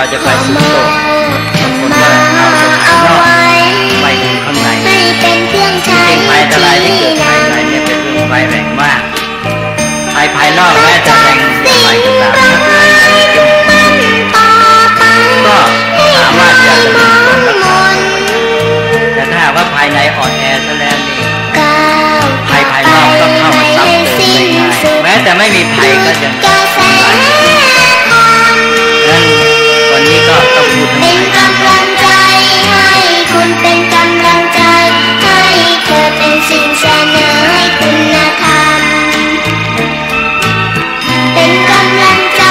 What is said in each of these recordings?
เราจะไปสู่โลกบางคนก็เอาภายนอกไปถึงข้างในจริงๆภัยอันตรายที่เกิดภายในเนี่ยเป็นเรื่องร้ายแรงมากภายนอกแม้จะแรงอย่างไรก็ตามถ้าภายในก็สามารถจะดำเนินการรักษาแต่ถ้าว่าภายในอ่อนแอซะแล้วนี่ภายนอกก็เข้ามาซ้ำเติมได้ง่ายแม้แต่ไม่มีภัยก็ยังทำลายวันนี้ก็ต้องพูดถึงกำลังใจให้คุณเป็นกำลังใจให้เธอเป็นสิ่งเสนอให้คุณธรรมเป็นกำลังใจ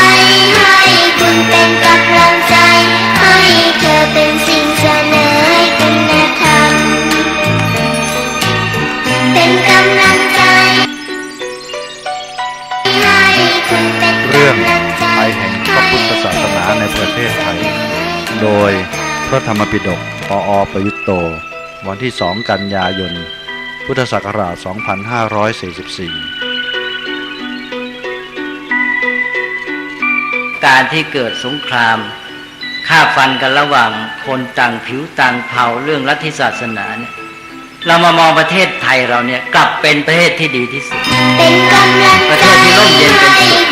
ให้คุณเป็นกำลังใจให้เธอเป็นสิ่งเสนอให้คุณธรรมเป็นกำลังใจให้คุณเป็นกำลังใจภัยแห่งพระพุทธศาสนาในประเทศไทยโดยพระธรรมปิฎกปอ.ประยุตโตวันที่2 กันยายน พุทธศักราช 2544 การที่เกิดสงครามฆ่าฟันกันระหว่างคนต่างผิวต่างเผ่าเรื่องลัทธิศาสนาเนี่ย เรามามองประเทศไทยเราเนี่ยกลับเป็นประเทศที่ดีที่สุดประเทศที่ร่มเย็นเป็นสุข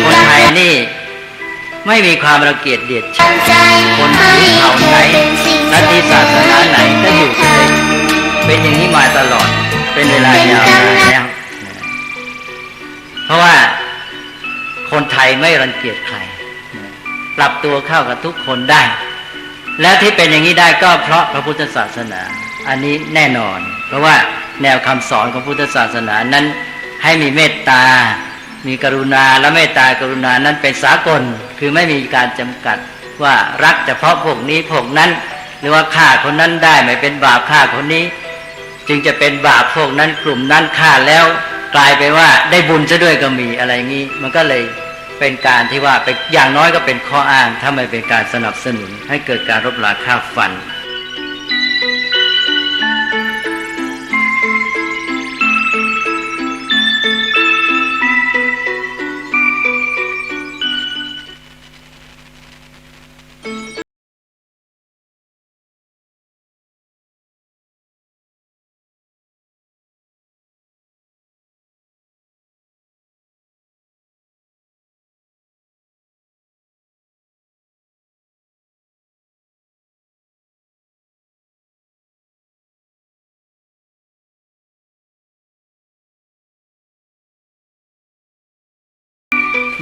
คนไทยนี่ไม่มีความรังเกียจเดียดฉันคนที่เผ่าไหนลัทธิศาสนาไหนก็อยู่กันได้เป็นอย่างนี้มาตลอดเป็นเวลายาวนานแล้วเพราะว่าคนไทยไม่รังเกียจใครปรับตัวเข้ากับทุกคนได้และที่เป็นอย่างนี้ได้ก็เพราะพระพุทธศาสนาอันนี้แน่นอนเพราะว่าแนวคำสอนของพุทธศาสนานั้นให้มีเมตตามีกรุณาและเมตตากรุณานั้นเป็นสากลคือไม่มีการจำกัดว่ารักเฉพาะพวกนี้พวกนั้นหรือว่าฆ่าคนนั้นได้ไม่เป็นบาปฆ่าคนนี้จึงจะเป็นบาปพวกนั้นกลุ่มนั้นฆ่าแล้วกลายไปว่าได้บุญซะด้วยก็มีอะไรงี้มันก็เลยเป็นการที่ว่าเป็นอย่างน้อยก็เป็นข้ออ้างถ้าไม่เป็นการสนับสนุนให้เกิดการรบราฆ่าฟัน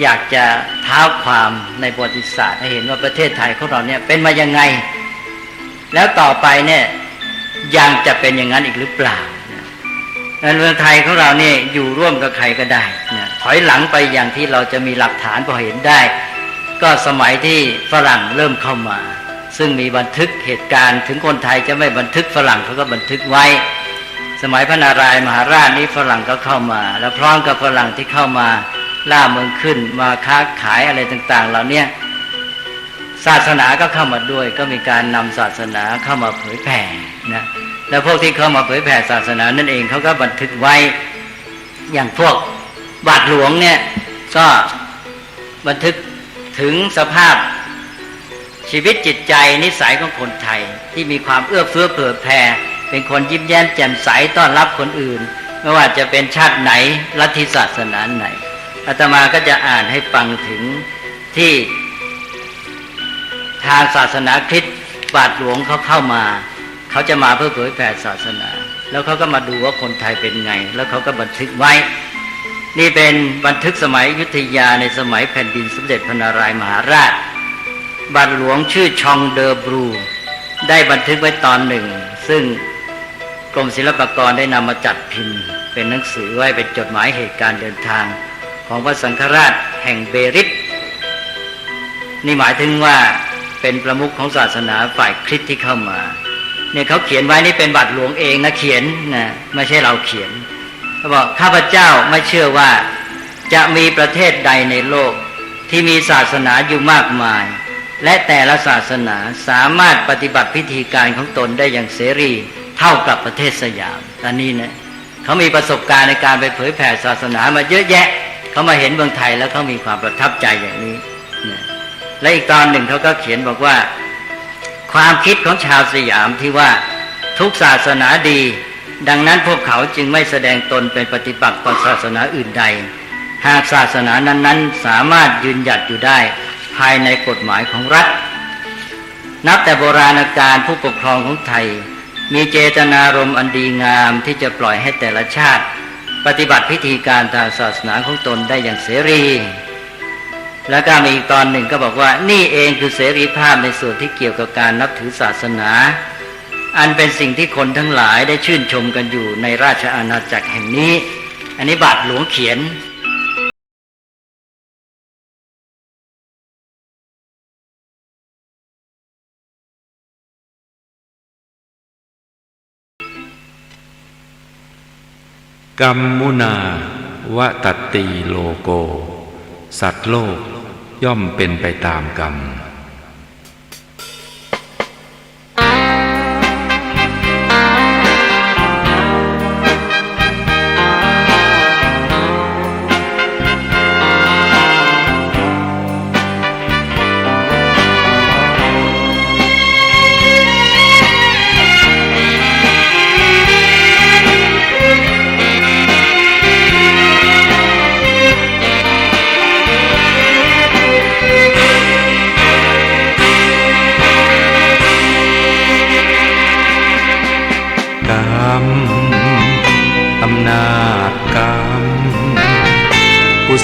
อยากจะเท้าความในประวัติศาสตร์ให้เห็นว่าประเทศไทยของเราเนี่ยเป็นมายังไงแล้วต่อไปเนี่ยยังจะเป็นอย่างนั้นอีกหรือเปล่าในเมืองไทยของเราเนี่ยอยู่ร่วมกับใครก็ได้ถอยหลังไปอย่างที่เราจะมีหลักฐานพอเห็นได้ก็สมัยที่ฝรั่งเริ่มเข้ามาซึ่งมีบันทึกเหตุการณ์ถึงคนไทยจะไม่บันทึกฝรั่งเขาก็บันทึกไว้สมัยพระนารายณ์มหาราชนี้ฝรั่งก็เข้ามาแล้วพร้อมกับฝรั่งที่เข้ามาล่าเมืองขึ้นมาค้าขายอะไรต่างๆเหล่านี้ศาสนาก็เข้ามาด้วยก็มีการนำศาสนาเข้ามาเผยแผ่นะแล้วพวกที่เข้ามาเผยแผ่ศาสนานั่นเองเขาก็บันทึกไว้อย่างพวกบาทหลวงเนี่ยก็บันทึกถึงสภาพชีวิตจิตใจนิสัยของคนไทยที่มีความเอื้อเฟื้อเผื่อแผ่เป็นคนยิ้มแย้มแจ่มใสต้อนรับคนอื่นไม่ว่าจะเป็นชาติไหนลัทธิศาสนาไหนอาตมาก็จะอ่านให้ฟังถึงที่ทางศาสนาคริสต์บาทหลวงเขาเข้ามาเขาจะมาเพื่อเผยแผ่ศาสนาแล้วเขาก็มาดูว่าคนไทยเป็นไงแล้วเขาก็บันทึกไว้นี่เป็นบันทึกสมัยอยุธยาในสมัยแผ่นดินสมเด็จพระนารายณ์มหาราชบาทหลวงชื่อชองเดอบรูได้บันทึกไว้ตอนหนึ่งซึ่งกรมศิลปากรได้นำมาจัดพิมพ์เป็นหนังสือไว้เป็นจดหมายเหตุการณ์เดินทางของพระสังฆราชแห่งเบริตนี่หมายถึงว่าเป็นประมุขของศาสนาฝ่ายคริสต์ที่เข้ามาเนี่ยเขาเขียนไว้นี่เป็นบาทหลวงเองนะเขียนนะไม่ใช่เราเขียนเขาบอกข้าพเจ้าไม่เชื่อว่าจะมีประเทศใดในโลกที่มีศาสนาอยู่มากมายและแต่ละศาสนาสามารถปฏิบัติพิธีการของตนได้อย่างเสรีเท่ากับประเทศสยามอันนี้นะเขามีประสบการณ์ในการไปเผยแผ่ศาสนามาเยอะแยะเขามาเห็นเมืองไทยแล้วเขามีความประทับใจอย่างนี้นะและอีกตอนหนึ่งเขาก็เขียนบอกว่าความคิดของชาวสยามที่ว่าทุกศาสนาดีดังนั้นพวกเขาจึงไม่แสดงตนเป็นปฏิปักษ์ต่อศาสนาอื่นใดหากศาสนานั้นๆสามารถยืนหยัดอยู่ได้ภายในกฎหมายของรัฐนับแต่โบราณกาลผู้ปกครองของไทยมีเจตนารมณ์อันดีงามที่จะปล่อยให้แต่ละชาติปฏิบัติพิธีการทางศาสนาของตนได้อย่างเสรีแล้วก็มีอีกตอนหนึ่งก็บอกว่านี่เองคือเสรีภาพในส่วนที่เกี่ยวกับการนับถือศาสนาอันเป็นสิ่งที่คนทั้งหลายได้ชื่นชมกันอยู่ในราชอาณาจักรแห่งนี้อันนี้บาทหลวงเขียนกัมมุนาวะตัตติโลโกสัตว์โลกย่อมเป็นไปตามกรรม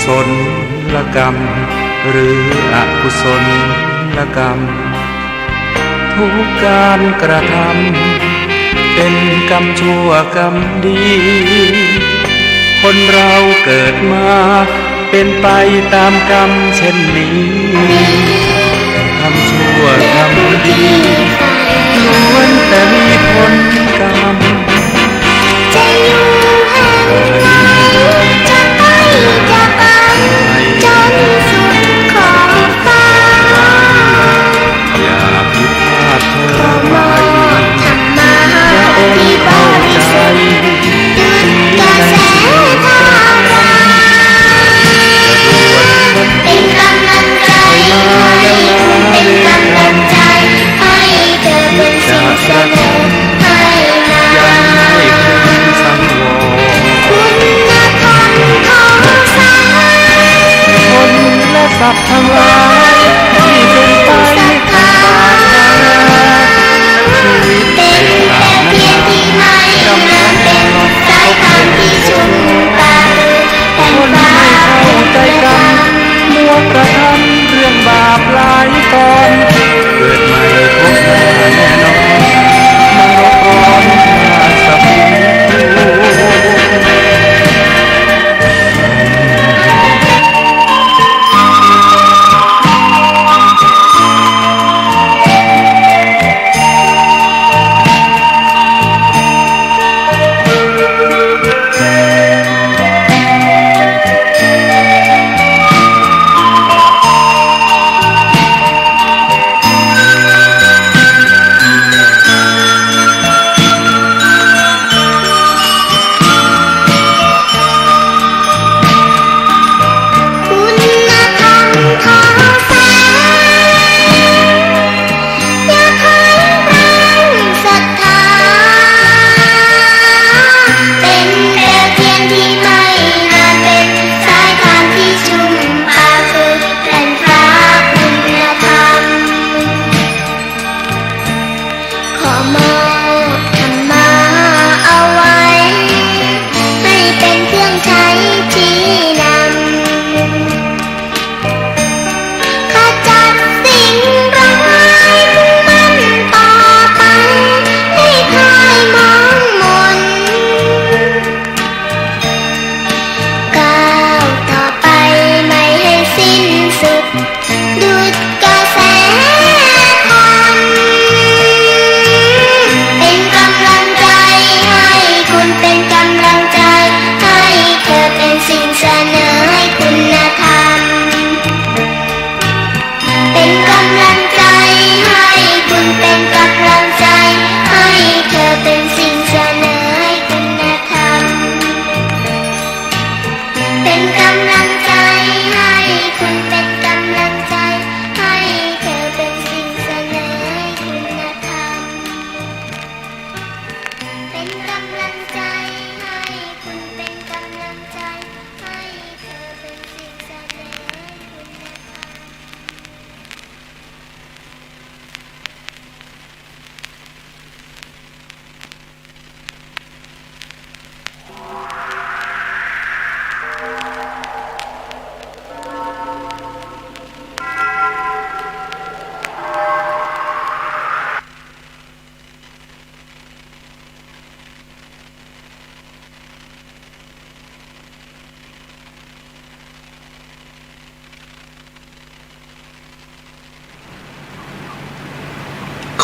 ศลกรรมหรืออกุศลกรรมทุกการกระทำเป็นกรรมชั่วกรรมดีคนเราเกิดมาเป็นไปตามกรรมเช่นนี้ทำชั่วทำดีล้วนแต่มีผลกรรมจะอยู่ห่างจะไปจะไปจนสุดขอบฟ้าอย่าผิดพลาดเธอไปธรรมะที่บริสุทธิ์ดุจกระแสทางราเป็นกำลังใจเป็นกำลังใจให้เธอเป็นสิ่งเสนอให้มาคุณธรรมของสายคนและสัตว์ทั้งหลายที่เป็นไปตามชีวิตเป็นแต่เพียงที่ไม่มาเป็นสายทางที่ชุ่มปาแผ่นฟ้าเป็นกระทำมัวกระทำเรื่องบาปหลายตอนเกิดใหม่พบหน้าแน่นอนมารบร้อนมาสับ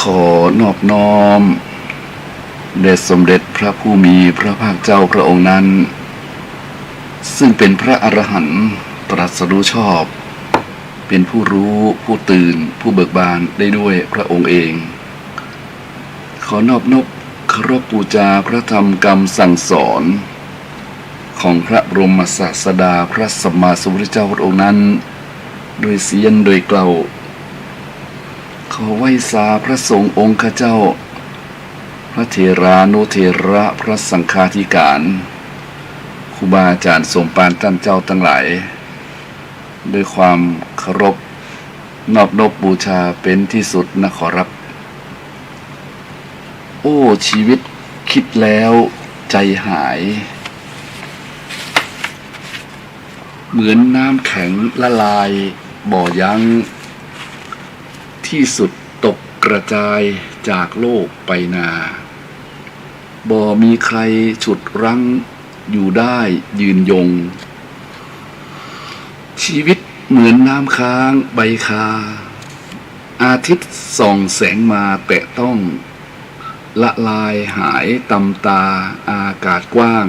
ขอนอบน้อมแด่สมเด็จพระผู้มีพระภาคเจ้าพระองค์นั้นซึ่งเป็นพระอรหันต์ตรัสรู้ชอบเป็นผู้รู้ผู้ตื่นผู้เบิกบานได้ด้วยพระองค์เองขอนอบนบเคารพบูชาพระธรรมคำสั่งสอนของพระบรมศาสดาพระสัมมาสัมพุทธเจ้าพระองค์นั้นโดยเสียงโดยกล่าวขอไหว้สาพระสงฆ์องค์ข้าเจ้าพระเถรานุเถระพระสังฆาธิการครูบาอาจารย์สมภารท่านเจ้าทั้งหลายด้วยความเคารพนอบนบบูชาเป็นที่สุดนะขอรับโอ้ชีวิตคิดแล้วใจหาย เหมือนน้ำแข็งละลายบ่อยั้งที่สุดตกกระจายจากโลกไปนาบ่มีใครฉุดรั้งอยู่ได้ยืนยงชีวิตเหมือนน้ำค้างใบคาอาทิตย์ส่องแสงมาแตะต้องละลายหายตำตาอากาศกว้าง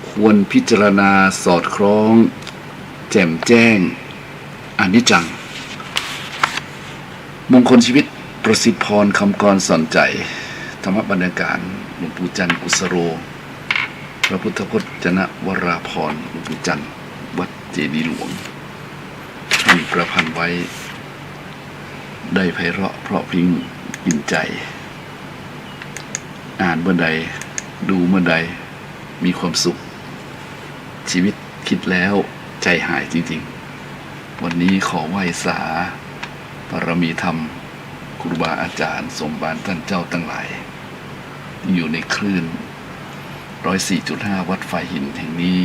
ควรพิจารณาสอดคล้องแจ่มแจ้งอนิจจังมงคลชีวิตประสิทธิพรคำกรสอนใจธรรมบรรณาการหลวงปู่จันทร์กุสโรพระพุทธพจนวราพรหลวงปู่จันทร์วัดเจดีย์หลวงท่านประพันธ์ไว้ได้ไพเราะเพราะพริ้งกินใจอ่านเมื่อใดดูเมื่อใดมีความสุขชีวิตคิดแล้วใจหายจริงๆวันนี้ขอไหว้สาบารมีธรรมครูบาอาจารย์สมบานท่านเจ้าทั้งหลายที่อยู่ในคลื่น 104.5 วัดไฟหินแห่งนี้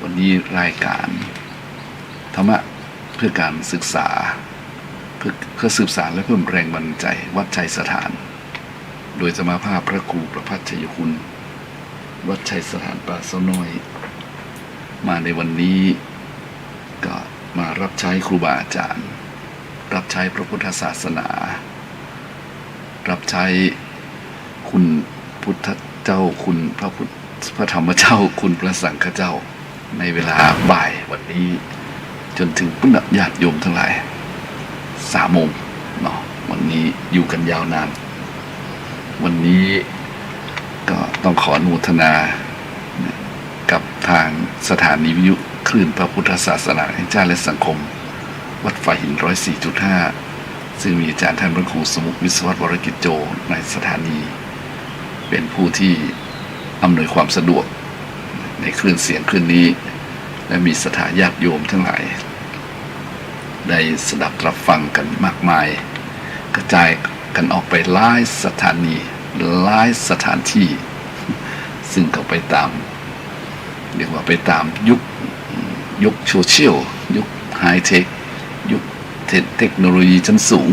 วันนี้รายการธรรมะเพื่อการศึกษาเพื่อสืบสารและเพิ่มแรงบันดาลใจวัดชัยสถานโดยสมาภาพพระครูประภัชชัยคุณวัดชัยสถานป่าเสาน้อยมาในวันนี้ก็มารับใช้ครูบาอาจารย์รับใช้พระพุทธศาสนารับใช้คุณพุทธเจ้าคุณพระธรรมเจ้าคุณพระสังฆเจ้าในเวลาบ่ายวันนี้จนถึงปุณณญาติโยมทั้งหลาย3 โมงเนาะวันนี้อยู่กันยาวนานวันนี้ก็ต้องขออนุโมทนากับทางสถานีวิทยุคลื่นพระพุทธศาสนาแห่งชาติและสังคมวัดไฟหิน 104.5 ซึ่งมีอาจารย์ท่านพระครูสมุขวิศวัตรวรกิจโจในสถานีเป็นผู้ที่อำนวยความสะดวกในคลื่นเสียงคลื่นนี้และมีศรัทธาญาติโยมทั้งหลายได้สดับรับฟังกันมากมายกระจายกันออกไปหลายสถานีหลายสถานที่ซึ่งก็ไปตามเรียกว่าไปตามยุคโซเชียลยุคไฮเทคยุคเทคโนโลยีชั้นสูง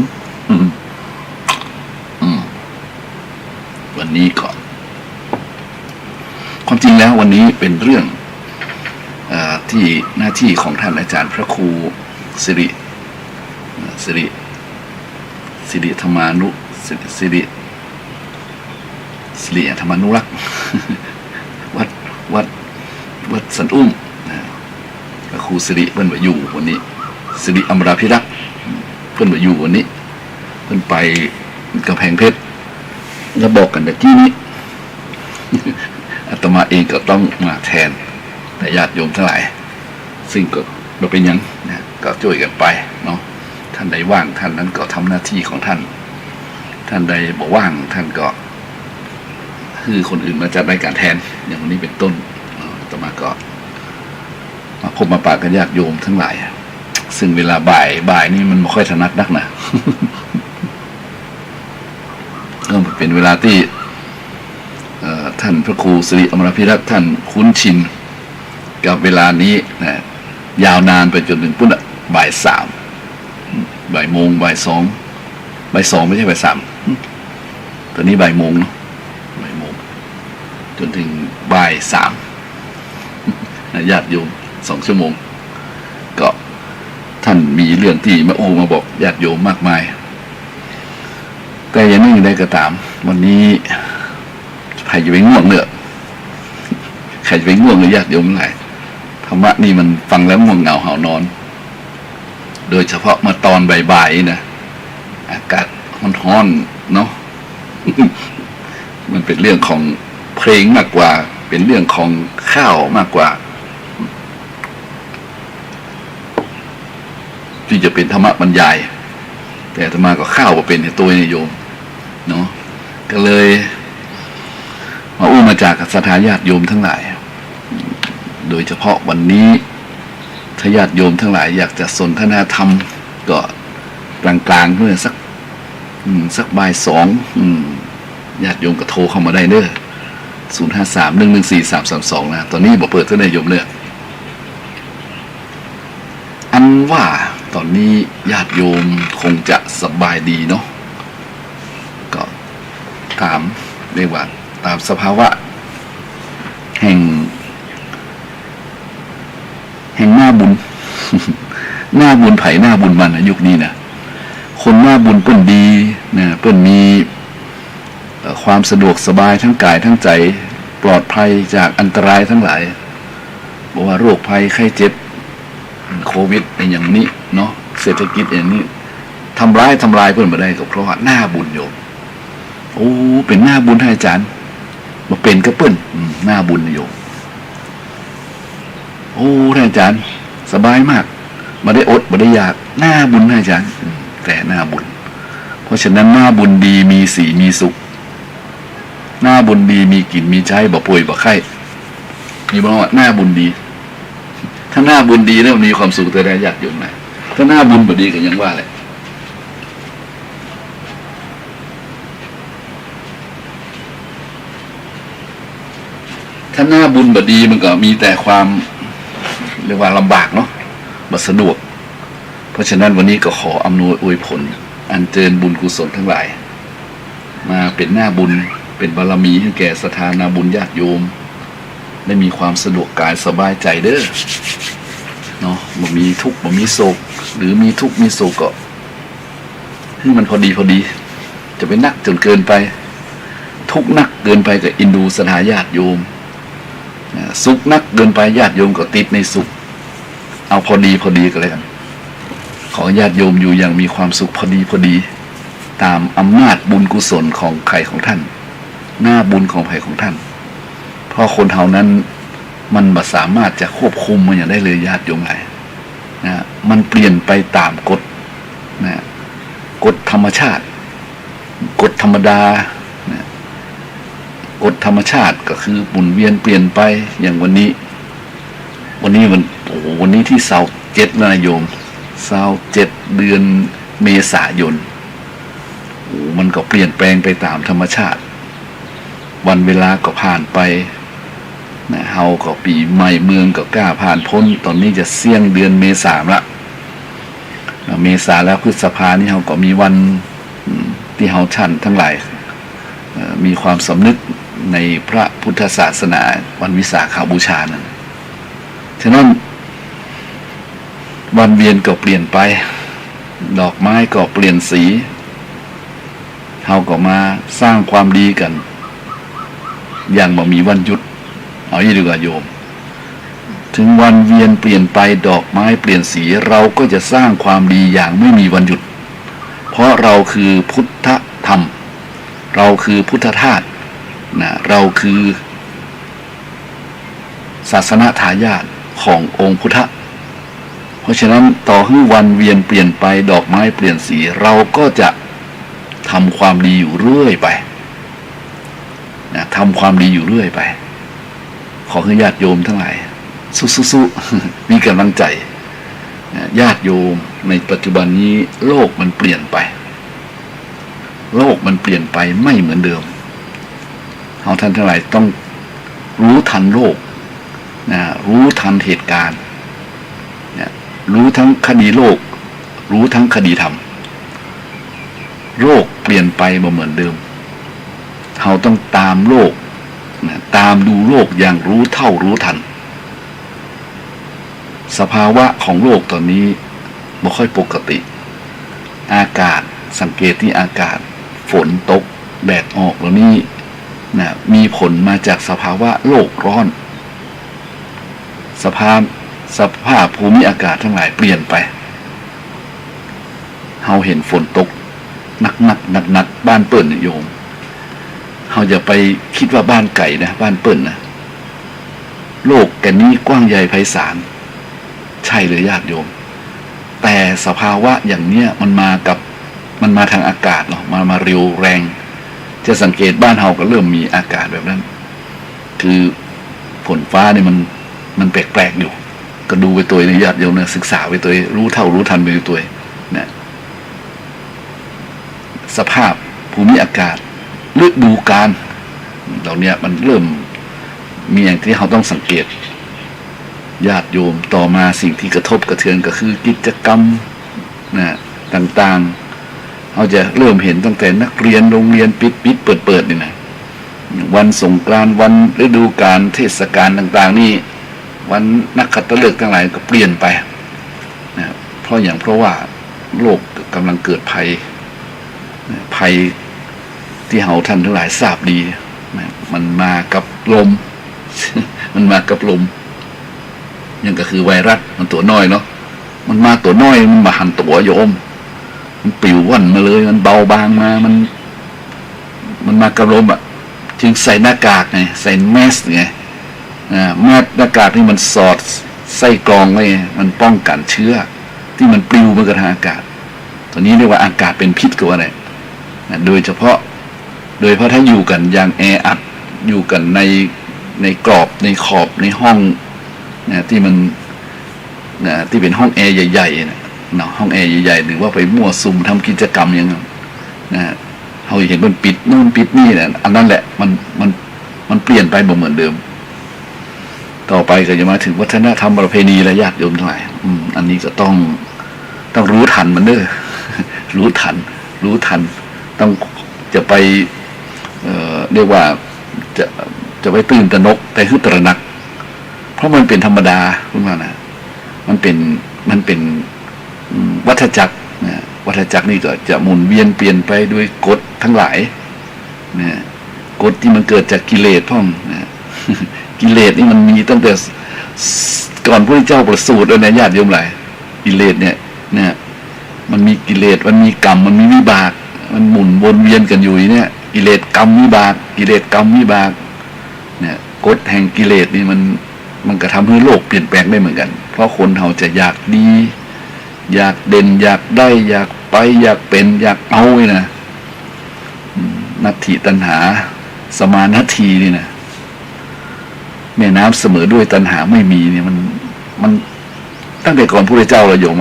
วันนี้ก่อนความจริงแล้ววันนี้เป็นเรื่องที่หน้าที่ของท่านอาจารย์พระครูสิริธรรมานุสิริธรรมานุรักษ์ วัดสันอุ้มพระครูสิริเพิ่นมาอยู่วันนี้สิริอมราภิรักษ์เพิ่นมาอยู่วันนี้เพิ่นไปกำแพงเพชรแล้วบอกกันตะกี้นี้ อาตมาเองก็ต้องมาแทนแต่ญาติโยมทั้งหลายซึ่งก็เราเป็นยังนะก็ช่วยกันไปเนาะท่านใดว่างท่านนั้นก็ทำหน้าที่ของท่านใดบอกว่างท่านก็คือคนอื่นมาจัดรายการแทนอย่างวันนี้เป็นต้นต่อมาก็มาพบมาปะกันญาติโยมทั้งหลายซึ่งเวลาบ่ายนี่มันไม่ค่อยถนัดนักนะ ก็เป็นเวลาที่ท่านพระครูสิริอมรภิรักษ์ท่านคุ้นชินกับเวลานี้นะยาวนานไปจนถึงปุ้นบ่าย 3 บ่ายโมงบ่าย 2ไม่ใช่บ่าย 3ตอนนี้บ่ายโมงเนาะบ่ายโมงจนถึงบ่าย 3ญาติโยม2 ชั่วโมงก็ท่านมีเรื่องที่มาบอกญาติโยมมากมายแต่อย่างนี้ได้ก็ตามวันนี้ใครจะไปง่วงเนี่ยใครจะไปง่วงเลยญาติโยมหลายธรรมะนี่มันฟังแล้วง่วงเหงาหานอนโดยเฉพาะมาตอนบ่ายๆนะอากาศร้อนๆเนาะ มันเป็นเรื่องของเพลงมากกว่าเป็นเรื่องของข้าวมากกว่าที่จะเป็นธรรมะบรรยายแต่ธรรมะก็ข้าวมาเป็นในตัวโยมเนาะก็เลยมาจากศรัทธาญาติโยมทั้งหลายโดยเฉพาะวันนี้ถ้าญาติโยมทั้งหลายอยากจะสนทนาธรรมก็กลางๆเมื่อสักบ่าย 2ญาติโยมก็โทรเข้ามาได้เด้อ053-114-332นะตอนนี้บอกเปิดเท่าไหร่โยมเนี่ย อันว่าตอนนี้ญาติโยมคงจะสบายดีเนาะก็ถามเรียกว่าตามสภาวะแห่งหน้าบุญ หน้าบุญไผ่หน้าบุญมันนะยุคนี้นะคนหน้าบุญเปิ้นดีนะเปิ้นมีความสะดวกสบายทั้งกายทั้งใจปลอดภัยจากอันตรายทั้งหลายบอกว่าโรคภัยไข้เจ็บโควิดอย่างนี้เนาะเศรษฐกิจอย่างนี้ทำร้ายเปิ้นมาได้ก็เพราะว่าหน้าบุญโยมโอ้เป็นหน้าบุญให้อาจารย์มาเป็นก็เปิ้นหน้าบุญโยมโอ้ท่านอาจารย์สบายมากมาได้อดมาได้อยากหน้าบุญให้อาจารย์แต่หน้าบุญเพราะฉะนั้นหน้าบุญดีมีสีมีสุขหน้าบุญดีมีกินมีใช้บ่ป่วยบ่ไข้มีบอกว่าหน้าบุญดีถ้าหน้าบุญดีแล้วมีความสุขแต่ได้ญาติโยมนะถ้าหน้าบุญบ่ดีก็ยังว่าแหละถ้าหน้าบุญบ่ดีมันก็มีแต่ความเรียกว่าลำบากเนาะบ่สะดวกเพราะฉะนั้นวันนี้ก็ขออำนวยอวยผลอันเจริญบุญกุศลทั้งหลายมาเป็นหน้าบุญเป็นบารมีให้แก่ศรัทธานาบุญญาติโยมได้มีความสะดวกกายสบายใจเด้อเนาะบ่มีทุกข์บ่มีโศกหรือมีทุกข์มีโศกก็ให้มันพอดีจะไปนักจนเกินไปทุกข์นักเกินไปก็อินดูศรัทธาญาติโยมสุขนักเกินไปญาติโยมก็ติดในสุขเอาพอดีก็แล้วกันขอญาติโยมอยู่อย่างมีความสุขพอดีตามอำนาจบุญกุศลของใครของท่านหน้าบุญของใครของท่านเพราะคนเท่านั้นมันบ่สามารถจะควบคุมมันอย่างได้เลยญาติโยมหลายนะมันเปลี่ยนไปตามกฎนะกฎธรรมชาติกฎธรรมดานะกฎธรรมชาติก็คือหมุนเวียนเปลี่ยนไปอย่างวันนี้มันวันนี้ที่27นะโยม27เดือนเมษายนมันก็เปลี่ยนแปลงไปตามธรรมชาติวันเวลาก็ผ่านไปนะเฮาก็ปีใหม่เมืองก็กล้าผ่านพ้นตอนนี้จะเสี่ยงเดือนเมษาละเมษาแล้วพฤษภานี่เฮาก็มีวันที่เฮาท่านทั้งหลายมีความสำนึกในพระพุทธศาสนาวันวิสาขบูชานั้นฉะนั้นวันเวียนก็เปลี่ยนไปดอกไม้ก็เปลี่ยนสีเฮาก็มาสร้างความดีกันอย่างบ่มีวันหยุดเอาอย่างนี้ดีกว่าโยมถึงวันเวียนเปลี่ยนไปดอกไม้เปลี่ยนสีเราก็จะสร้างความดีอย่างไม่มีวันหยุดเพราะเราคือพุทธธรรมเราคือพุทธทาสนะเราคือศาสนทายาทขององค์พุทธเพราะฉะนั้นต่อให้วันเวียนเปลี่ยนไปดอกไม้เปลี่ยนสีเราก็จะทำความดีอยู่เรื่อยไปนะทำความดีอยู่เรื่อยไปขอให้ญาติโยมทั้งหลายสู้ๆมีกำลังใจญาติโยมในปัจจุบันนี้โลกมันเปลี่ยนไปโลกมันเปลี่ยนไปไม่เหมือนเดิมเราท่านทั้งหลายต้องรู้ทันโลกนะรู้ทันเหตุการณ์นะรู้ทั้งคดีโลกรู้ทั้งคดีธรรมโลกเปลี่ยนไปบ่เหมือนเดิมเราต้องตามโลกนะตามดูโลกอย่างรู้เท่ารู้ทันสภาวะของโลกตอนนี้ไม่ค่อยปกติอากาศสังเกตที่อากาศฝนตกแดดออกแล้วนี่นะมีผลมาจากสภาวะโลกร้อนสภาพภูมิอากาศทั้งหลายเปลี่ยนไปเราเห็นฝนตกหนักบ้านเปิ้ลโยมเราอย่าไปคิดว่าบ้านไก่นะบ้านเปิ้ลนะโลกแกนี้กว้างใหญ่ไพศาลใช่เลยญาติโยมแต่สภาวะอย่างเนี้ยมันมาทางอากาศเนาะมาเร็วแรงจะสังเกตบ้านเฮาก็เริ่มมีอากาศแบบนั้นคือฝนฟ้าเนี่ยมันแปลกๆอยู่ก็ดูไปตัวในญาติโยมเนี่ยศึกษาไปตัวรู้เท่ารู้ทันไปตัวนะสภาพภูมิอากาศฤดูกาลเหล่านี้มันเริ่มมีอย่างที่เราต้องสังเกต ญาติโยมต่อมาสิ่งที่กระทบกระเทือนก็คือกิจกรรมนะต่างๆเราจะเริ่มเห็นตั้งแต่นักเรียนโรงเรียนปิดเปิดนี่นะวันสงกรานต์วันฤดูกาลเทศกาลต่างๆนี่วันนักขัตฤกษ์ทั้งหลายก็เปลี่ยนไปนะเพราะว่าโลกกำลังเกิดภัยที่เฮาท่านทั้งหลายทราบดีนะมันมากับลม มันมากับลมยังก็คือไวรัสมันตัวน้อยเนาะมันมาตัวน้อยมันมาหันตัวโยมมันปลิวว่อนมาเลยมันเบาบางมามันมากับลมอ่ะจึงใส่หน้ากากไงใส่แมสไงแมสหน้ากากที่มันสอดใส่กรองไว้มันป้องกันเชื้อที่มันปลิวมากับทางอากาศตัวนี้เรียกว่าอากาศเป็นพิษกับอะไรโดยเฉพาะถ้าอยู่กันอย่างแออัดอยู่กันในกรอบในขอบในห้องนะที่มันนะที่เป็นห้องแอร์ใหญ่ๆนะห้องแอร์ใหญ่ๆหรือว่าไปมั่วสุมทำกิจกรรมอย่างนั้นนะเราเห็นมันปิดนู่นปิดนี่นะอันนั้นแหละมันเปลี่ยนไปบ่เหมือนเดิมต่อไปก็จะมาถึงวัฒนธรรมประเพณีและญาติโยมทั้งหลายอันนี้ก็ต้องรู้ทันมันเด้อ รู้ทันต้องจะไปเรียกว่าจะไปตื่นตระหนกแต่คือตระหนักเพราะมันเป็นธรรมดาคุณว่านะมันเป็นวัฏจักรนะวัฏจักรนี่ก็จะหมุนเวียนเปลี่ยนไปด้วยกฎทั้งหลายนะกฎที่มันเกิดจากกิเลสพ่อมนะกิเลสนี่มันมีตั้งแต่ก่อนพระเจ้าประสูติแล้วนะญาติโยมหลายกิเลสเนี่ยมันมีกิเลสมันมีกรรมมันมีวิบากมันหมุนวนเวียนกันอยู่เนี่ยกิเลสกรรมวิบากกิเลสกรรมวิบากเนี่ยกฎแห่งกิเลสนี่มันก็ทำให้โลกเปลี่ยนแปลงได้เหมือนกันเพราะคนเราจะอยากดีอยากเด่นอยากได้อยากไปอยากเป็นอยากเอาไว้นะนัตถิตัณหาสมานัตถีนี่นะแม่น้ำเสมอด้วยตัณหาไม่มีเนี่ยมันตั้งแต่ก่อนพระเจ้าเราโยม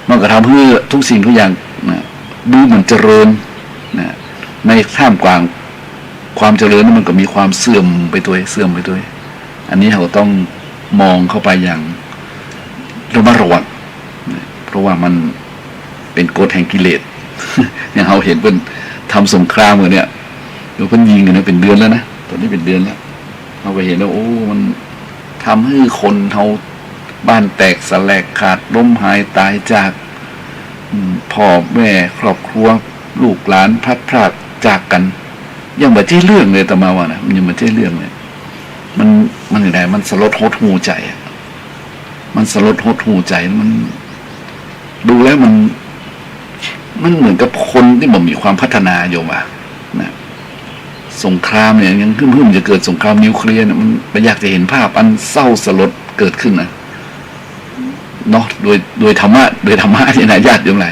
มันก็ทำให้ทุกสิ่งทุกอย่างนะดูเหมือนเจริญนะในท่ามกลางความเจริญนั้นมันก็มีความเสื่อมไปด้วยอันนี้เราต้องมองเข้าไปอย่างระมัดระวังเพราะว่ามันเป็นกฎแห่งกิเลส อย่างเราเห็นเป็นทำสงครามกันเนี่ยเดี๋ยวเพิ่นยิงกันนะเป็นเดือนแล้วนะตอนนี้เป็นเดือนแล้วเราไปเห็นแล้วโอ้มันทำให้คนเราบ้านแตกสลายขาดล้มหายตายจากพ่อแม่ครอบครัวลูกหลานพลัดพรากจากกันยังไม่ใช่เรื่องเลยแต่มาว่านะมันยังไม่ใช่เรื่องเลยมันอย่างไรมันสลดหดหูใจมันสลดหดหูใจมันดูแล้วมันเหมือนกับคนที่บ่มีความพัฒนาโยมว่านะสงครามเนี่ยยังพึ่มจะเกิดสงครามนิวเคลียร์เนี่ยมันอยากจะเห็นภาพอันเศร้าสลดเกิดขึ้นนะเนาะโดยธรรมะที่นายญาติโยมไร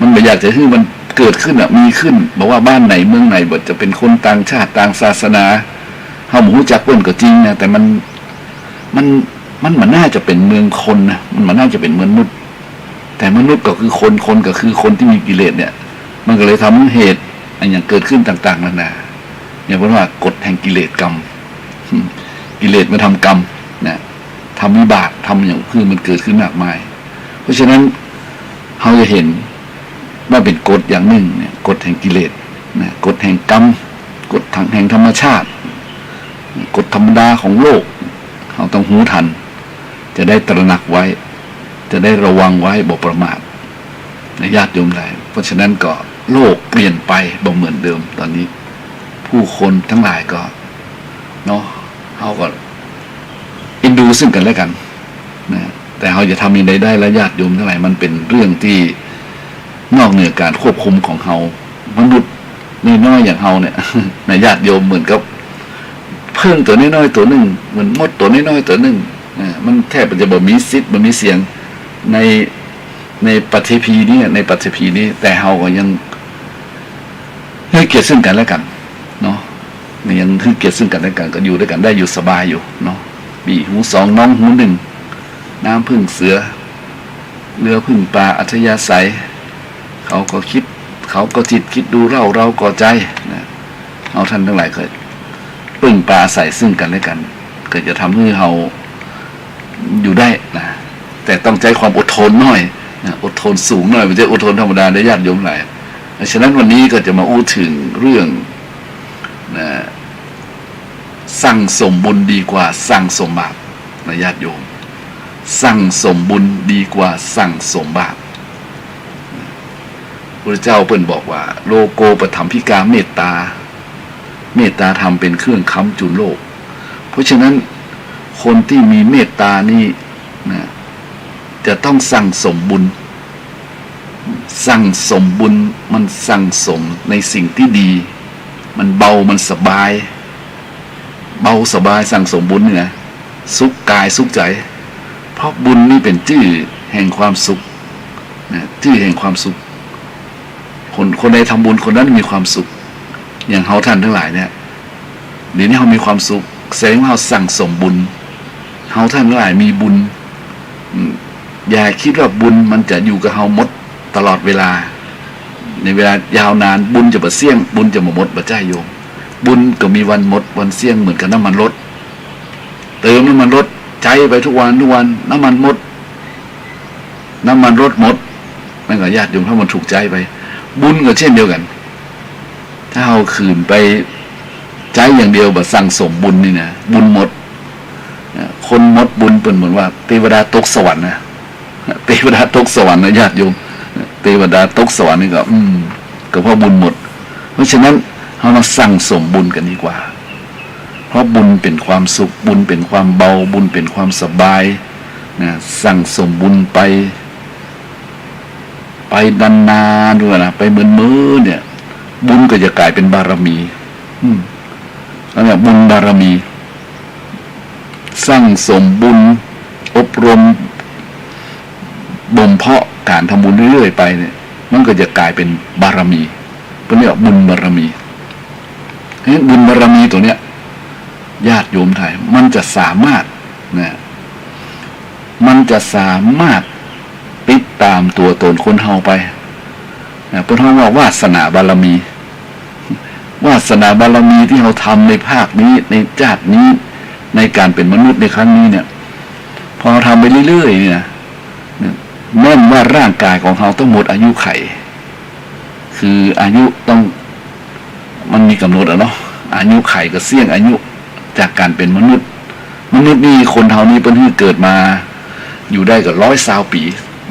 มันไม่อยากจะให้มันเกิดขึ้นมีขึ้นบอกว่าบ้านไหนเมืองไหนบ่จะเป็นคนต่างชาติต่างศาสนาเฮาหูจักเปิ้นก็จริงนะแต่มันน่าจะเป็นเมืองคนนะมันน่าจะเป็นเมืองมนุษย์แต่มนุษย์ก็คือคนก็คือคนที่มีกิเลสเนี่ยมันก็เลยทำเหตุอันอย่างเกิดขึ้นต่างๆนานาอย่างว่ากฎแห่งกิเลสกรรมกิเลสมาทำกรรมนะทำวิบากทำอย่างคือมันเกิดขึ้นมากมายเพราะฉะนั้นเราจะเห็นว่าเป็นกฎอย่างหนึ่งเนี่ยกฎแห่งกิเลสนะกฎแห่งกรรมกฎแห่งธรรมชาติกฎธรรมดาของโลกเราต้องหูทันจะได้ตระหนักไว้จะได้ระวังไว้บ่ประมาทในญาติโยมหลายเพราะฉะนั้นก็โลกเปลี่ยนไปบ่เหมือนเดิมตอนนี้ผู้คนทั้งหลายก็เนาะเขาก็อินดูซึ่งกันและกันนะแต่เขาจะทำยังไงได้และญาติโยมทั้งหลายมันเป็นเรื่องที่นอกเหนือการควบคุมของเขามนุษย์น้อยๆอย่างเขาเนี่ย ในญาติโยมเหมือนกับเพิ่งตัวน้อยๆตัวหนึ่งเหมือนมดตัวน้อยๆตัวหนึ่งมันแทบจะบ่มีสิทธิ์บ่มีเสียงในปฏิพีนี้ในปฏิพีนี้แต่เฮาก็ยังให้เกียรติซึ่งกันและกันเนาะยังให้เกียรติซึ่งกันและกันก็อยู่ด้วยกันได้อยู่สบายอยู่เนาะมีหูสองน้องหูหนึ่งน้ำพึ่งเสือเรือพึ่งปลาอัธยาศัยเขาก็คิดเขาก็จิตคิดดูเราก็ใจนะเอาท่านทั้งหลายเคยพึ่งปลาใส่ซึ่งกันและกันก็จะทำให้เรา อยู่ได้นะแต่ต้องใจความอดทนหน่อยนะอดทนสูงหน่อยไม่ใช่อดทนธรรมดาได้ญาติโยมหลายฉะนั้นวันนี้ก็จะมาอู้ถึงเรื่องนะสั่งสมบุญดีกว่าสั่งสมบาปนะญาติโยมสั่งสมบุญดีกว่าสั่งสมบาปพระเจ้าเพิ่นบอกว่าโลโกปถัมภิกาเมตตาเมตตาธรรมเป็นเครื่องค้ำจุนโลกเพราะฉะนั้นคนที่มีเมตตานี่นะจะต้องสั่งสมบุญสั่งสมบุญมันสั่งสมในสิ่งที่ดีมันเบามันสบายเบาสบายสั่งสมบุญนี่นะสุขกายสุขใจเพราะบุญนี่เป็นชื่อแห่งความสุขนะชื่อแห่งความสุขคนใดทำบุญคนนั้นมีความสุขอย่างเฮาท่านทั้งหลายเนี่ยเดี๋ยวนี้เฮามีความสุขแสดงว่าเฮาสั่งสมบุญเฮาท่านทั้งหลายมีบุญอย่าคิดว่าบุญมันจะอยู่กับเฮาหมดตลอดเวลาในเวลายาวนานบุญจะบ่เสี่ยงบุญจะบ่หมดบ่ใจโยมบุญก็มีวันหมดวันเสี่ยงเหมือนกับน้ำมันรถเติมน้ำมันรถใจไปทุกวันน้ำมันหมดน้ำมันรถหมดนั่นก็ญาติโยมถ้ามันถูกใจไปบุญก็เช่นเดียวกันถ้าเอาคืนไปใจอย่างเดียวแบบสั่งสมบุญนี่นะบุญหมดคนหมดบุญเป็นเหมือนว่าเทวดาตกสวรรค์นะเทวดาตกสวรรค์นะญาติโยมเทวดาตกสวรรค์นี่ก็เพราะบุญหมดเพราะฉะนั้นเรามาสั่งสมบุญกันดีกว่าเพราะบุญเป็นความสุขบุญเป็นความเบาบุญเป็นความสบายนะสั่งสมบุญไปนานๆด้วยนะไปเหมือนมือเนี่ยบุญก็จะกลายเป็นบารมีแล้วเนี่ยบุญบารมีสร้างสมบุญอบรมบ่มเพาะการทำบุญเรื่อยๆไปเนี่ยมันก็จะกลายเป็นบารมีเป็นเรียกบุญบารมีนี่บุญบารมีตัวเนี้ยญาติโยมไทยมันจะสามารถนะมันจะสามารถติดตามตัวตนคนเฮาไปนะเพิ่นว่าวาสนาบารมีวาสนาบารมีที่เราทำในภาคนี้ในชาตินี้ในการเป็นมนุษย์ในครั้งนี้เนี่ยพอเราทำไปเรื่อยๆเนี่ยแม้ว่าร่างกายของเราต้องหมดอายุไขคืออายุต้องมันมีกำหนดเนาะอายุไขก็เสี่ยงอายุจากการเป็นมนุษย์นี่คนเฮานี้เพิ่นเกิดมาอยู่ได้ก็120 ปี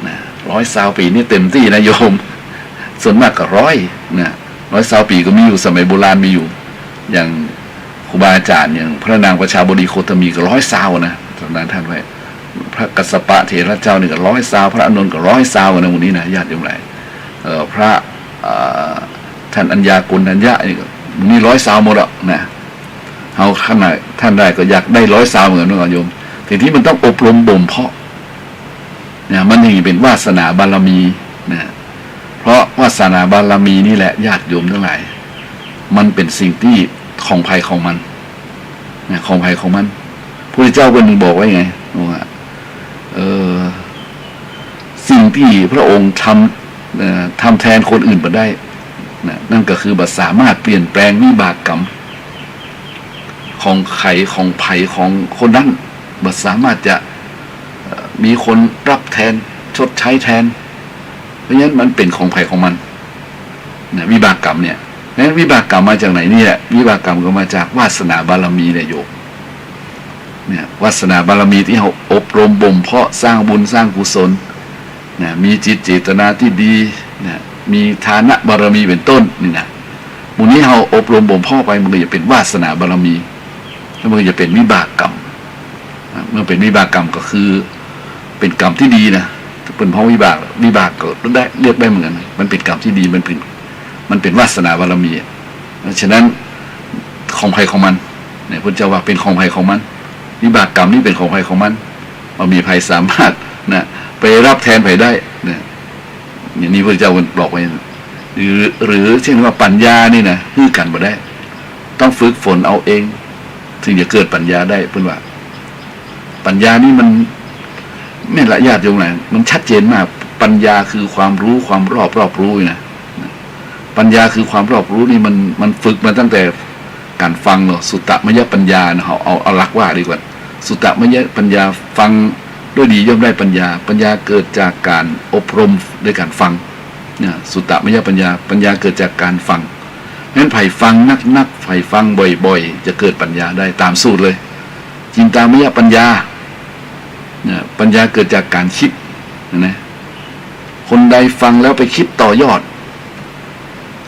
นะ120 ปีนี่เต็มที่นะโยมส่วนมากก็100นะ120 ปีก็มีอยู่สมัยโบราณมีอยู่อย่างครูบาอาจารย์อย่างพระนางประชาบดีโคตมีก็120นะตอนนั้นท่านไว้พระกัสสปะเถระเจ้านี่ก็120พระอานนท์ก็120นะหมู่นี้นะญาติโยมหลายพระท่านอัญญากุลอัญญะนี่ก็มี120หมดอ่ะนะเฮาท่านได้ก็อยากได้120เหมือนกันโยมทีนี้มันต้องอบรมบ่มเพาะเนี่ยมันถึงเป็นวาสนาบารมีนะเพราะวาสนาบารมีนี่แหละญาติโยมทั้งหลายมันเป็นสิ่งที่ของภัยของมันนะของภัยของมันพระเจ้าคนหนึ่งบอกไว้ไงว่าสิ่งที่พระองค์ทำแทนคนอื่นมาได้นะนั่นก็คือบัดสามารถเปลี่ยนแปลงวิบากกรรมของไขของภัยของคนนั้นบัดสามารถจะมีคนรับแทนชดใช้แทนเพราะฉะนั้นมันเป็นของภัยของมันนะวิบากกรรมเนี่ยนั้นวิบากกรรมมาจากไหนเนี่ยวิบากกรรมก็มาจากวาสนาบารมีเนี่ยโยมเนี่ยวาสนาบารมีที่เราอบรมบ่มเพาะสร้างบุญสร้างกุศลนะมีจิตเจตนาที่ดีนะมีฐานะบารมีเป็นต้นนี่นะบุญนี้เราอบรมบ่มเพาะไปมันก็จะเป็นวาสนาบารมีแล้วมันก็จะเป็นวิบากกรรมเมื่อเป็นวิบากกรรมก็คือเป็นกรรมที่ดีนะเป็นเพราะวิบากก็ได้เรียกได้เหมือนกันมันเป็นกรรมที่ดีมันเป็นวาสนาบารมีฉะนั้นของภัยของมันเนี่ยพุทธเจ้าว่าเป็นของภัยของมันวิบากกรรมนี่เป็นของภัยของมันมันมีภัยสามารถนะไปรับแทนภัยได้เนี่ยอย่างนี้พุทธเจ้าบอกไว้หรือเช่นว่าปัญญานี่นะฮื้อกันบ่ได้ต้องฝึกฝนเอาเองถึงจะเกิดปัญญาได้เพิ่นว่าปัญญานี่มันแม่ละญาติโยมไหนมันชัดเจนมากปัญญาคือความรู้ความรอบรู้นะปัญญาคือความรอบรู้นี่มันฝึกมาตั้งแต่การฟังเนาะสุตตมยปัญญาเนาะเอาหลักว่าดีกว่า สุตตมยปัญญาฟังด้วยดีย่อมได้ปัญญาปัญญาเกิดจากการอบรมด้วยการฟังเนี่ยสุตตมยปัญญาปัญญาเกิดจากการฟังงั้นไผ่ฟังนักไผ่ฟังบ่อยๆจะเกิดปัญญาได้ตามสูตรเลยจินตามยปัญญาเนี่ยปัญญาเกิดจากการคิดนะคนใดฟังแล้วไปคิดต่อยอด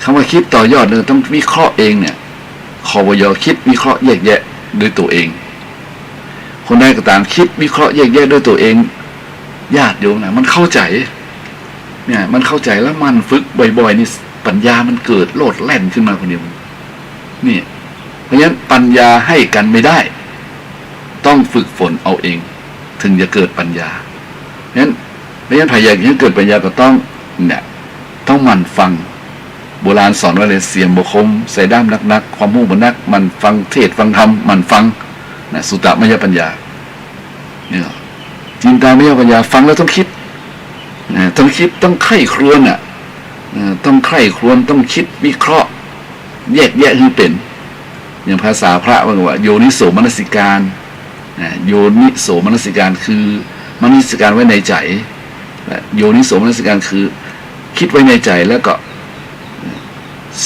คำว่าคิดต่อยอดเนี่ยต้องวิเคราะห์เองเนี่ยควยคิดวิเคราะห์แยกแยะด้วยตัวเองคนใดก็ตามคิดวิเคราะห์แยกแยะด้วยตัวเองญาติโยมนะมันเข้าใจเนี่ยมันเข้าใจแล้วมันฝึกบ่อยๆนี่ปัญญามันเกิดโลดแล่นขึ้นมาคนเดียวนี่เพราะฉะนั้นปัญญาให้กันไม่ได้ต้องฝึกฝนเอาเองถึงจะเกิดปัญญาเพราะฉะนั้นพยายามให้เกิดปัญญาก็ต้องเนี่ยต้องหมั่นฟังโบราณสอนว่าเลยเสียมบคมใส่ด้ามนักความรู้บนนักมันฟังเทศฟังธรรมมันฟังนะสุตตมยปัญญาเนี่ยจินตามยปัญญาฟังแล้วต้องคิดต้องคิดต้องไข้ครวญต้องไข้ครวญต้องคิดวิเคราะห์แยกแยะให้เป็นอย่างภาษาพระว่าโยนิโสมนสิการโยนิโสมนสิการคือมนสิการไว้ในใจโยนิโสมนสิการคือคิดไว้ในใจแล้วก็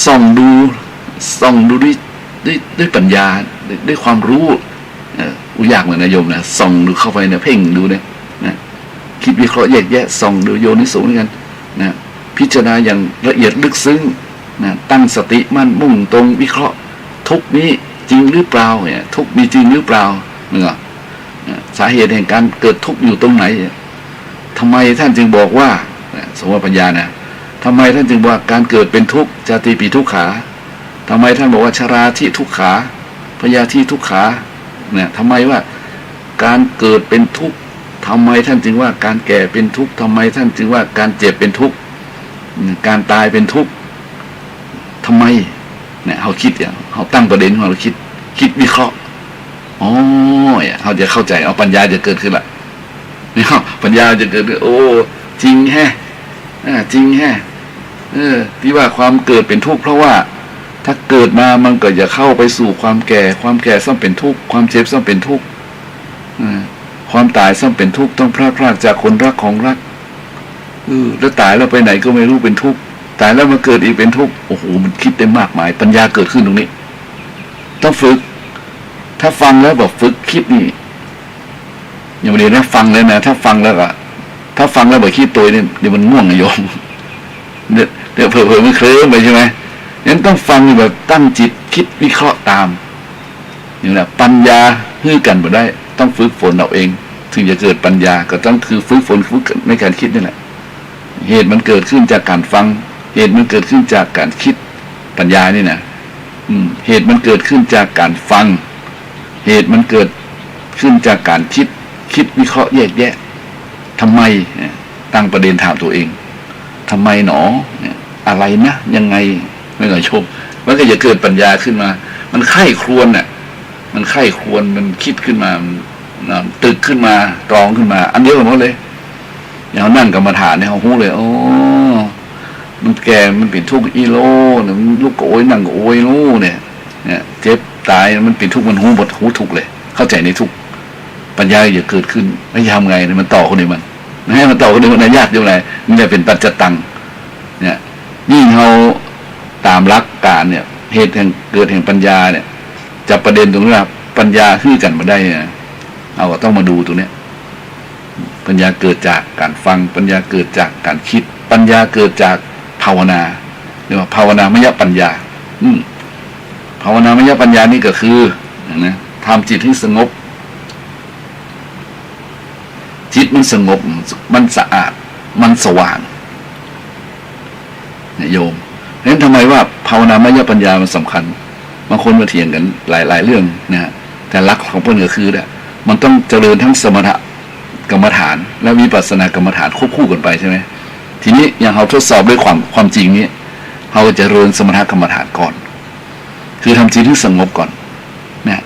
ส่องดูด้วยปัญญาด้วยความรู้ยากเหมือนนายโยมนะส่องดูเข้าไปเนี่ยเพ่งดูเนี่ยนะคิดวิเคราะห์แยกแยะส่องดูโยนิโสเหมือนกันนะพิจารณาอย่างละเอียดลึกซึ้งนะตั้งสติมั่นมุ่งตรงวิเคราะห์ทุกนี้จริงหรือเปล่าเนี่ยทุกมีจริงหรือเปล่าเนี่ยสาเหตุแห่งการเกิดทุกข์อยู่ตรงไหนทำไมท่านจึงบอกว่าสมมติปัญญานะทำไมท่านจึงบอกการเกิดเป็นทุกข์จาติปีทุกขาทำไมท่านบอกว่าชราธิทุกขาพยาธิทุกขาเนี่ยทำไมว่าการเกิดเป็นทุกข์ทำไมท่านจึงว่าการแก่เป็นทุกข์ทำไมท่านจึงว่าการเจ็บเป็นทุกข์การตายเป็นทุกข์ทำไมเนี่ยเขาคิดอย่างเขาตั้งประเด็นของเราคิดวิเคราะห์อ๋อเขาจะเข้าใจเอาปัญญาจะเกิดขึ้นละนี่ปัญญาจะเกิดขึ้นโอ้จริงแฮะจริงแฮะที่ว่าความเกิดเป็นทุกข์เพราะว่าถ้าเกิดมามันก็จะเข้าไปสู่ความแก่ซ่อมเป็นทุกข์ความเจ็บซ่อมเป็นทุกข์ความตายซ่อมเป็นทุกข์ต้องพลากจากคนรักของรักแล้วตายแล้วไปไหนก็ไม่รู้เป็นทุกข์ตายแล้วมาเกิดอีกเป็นทุกข์โอ้โหมันคิดได้มากมายปัญญาเกิดขึ้นตรงนี้ต้องฝึกถ้าฟังแล้วบอกฝึกคิดนี่อย่างเดียวนะฟังเลยนะถ้าฟังแล้วบอกคิดตัวเนี่ยเดี๋ยวมันง่วงโยมเดี๋ยวเผลอไม่เคลิ้มไปใช่ไหมงั้นต้องฟังแบบตั้งจิตคิดวิเคราะห์ตามอย่างนั้นปัญญาฮื้อกันบ่ได้ต้องฝึกฝนเอาเองถึงจะเกิดปัญญาก็ต้องคือฝึกฝนในการคิดนี่แหละเหตุมันเกิดขึ้นจากการฟังเหตุมันเกิดขึ้นจากการคิดปัญญานี่นะเหตุมันเกิดขึ้นจากการฟังเหตุมันเกิดขึ้นจากการคิดวิเคราะห์แยกแยะทำไมตั้งประเด็นถามตัวเองทำไมหนออะไรนะยังไงไม่หน่อยชมมันก็จะเกิดปัญญาขึ้นมามันไข้ครวญน่ะมันไข้ครวญมันคิดขึ้นมาตึกขึ้นมาตรองขึ้นมาอันเดียวกันหมดเลยอย่างนั่งกรรมฐานเนี่ยเขาหูเลยโอ้มันแก่มันเป็นทุกข์อีโลเนี่ยลูกโอยนั่งโอยลูเนี่ยเจ็บตายมันเป็นทุกข์มันหูหมดหูทุกข์เลยเข้าใจในทุกข์ปัญญาอย่าเกิดขึ้นไม่ทำไงเนี่ยมันต่อคนนี้มันให้มันต่อคนนี้มันยากอยู่ไหนมันจะเป็นปัจจตังเนี่ยยิ่งเขาตามหลักการเนี่ยเหตุแห่งเกิดแห่งปัญญาเนี่ยจะประเด็นตรงนี้ว่าปัญญาฮื้อกันมาได้เนี่ยเอาก็ต้องมาดูตรงนี้ปัญญาเกิดจากการฟังปัญญาเกิดจากการคิดปัญญาเกิดจากภาวนาเรียกว่าภาวนามยปัญญาภาวนามยปัญญานี่ก็คือนะทำจิตให้สงบจิตมันสงบมันสะอาดมันสว่างโยมเพราะฉะนั้นทำไมว่าภาวนามยปัญญามันสำคัญบางคนมาเถียงกันหลายเรื่องนะฮะแต่หลักของเพื่อนก็คือเนี่ยมันต้องเจริญทั้งสมถกรรมฐานและวิปัสสนากรรมฐานควบคู่กันไปใช่ไหมทีนี้อย่างเราทดสอบด้วยความจริงนี้เราจะเจริญสมถกรรมฐานก่อนคือทำจิตให้สงบก่อนนะ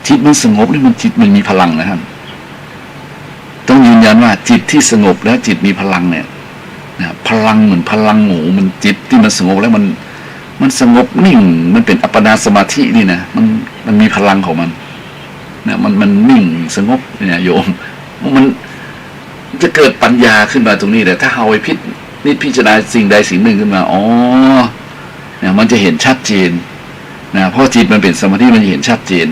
จิตมันสงบนี่มันจิตมันมีพลังนะครับต้องยืนยันว่าจิตที่สงบแล้วจิตมีพลังเนี่ยนะพลังเหมือนพลังหมูมันจิตที่มันสงบแล้วมันสงบนิ่งมันเป็นอัปปนาสมาธินี่นะมันมีพลังของมัน นะมันนิ่งสงบเนี่ยโยมมันจะเกิดปัญญาขึ้นมาตรงนี้แต่ถ้าเอาไปพิจารณาสิ่งใดสิ่งหนึ่งขึ้นมาอ๋อเนี่ยมันจะเห็นชัดเจนนะเพราะจิตมันเป็นสมาธิมันจะเห็นชัดเจน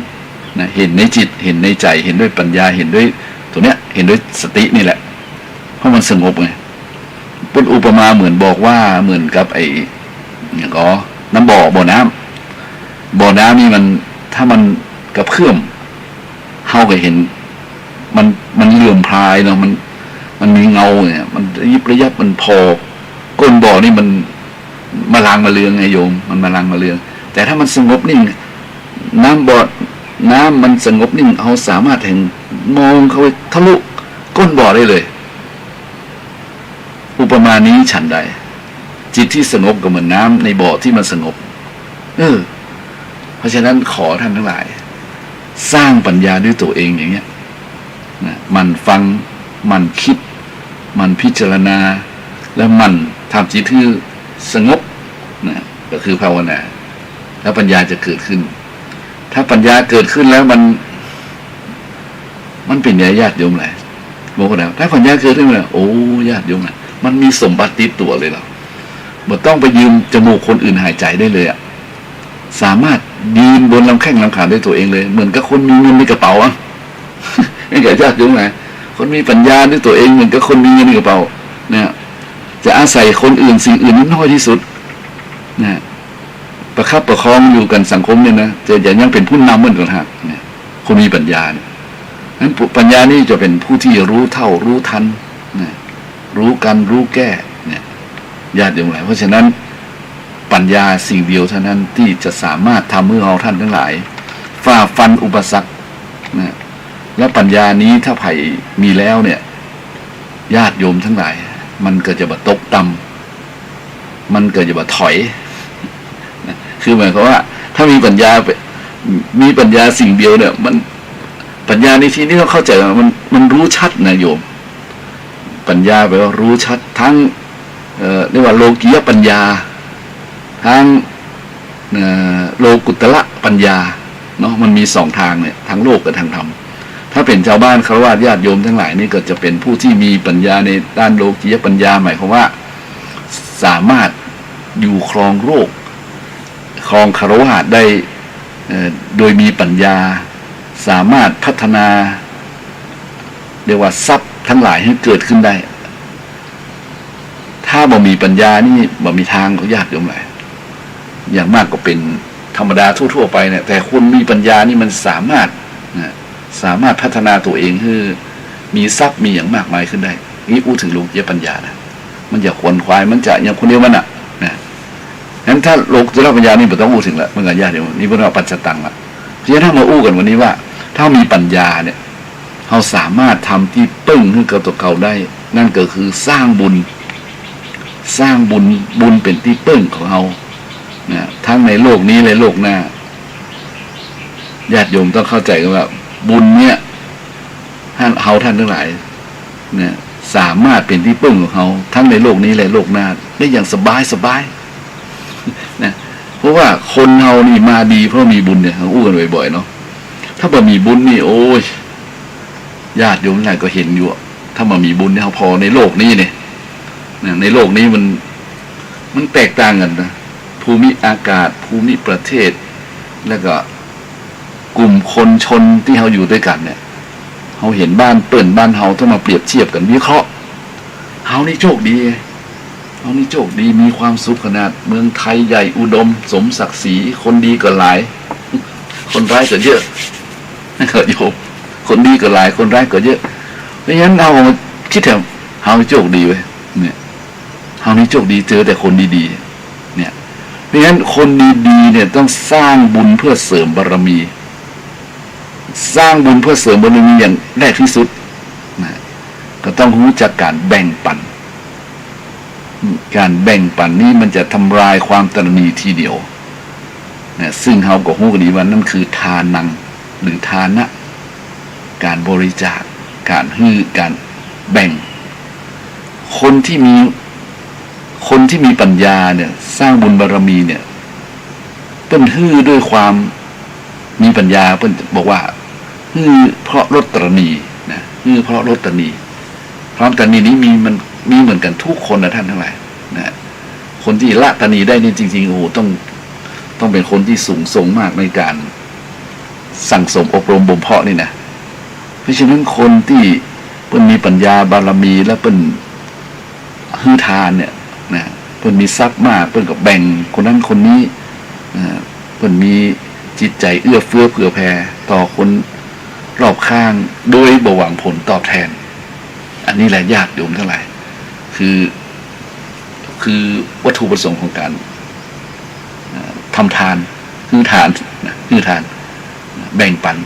นะเห็นในจิตเห็นในใจเห็นด้วยปัญญาเห็นด้วยตัวเนี้ยเห็นด้วยสตินี่แหละเพราะมันสงบไงเป็นอุปมาเหมือนบอกว่าเหมือนกับไอ้อย่างก็น้ำบ่อน้ำนี่มันถ้ามันกระเพื่อมเฮาก็เห็นมันเหลื่อมพรายเนาะมันมีเงาเนี่ยมันยิบระยับมันพอก้นบ่อนี่มันมาลางมาเลืองไงโยมมันมาลางมาเลืองแต่ถ้ามันสงบนิ่งน้ำมันสงบนิ่งเขาสามารถเห็นมองเข้าไปทะลุก้นบ่อได้เลยอุปมานี้ฉันใดจิตที่สงบก็เหมือนน้ำในบ่อที่มันสงบเพราะฉะนั้นขอท่านทั้งหลายสร้างปัญญาด้วยตัวเองอย่างเงี้ยนะมันฟังมันคิดมันพิจารณาแล้วมันทำจิตที่สงบนะก็คือภาวนาแล้วปัญญาจะเกิดขึ้นถ้าปัญญาเกิดขึ้นแล้วมันเป็นญาติโยมแหละบอกว่าถ้าปัญญาเกิดขึ้นแล้วโอ้ญาติโยมแหละมันมีสมบัติติดตัวเลยเราบ่ต้องไปยืมจมูกคนอื่นหายใจได้เลยอ่ะสามารถยืนบนลำแข้งลำขาด้วยตัวเองเลยเหมือนกับคนมีเงินในกระเป๋าอ่ะไม่เกิดญาติโยมแหละคนมีปัญญาด้วยตัวเองเหมือนกับคนมีเงินในกระเป๋าเนี่ยจะอาศัยคนอื่นสิ่งอื่นน้อยที่สุดนะประคับประคองอยู่กันสังคมเนี่ยนะจะยังเป็นผู้นำเหมือนกันฮะเนี่ยคนมีปัญญาเนี่ยนั้นปัญญานี่จะเป็นผู้ที่รู้เท่ารู้ทันนะรู้กันรู้แก้เนี่ยญาติโยมหลายเพราะฉะนั้นปัญญาสิ่งเดียวเท่านั้นที่จะสามารถทำให้เราท่านทั้งหลายฝ่าฟันอุปสรรคนะและปัญญานี้ถ้าไผ่มีแล้วเนี่ยญาติโยมทั้งหลายมันเกิดจะบะตกต่ำมันเกิดจะบะถอยนะคือหมายความว่าถ้ามีปัญญาสิ่งเดียวเนี่ยมันปัญญาในที่นี้ต้องเข้าใจว่ามันรู้ชัดนะโยมปัญญาแปลว่ารู้ชัดทั้งเรียกว่าโลกียปัญญาทั้งโลกุตระปัญญาเนาะมันมีสองทางเนี่ยทั้งโลกกับทางธรรมถ้าเป็นชาวบ้านฆราวาสญาติโยมทั้งหลายนี่ก็จะเป็นผู้ที่มีปัญญาในด้านโลกียปัญญาหมายความว่าสามารถอยู่ครองโลกครองฆราวาสได้โดยมีปัญญาสามารถพัฒนาเรียกว่าทรัพย์ทั้งหลายให้เกิดขึ้นได้ถ้าบ่มีปัญญานี่บ่มีทางของญาติโยมเลยอย่างมากก็เป็นธรรมดาทั่วๆไปเนี่ยแต่คนมีปัญญานี่มันสามารถพัฒนาตัวเองให้มีทรัพย์มีอย่างมากมายขึ้นได้นี่อู้ถึงโลกียปัญญานะมันจะขวนขวายมันจะอย่างคนเดียวมันนะงั้นถ้าโลกุตระปัญญานี่ไม่ต้องอู้ถึงละมันก็ญาติโยมนี่พวกเราปัจจตังละเพราะฉะนั้นถ้ามาอู้กันวันนี้ว่าถ้ามีปัญญาเนี่ยเราสามารถทำที่ปึ้งขึ้นกับตัวเขาได้นั่นก็คือสร้างบุญเป็นที่ปึ้งของเรานะทั้งในโลกนี้และโลกหน้าญาติโยมต้องเข้าใจกันว่าบุญเนี่ยท่านทั้งหลายเนี่ยสามารถเป็นที่ปึ้งของเขาทั้งในโลกนี้และโลกหน้าได้อย่างสบายนะเพราะว่าคนเรานี่มาดีเพราะมีบุญเนี่ยเราอู้กันบ่อยๆเนาะถ้าบ่มีบุญนี่โอ้ยญาติโยมหลายก็เห็นอยู่ถ้าบ่มีบุญเนี่ยพอในโลกนี้เนี่ยในโลกนี้มันแตกต่างกันนะภูมิอากาศภูมิประเทศแล้วก็กลุ่มคนชนที่เขาอยู่ด้วยกันเนี่ยเขาเห็นบ้านเปิ่นบ้านเฮาต้องมาเปรียบเทียบกันวิเคราะห์เฮานี่โชคดีมีความสุขขนาดเมืองไทยใหญ่อุดมสมศักดิ์ศรีคนดีก็หลายคนร้ายก็เยอะก็โยมคนดีก็หลายคนร้ายก็เยอะเพราะฉะนั้นเราคิดถึงเฮานี่โชคดีเว้ยเนี่ยเฮานี่โชคดีเจอแต่คนดีๆเนี่ยเพราะฉะนั้นคนดีๆเนี่ยต้องสร้างบุญเพื่อเสริมบารมีสร้างบุญเพื่อเสริมบารมีอย่างแรกที่สุดนะก็ต้องรู้จักการแบ่งปันนี้มันจะทำลายความตระหนี่ทีเดียวนะซึ่งเขาก็รู้กันดีว่านั่นคือทานังหรือทานะการบริจาคการให้การแบ่งคนที่มีปัญญาเนี่ยสร้างบุญบารมีเนี่ยเปิ้นฮื้อด้วยความมีปัญญาเปิ้นบอกว่า เพราะรถตรณีนะเพราะรถตรณีความตรณีนี้มีเหมือนกันทุกคนนะท่านทั้งหลายนะคนที่ละตรณีได้นี่จริงๆโอ้โหต้องเป็นคนที่สูงส่งมากในการสั่งสมอบรมบ่มเพาะนี่นะเพราะฉะนั้นคนที่เพิ่นมีปัญญาบารมีและเพิ่นฮือทานเนี่ยนะเพิ่นมีทรัพย์มากเพิ่นก็แบ่งคนนั้นคนนี้เพิ่นมีจิตใจเอื้อเฟื้อเผื่อแผ่ต่อคนรอบข้างโดยบ่หวังผลตอบแทนอันนี้แหละญาติโยมทั้งหลายคือวัตถุประสงค์ของการทำทานฮือทานแบ่งปัน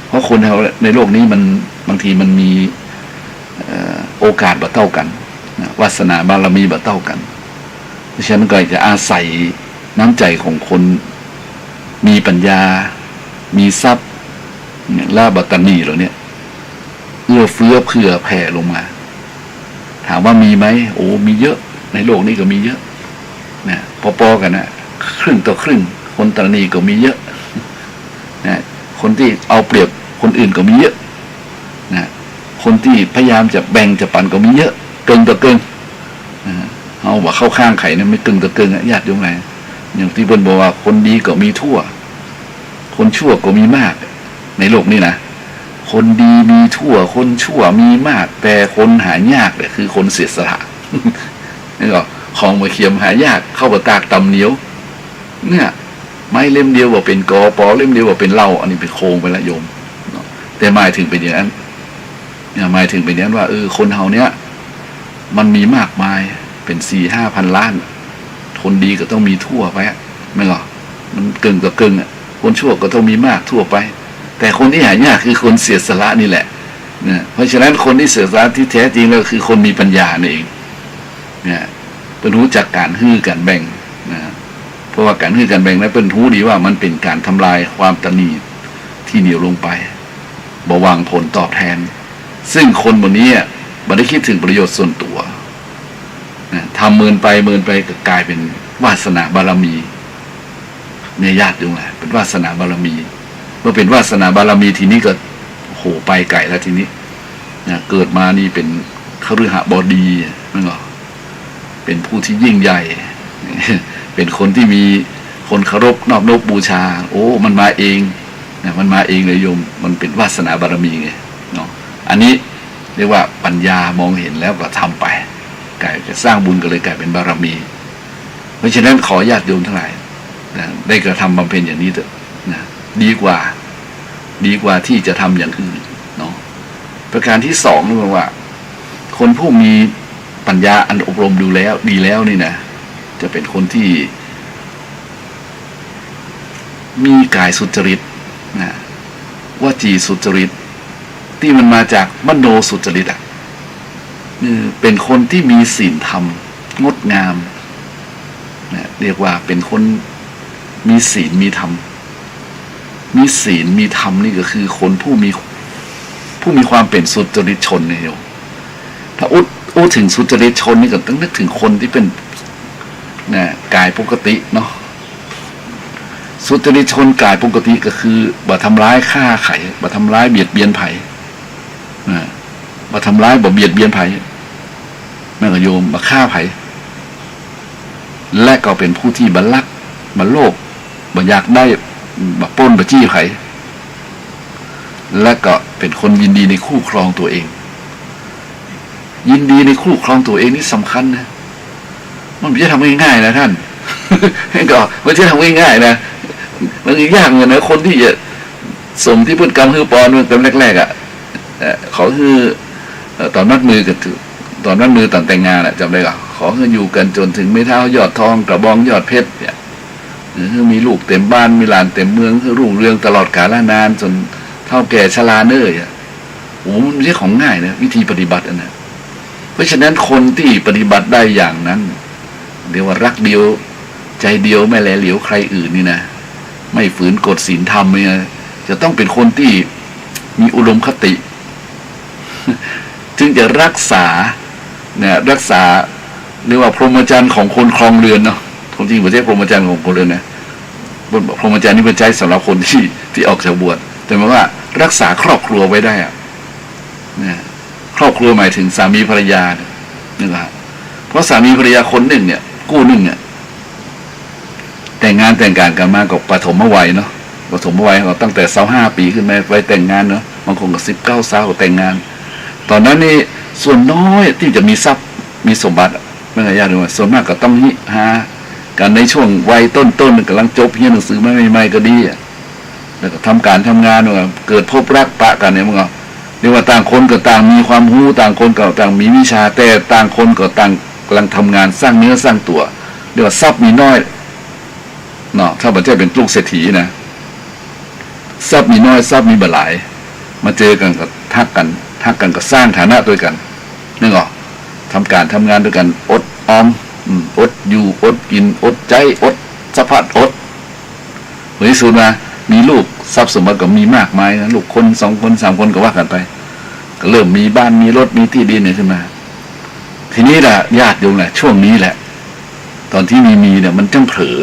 เพราะคนเราในโลกนี้มันบางทีมันมีโอกาสบ่เท่ากันวาสนาบารมีบ่เท่ากันเพราะฉะนั้นก็จะอาศัยน้ำใจของคนมีปัญญามีทรัพย์ลาบตนีเหล่านี้เอื้อเฟื้อเผื่อแผ่ลงมาถามว่ามีไหมโอ้มีเยอะในโลกนี้ก็มีเยอะนะพอๆกันนะครึ่งต่อครึ่งคนตนีก็มีเยอะนะคนที่เอาเปรียบคนอื่นก็มีเยอะนะคนที่พยายามจะแบ่งจะปันก็มีเยอะเกินต่อเกินเอาว่าเข้าข้างไข่นะไม่ตึงต่อเกินญาติโยมไหนอย่างที่เพิ่นบอกว่าคนดีก็มีทั่วคนชั่วก็มีมากในโลกนี้นะคนดีมีทั่วคนชั่วมีมากแต่คนหายากเนี่ยคือคนเสียสละนี่ก็ของมาเคียมหายากเข้ากับตากตำเหนียวเนี่ยไม้เล่มเดียวว่าเป็นกอปอเล่มเดียวว่าเป็นเหล้าอันนี้เป็นโคงไปละโยมแต่หมายถึงเป็นอย่างนั้นหมายถึงเป็นอย่างนั้นว่าคนเฮาเนี้ยมันมีมากมายเป็น 4-5 พันล้านคนดีก็ต้องมีทั่วไปไม่หรอมันเกินกับเกินคนชั่วก็ต้องมีมากทั่วไปแต่คนที่หายากคือคนเสียสละนี่แหละเนี่ยเพราะฉะนั้นคนที่เสียสละที่แท้จริงแล้วคือคนมีปัญญาเองเนี่ยเป็นรู้จักการฮื้อการแบ่งนะเพราะว่าการฮื้อการแบ่งนั้นเป็นรู้ดีว่ามันเป็นการทำลายความตนีที่เหนียวลงไปบ่หวังผลตอบแทนซึ่งคนบนนี้ไม่ได้คิดถึงประโยชน์ส่วนตัวนะทำเมินไปก็กลายเป็นวาสนาบารมีเนี่ยญาติโยมแหละเป็นวาสนาบารมีเมื่อเป็นวาสนาบารมีทีนี้ก็โหไปไกลแล้วทีนี้นะเกิดมานี่เป็นคฤหบดีนั่นหรอเป็นผู้ที่ยิ่งใหญ่ เป็นคนที่มีคนเคารพนอบนบบูชาโอ้มันมาเองนะมันมาเองเลยโยมมันเป็นวาสนาบารมีไงเนาะอันนี้เรียกว่าปัญญามองเห็นแล้วก็ทำไปกลายจะสร้างบุญก็เลยกลายเป็นบารมี เพราะฉะนั้นขอญาติโยมทั้งหลายนะได้กระทำบำเพ็ญอย่างนี้เถอะนะดีกว่าที่จะทำอย่างอื่นเนาะประการที่สองนี่ว่าคนผู้มีปัญญาอันอบรมดีแล้วนี่นะจะเป็นคนที่มีกายสุจริตนะวจีสุจริตที่มันมาจากมโนสุจริตเป็นคนที่มีศีลธรรมงดงามนะเรียกว่าเป็นคนมีศีลมีธรรมมีศีลมีธรรมนี่ก็คือคนผู้มีความเป็นสุจริตชนเนี่ยโยมถ้าอุถึงสุจริตชนนี่ก็ต้องนึกถึงคนที่เป็นนะกายปกติเนาะสุจริตชนกายปกติก็คือบ่ทำร้ายฆ่าไข่บ่ทำร้ายเบียดเบียนไผ่บ่ทำร้ายบ่เบียดเบียนไผ่แม่ก็โยมบ่ฆ่าไผ่และก็เป็นผู้ที่บ่ลักบ่โลภบ่อยากได้บ่ปล้นบ่จี้ไผ่และก็เป็นคนยินดีในคู่ครองตัวเองยินดีในคู่ครองตัวเองนี่สำคัญนะมันไม่ใช่ทำง่ายๆนะท่าน ก็ไม่ใช่ทำง่ายๆนะมันยากเหมือนนะคนที่จะสมที่พฤติกรรมคือปอนตอนแรกเขาคือตอนมัดมือกันตอนมัดมือตอนแต่งงานจำได้ก่ะขอคืออยู่กันจนถึงไม่เท่ายอดทองกระบองยอดเพชรเนี่ยคือมีลูกเต็มบ้านมีหลานเต็มเมืองคือรุ่งเรืองตลอดกาลนานจนเท่าแก่ชราเนิ่ยโอ้มันไม่ใช่ของง่ายนะวิธีปฏิบัติอันนั้นเพราะฉะนั้นคนที่ปฏิบัติได้อย่างนั้นเรียกว่ารักเดียวใจเดียวไม่แลเหลียวใครอื่นนี่นะไม่ฝืนกฎศีลธรรมเนี่ยจะต้องเป็นคนที่มีอุดมคติ จึงจะรักษาเนี่ยรักษาเรียกว่าพรหมจรรย์ของคนครองเรือนเนาะจริงๆไม่ใช่พรหมจรรย์ของคนเรือนนะพรหมจรรย์นี่เป็นใจสำหรับคนที่ออกจากบวชแต่หมายว่า รักษาครอบครัวไว้ได้อะนะครอบครัวหมายถึงสามีภรรยานี่แหละเพราะสามีภรรยาคนหนึ่งเนี่ยกู้หนึ่งเนี่ยแต่งงานแต่งการกันมากับปฐมวัยเนาะปฐมวัยเขาตั้งแต่25 ปีขึ้นไปไปแต่งงานเนาะบางคนก็19 20แต่งงานตอนนั้นนี่ส่วนน้อยที่จะมีทรัพย์มีสมบัติไม่ใช่ญาติด้วยส่วนมากก็ต้องหากันในช่วงวัยต้นๆกำลังจบเรียนหนังสือใหม่ๆก็ดีแล้วก็ทำการทำงานว่าเกิดพบรักปะกันเนี่ยมันก็เรียกว่าต่างคนก็ต่างมีความรู้ต่างคนก็ต่างมีวิชาแต่ต่างคนก็ต่างกำลังทำงานสร้างเนื้อสร้างตัวเรียกว่าทรัพย์มีน้อยเนาะถ้าบัจจัยเป็นลูกเศรษฐีนะทรัพย์มีน้อยทรัพย์มีบ่หลายมาเจอกันก็ทักกันก็สร้างฐานะด้วยกันนึกออกทำการทำงานด้วยกันอดออมอดอยู่อดกินอดใจอดสะพัดอดในที่สุดมามีลูกทรัพย์สมบัติก็มีมากมายนะลูกคน2 คน3 คนก็ว่ากันไปก็เริ่มมีบ้านมีรถมีที่ดินเนี่ยขึ้นมาทีนี้แหละญาติโยมแหละช่วงนี้แหละตอนที่มีเนี่ยมันจังเผลอ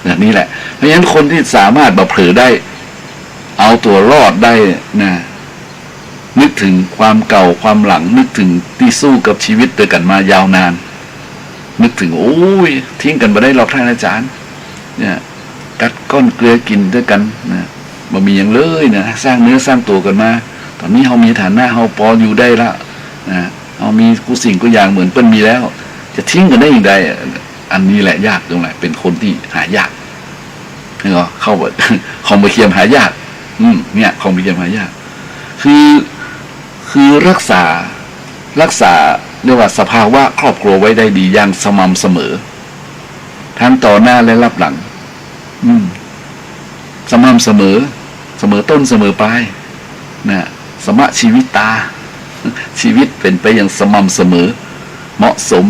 แบบนี้แหละเพราะฉะนั้นคนที่สามารถเผลอได้เอาตัวรอดได้นะนึกถึงความเก่าความหลังนึกถึงที่สู้กับชีวิตด้วยกันมายาวนานนึกถึงโอ้ยทิ้งกันมาได้หรอกท่านอาจารย์เนี่ยกัดก้อนเกลือกินด้วยกันนะบ่มีอย่างเลยนะสร้างเนื้อสร้างตัวกันมาตอนนี้เรามีฐานะเราพออยู่ได้ละนะเรามีกูสิ่งกูอย่างเหมือนเปิ้นมีแล้วจะทิ้งกันได้อย่างไรอันนี้แหละยากตรงไหนเป็นคนที่หายากนี่ก็เข้าของมาเคียมหายากเนี่ยของมาเคียมหายากคือรักษาเรียกว่าสภาวะครอบครัวไว้ได้ดีอย่างสม่ำเสมอทั้งต่อหน้าและรับหลังสม่ำเสมอต้นเสมอปลายนะสมะชีวิตตาชีวิตเป็นไปอย่างสม่ำเสมอเหมาะสม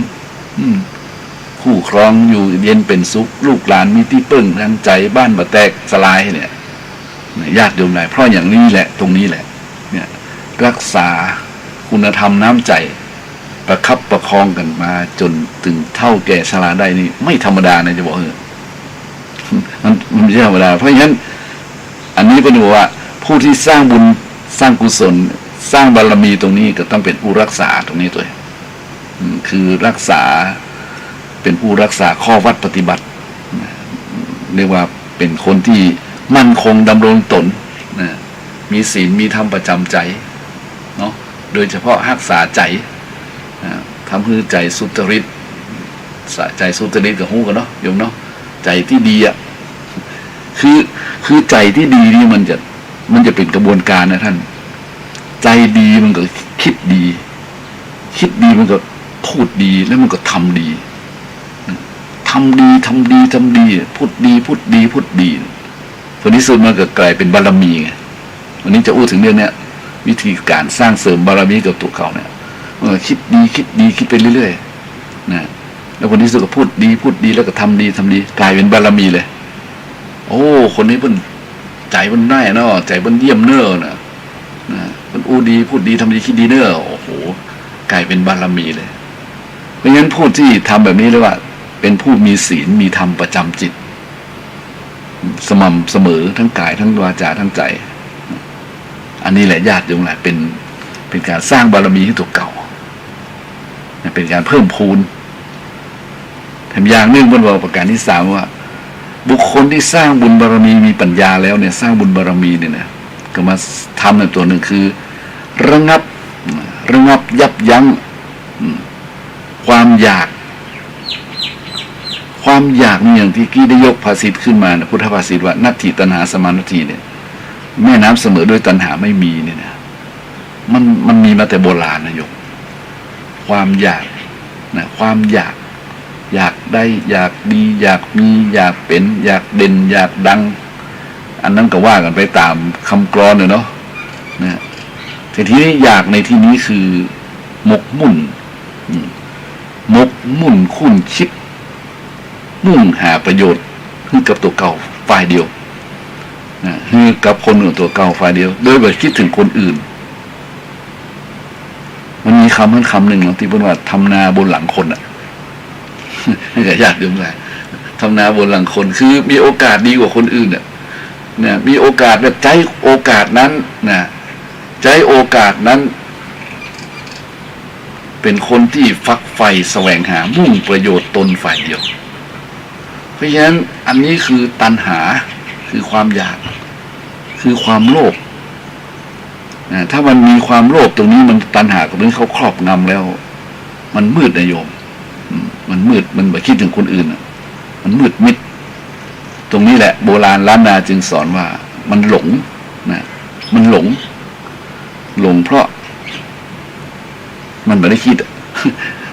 คู่ครองอยู่เย็นเป็นสุขลูกหลานมีที่พึ่งทางใจบ้านบ่แตกสลายเนี่ยญาติโยมหลายเพราะอย่างนี้แหละตรงนี้แหละเนี่ยรักษาคุณธรรมน้ำใจประคับประคองกันมาจนถึงเท่าแก่ชราได้นี่ไม่ธรรมดานะจะบอกมันไม่ใช่ธรรมดาเพราะฉะนั้นอันนี้ก็ดูว่าผู้ที่สร้างบุญสร้างกุศลสร้างบารมีตรงนี้ก็ต้องเป็นผู้รักษาตรงนี้ด้วยคือรักษาเป็นผู้รักษาข้อวัดปฏิบัติเรียกว่าเป็นคนที่มั่นคงดำรงตนมีศีลมีธรรมประจำใจเนาะโดยเฉพาะรักษาใจทำให้ใจสุจริตใจสุจริตกับหูกันเนาะโยมเนาะใจที่ดีอ่ะคือใจที่ดีนี่มันจะเป็นกระบวนการนะท่านใจดีมันก็คิดดีมันก็พูดดีแล้วมันก็ทำดีพูดดีผลที่สุดมันก็กลายเป็นบารมีไงวันนี้จะอู้ถึงเรื่องเนี้ยวิธีการสร้างเสริมบารมีกับตัวเขาเนี่ยคิดดีไปเรื่อยๆนะแล้วคนที่สุดก็พูดดีแล้วก็ทำดีกลายเป็นบารมีเลยโอ้คนนี้เพิ่นใจเพิ่นได้เนาะใจเพิ่นเยี่ยมเน้อนะเพิ่นอู้ดีพูดดีทำดีคิดดีเน้อโอ้โหกลายเป็นบารมีเลยเพราะงั้นผู้ที่ทำแบบนี้เลยว่าเป็นผู้มีศีลมีธรรมประจำจิตสม่ำเสมอทั้งกายทั้งวาจาทั้งใจอันนี้แหละญาติโยมแหละเป็นการสร้างบารมีให้ตัวเก่าเป็นการเพิ่มพูนแถมอย่างหนึ่งบนประการที่ 3ว่าบุคคลที่สร้างบุญบารมีมีปัญญาแล้วเนี่ยสร้างบุญบารมีเนี่ยนะก็มาทำในตัวหนึ่งคือระงับยับยั้งความอยากนี่อย่างที่กี้ได้ยกภาษิตขึ้นมานะพุทธภาษิตว่านัตถิตัณหาสมานัตถิเนี่ยแม่น้ำเสมอด้วยตัณหาไม่มีเนี่ยนะมันมีมาแต่โบราณนะโยมความอยากนะความอยากได้อยากดีอยากมีอยากเป็นอยากเด่นอยากดังอันนั้นก็ว่ากันไปตามคำกลอนเนาะนะแต่ทีนี้อยากในที่นี้คือหมกมุ่นคุ้นคิดมุ่งหาประโยชน์ให้กับตัวเก่าฝ่ายเดียวให้กับคนอื่นตัวเก่าฝ่ายเดียวโดยไม่คิดถึงคนอื่นมันมีคำหนึ่งที่พูดว่าทำนาบนหลังคนให้กับญาติโยมเลยทำนาบนหลังคนคือมีโอกาสดีกว่าคนอื่น เนี่ยมีโอกาสแบบใจโอกาสนั้นนะใจโอกาสนั้นเป็นคนที่ฟักไฟแสวงหามุ่งประโยชน์ตนฝ่ายเดียวเพราะฉะนั้นอันนี้คือตัณหาคือความอยากคือความโลภถ้ามันมีความโลภตรงนี้มันตัณหาตรงนี้เขาครอบงำแล้วมันมืดนะโยมมันมืดมันไปคิดถึงคนอื่นมันมืดมิดตรงนี้แหละโบราณล้านนาจึงสอนว่ามันหลงนะมันหลงเพราะมันไม่ได้คิด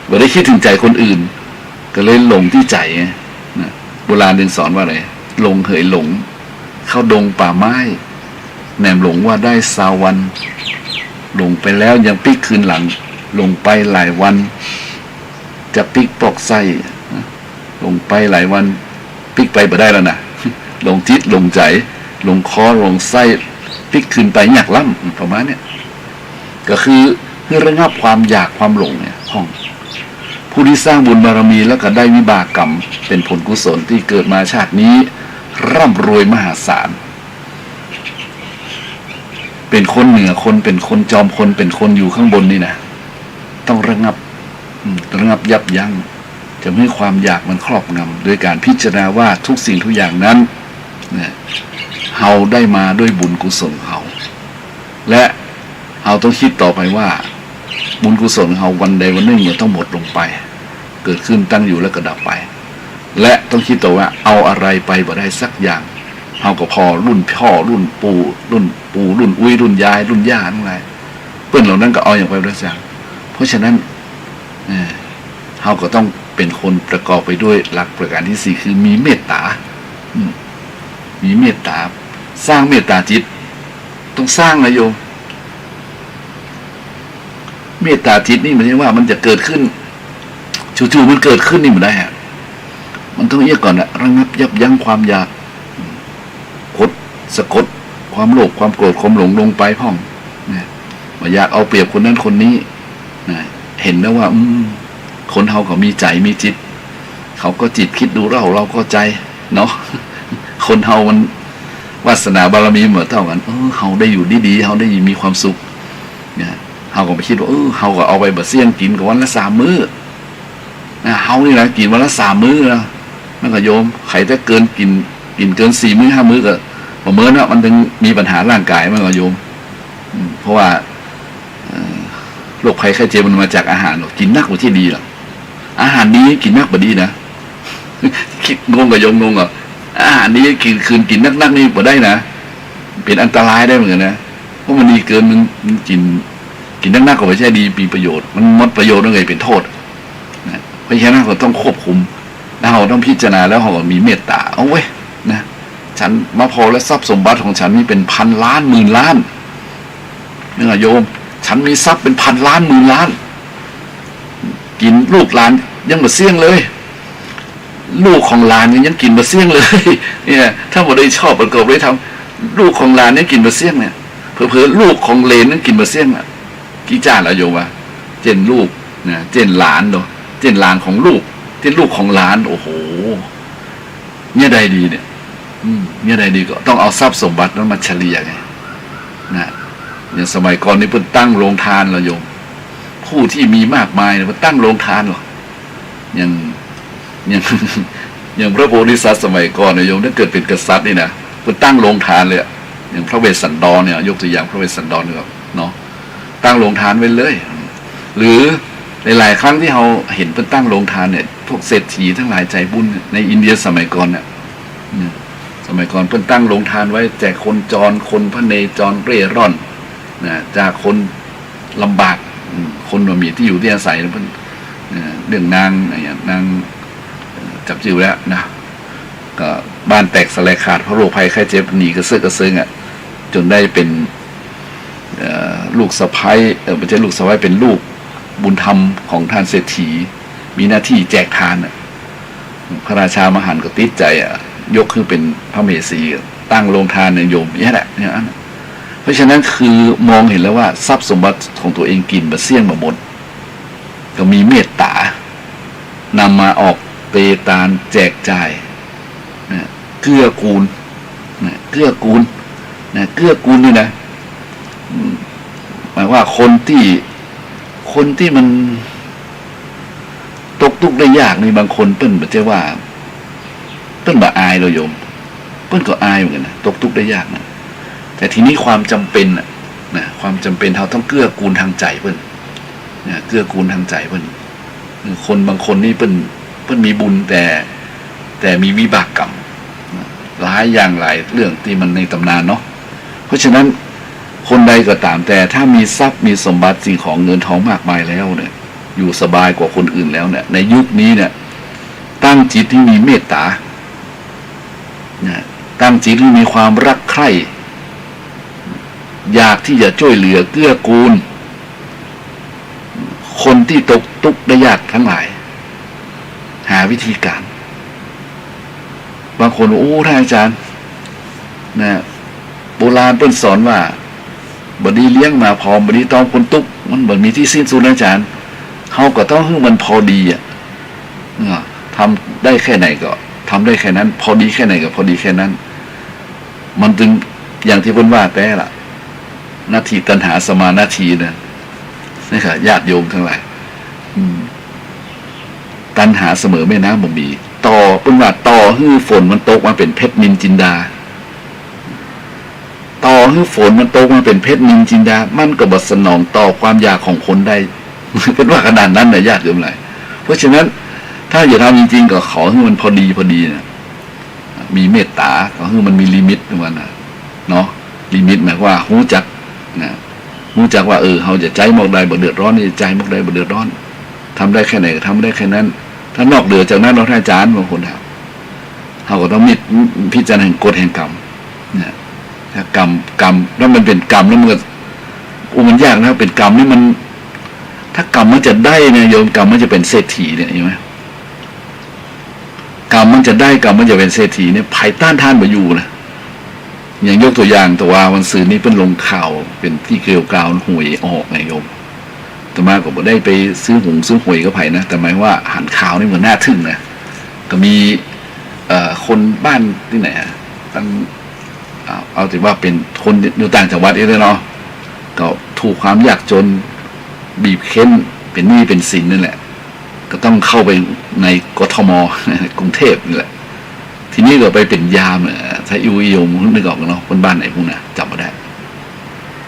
ไม่ได้คิดถึงใจคนอื่นก็เลยหลงที่ใจนะโบราณจึงสอนว่าอะไรหลงเหยหลงเข้าดงป่าไม้แหนมหลงว่าได้สาวันหลงไปแล้วยังปิกคืนหลังหลงไปหลายวันจะปิกปอกไส้หลงไปหลายวันปิกไปบ่ได้แล้วนะหลงจิตหลงใจหลงคอหลงไส้ปิกคืนไปอยากล่ำประมาณเนี้ยก็คือระงับความอยากความหลงเนี่ยห้องผู้ที่สร้างบุญบารมีแล้วก็ได้วิบากกรรมเป็นผลกุศลที่เกิดมาชาตินี้ร่ำรวยมหาศาลเป็นคนเหนือคนเป็นคนจอมคนเป็นคนอยู่ข้างบนนี่นะต้องระงับยับยั้งจะไม่ให้ความอยากมันครอบงำโดยการพิจารณาว่าทุกสิ่งทุกอย่างนั้นเนี่ยเฮาได้มาด้วยบุญกุศลเฮาและเฮาต้องคิดต่อไปว่าบุญกุศลเฮาวันใดวันหนึ่งมันต้องหมดลงไปเกิดขึ้นตั้งอยู่แล้วก็ดับไปและต้องคิดต่อว่าเอาอะไรไปบ่ได้สักอย่างเฮาก็พอรุ่นพ่อรุ่นปู่รุ่นอุ้ยรุ่นยายรุ่นย่าทั้งหลายเพื่อนเหล่านั้นก็เอาอย่างไปได้สักเพราะฉะนั้นเฮาก็ต้องเป็นคนประกอบไปด้วยหลักประการที่สี่คือมีเมตตามีเมตตาสร้างเมตตาจิตต้องสร้างนะโยมเมตตาจิตนี่มันไม่ใช่ว่ามันจะเกิดขึ้นจู่ๆมันเกิดขึ้นนี่มันได้ฮะมันต้องเอียก่อนนะระงับยับยั้งความอยากสะกดความโลภความโกรธความหลงลงไปพ่องนะว่าอยากเอาเปรียบคนนั้นคนนี้นะเห็นแล้วว่าคนเขาก็มีใจมีจิตเขาก็จิตคิดดูเราก็ใจเนาะคนเขามันวาสนาบารมีเหมือนเท่ากันเขาได้อยู่ดีๆเขาได้มีความสุขเนี่ยเขาก็ไปคิดว่าเขาก็เอาไปบะเสี่ยงกินกับวันละ3 มื้อนะเขานี่นะกินวันละ3 มื้อนะนั่นก็โยมใครถ้าเกินกินเกิน4 มื้อ5 มื้อก็ประเมินว่ามันถึงมีปัญหาร่างกายมันก็โยมเพราะว่าโรคภัยไข้เจ็บมันมาจากอาหารกินนักกว่าที่ดีหรออาหารนี้กินนักกว่าดีนะคิดงงกับโยมงงอ่ะอาหารนี้กินนักนี่บ่ได้นะเป็นอันตรายได้เหมือนกันนะเพราะมันดีเกินมันกินนักก็ไม่ใช่ดีมีประโยชน์มันหมดประโยชน์แล้วไงเป็นโทษนะเพราะฉะนั้นเราต้องควบคุมแล้วเราต้องพิจารณาแล้วเราก็มีเมตตาเอาไว้นะฉันมาพอและทรัพย์สมบัติของฉันนี่เป็นพันล้านหมื่นล้านนี่โยมฉันมีทรัพย์เป็นพันล้านหมื่นล้านกินลูกหลานยังมาเสี่ยงเลยลูกของหลานยังกินมาเสี่ยงเลยเนี่ยถ้าบ่ได้ชอบประกอบได้ทำลูกของหลานยังกินมาเสี่ยงเนี่ยเผลอลูกของเลนยังกินมาเสี่ยงอ่ะกี่จ้าละโยมวะเจนลูกนะเจนหลานเนาะเจนหลานของลูกเจนลูกของหลานโอ้โหเนี่ยใดดีเนี่ยเนี่ยใดดีก็ต้องเอาทรัพย์สมบัตินั้นมาเฉลี่ยไงนะอย่างสมัยก่อนนี่เพิ่นตั้งโรงทานละโยมผู้ที่มีมากมายเนี่ยเพิ่นตั้งโรงทานหรออย่างพระโพธิสัตว์สมัยก่อนเนี่ยโยมถ้าเกิดเป็นกษัตริย์นี่นะเพิ่นตั้งโรงทานเลยอย่างพระเวสสันดรเนี่ยยกตัวอย่างพระเวสสันดรเนี่ยเนาะตั้งโรงทานไว้เลยหรือหลายๆครั้งที่เราเห็นเพิ่นตั้งโรงทานเนี่ยพวกเศรษฐีทั้งหลายใจบุญในอินเดียสมัยก่อนเนี่ยสมัยก่อนเพิ่นตั้งโรงทานไว้แจกคนจรคนพระเนจรเร่ร่อนนะจากคนลำบากคนบ่มีที่อยู่ที่อาศัยเพิ่นเรื่องนางนางจับจิ๋วแล้วนะก็บ้านแตกสลายขาดเพราะโรคภัยไข้เจ็บหนีกระเซาะกระเซิงอ่ะจนได้เป็นลูกสะใภ้ไม่ใช่ลูกสะใภ้เป็นลูกบุญธรรมของท่านเศรษฐีมีหน้าที่แจกทานพระราชามหันต์ก็ติดใจยกขึ้นเป็นพระเมสีตั้งโรงทานในโยมนี่แหละเนี่ยเพราะฉะนั้นคือมองเห็นแล้วว่าทรัพย์สมบัติของตัวเองกินมาเสี่ยงมาหมดก็มีเมตตานำมาออกเปตานแจกจ่ายเกื้อกูล นะเกื้อกูลนะเกื้อกูลนี่นะหมายว่าคนที่มันตกทุกข์ได้ยากนี่บางคนเปิ้นบ่ใช่ว่าเปิ้นบ่อายเลยโยมเปิ้นก็อายเหมือนกันนะตกทุกข์ได้ยากนะแต่ทีนี้ความจำเป็นนะความจำเป็นเราต้องเกื้อกูลทางใจเปิ้นนะเกื้อกูลทางใจเปิ้นคนบางคนนี่เปิ้นมีบุญแต่มีวิบากกรรมหลายอย่างหลายเรื่องที่มันในตำนานเนาะเพราะฉะนั้นคนใดก็ตามแต่ถ้ามีทรัพย์มีสมบัติสิ่งของเงินทองมากมายแล้วเนี่ยอยู่สบายกว่าคนอื่นแล้วเนี่ยในยุคนี้เนี่ยตั้งจิตที่มีเมตตาตั้งจิตที่มีความรักใคร่อยากที่จะช่วยเหลือเกื้อกูลคนที่ตกทุกข์ได้ยากทั้งหลายหาวิธีการบางคนโอ้ท่านอาจารย์นะโบราณเพิ่นสอนว่าบดีเลี้ยงมาพอบดีตอมคนตุกมันบ่มีที่สิ้นสุดอาจารย์เขาก็ต้องให้มันพอดีทำได้แค่ไหนก็ทำได้แค่นั้นพอดีแค่ไหนก็พอดีแค่นั้นมันจึงอย่างที่เพิ่นว่าแต่ละนาทีตัณหาสมานาทีนะนี่ค่ะญาติโยมทั้งหลายตัณหาเสมอแม่น้ำบ่มีต่อเพิ่นว่าต่อให้ฝนมันตกมาเป็นเพชรนินจินดาต่อให้ฝนมันตกมาเป็นเพชรนินจินดามันก็บ่สนองต่อความอยากของคนได้เป็นว่าขนาดนั้นนะญาติโยมหลายเพราะฉะนั้นถ้าอย่าทำจริงๆก็ขอให้มันพอดีนะมีเมตตาขอให้มันมีลิมิตมันนะเนาะลิมิตหมายว่ารู้จักนะรู้จักว่าเราจะใจหมอกใดบ่เดือดร้อนนี่ใจหมอกใดบ่เดือดร้อนทำได้แค่ไหนก็ทำได้แค่นั้นถ้านอกเหนือจากนั้นเราท่านอาจารย์บางคนเราก็ต้องมีพิจารณากฎแห่งกรรมเนี่ยถ้ากรรมแล้วมันเป็นกรรมแล้วมันยากนะเป็นกรรมนี่มันถ้ากรรมมันจะได้เนี่ยโยมกรรมมันจะเป็นเศรษฐีเนี่ยเห็นไหมกรรมมันจะได้กรรมมันจะเป็นเศรษฐีเนี่ยภัยต้านทานมาอยู่นะอย่างยกตัวอย่างตัวว่าวันสื่อนี้เป็นลงข่าวเป็นที่เกลียวกราวหวยออกไงโยมแต่มาก็บ่ได้ไปซื้อหวยก็ไผ่นะแต่หมายว่าหันข่าวนี่เหมือนน่าทึ่งนะก็มีคนบ้านที่ไหนตั้งเอาถือว่าเป็นคนอยู่ต่างจังหวัดเองเลยเนาะก็ถูกความยากจนบีบเค้นเป็นหนี้เป็นสินนั่นแหละก็ต้องเข้าไปในกทมกรุงเทพนี่แหละทีนี้ก็ไปเป็นยามใช้อิวโยมนึกออกกันเนาะคนบ้านไหนพวกน่ะจำไม่ได้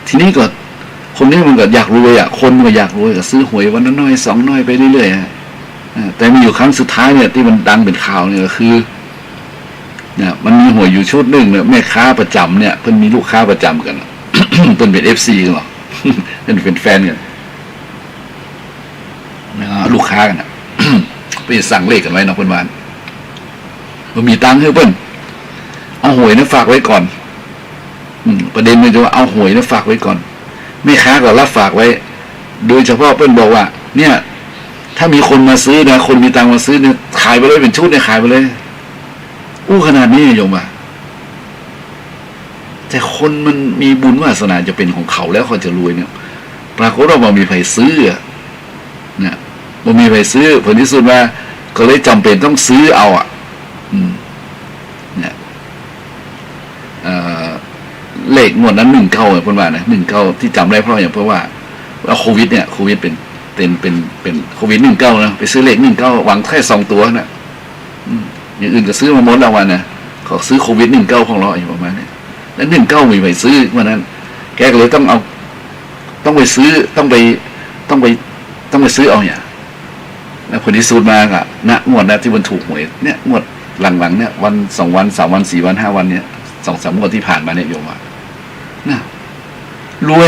ทีนี้ก็คนนี้มันก็อยากรวยคนก็อยากรวยก็ซื้อหวยวันละน้อย2น้อยไปเรื่อยๆแต่มีอยู่ครั้งสุดท้ายเนี่ยที่มันดังเป็นข่าวเนี่ยก็คือเนี่ยมันมีหวยอยู่ชุดหนึ่งเนี่ยแม่ค้าประจำเนี่ยเพิ่นมีลูกค้าประจำกัน เพิ่นเป็น FC กันหรอ เพิ่นเป็นแฟนกันลูกค้ากัน ไปสั่งเลขกันไว้เนาะเพิ่นว่ามันมีตังค์ให้เพิ่นเอาหวยนั้นฝากไว้ก่อนประเด็นมันจะว่าเอาหวยนั้นฝากไว้ก่อนแม่ค้าก็รับฝากไว้โดยเฉพาะเพิ่นบอกว่าเนี่ยถ้ามีคนมาซื้อนะคนมีตังค์มาซื้อเนี่ยขายไปเลยเป็นชุดเนี่ยขายไปเลยขนาดนี้โยมอ่ะแต่คนมันมีบุญวาสนาจะเป็นของเขาแล้วเขาจะรวยเนี่ยปรากฏว่าบ่มีใครซื้อเนี่ยบ่มีใครซื้อผลที่สุดว่าก็เลยจำเป็นต้องซื้อเอาเนี่ยเลขงวดนั้น19เพิ่นว่านะ19ที่จำได้เพราะอย่างเพราะว่าโควิดเนี่ยโควิดเป็นโควิด19นะไปซื้อเลข19หวังแค่2ตัวนะอย่างอื่นก็ซื้อมาหมดแล้ววันนะขอซื้อโควิด19ของเราอยู่ประมาณนี้แล้ว19มีไปซื้อวันนั้นแกก็เลยต้องไปซื้อต้องไปซื้อเอาเนี่ยแล้วผลที่สุดมาก็งวดนะที่มันถูกหวยเนี่ยงวดหลังๆเนี่ยวัน2วัน3วัน4วัน5วันเนี่ย 2-3 งวดที่ผ่านมาเนี่ยโยมว่าน่ะรวย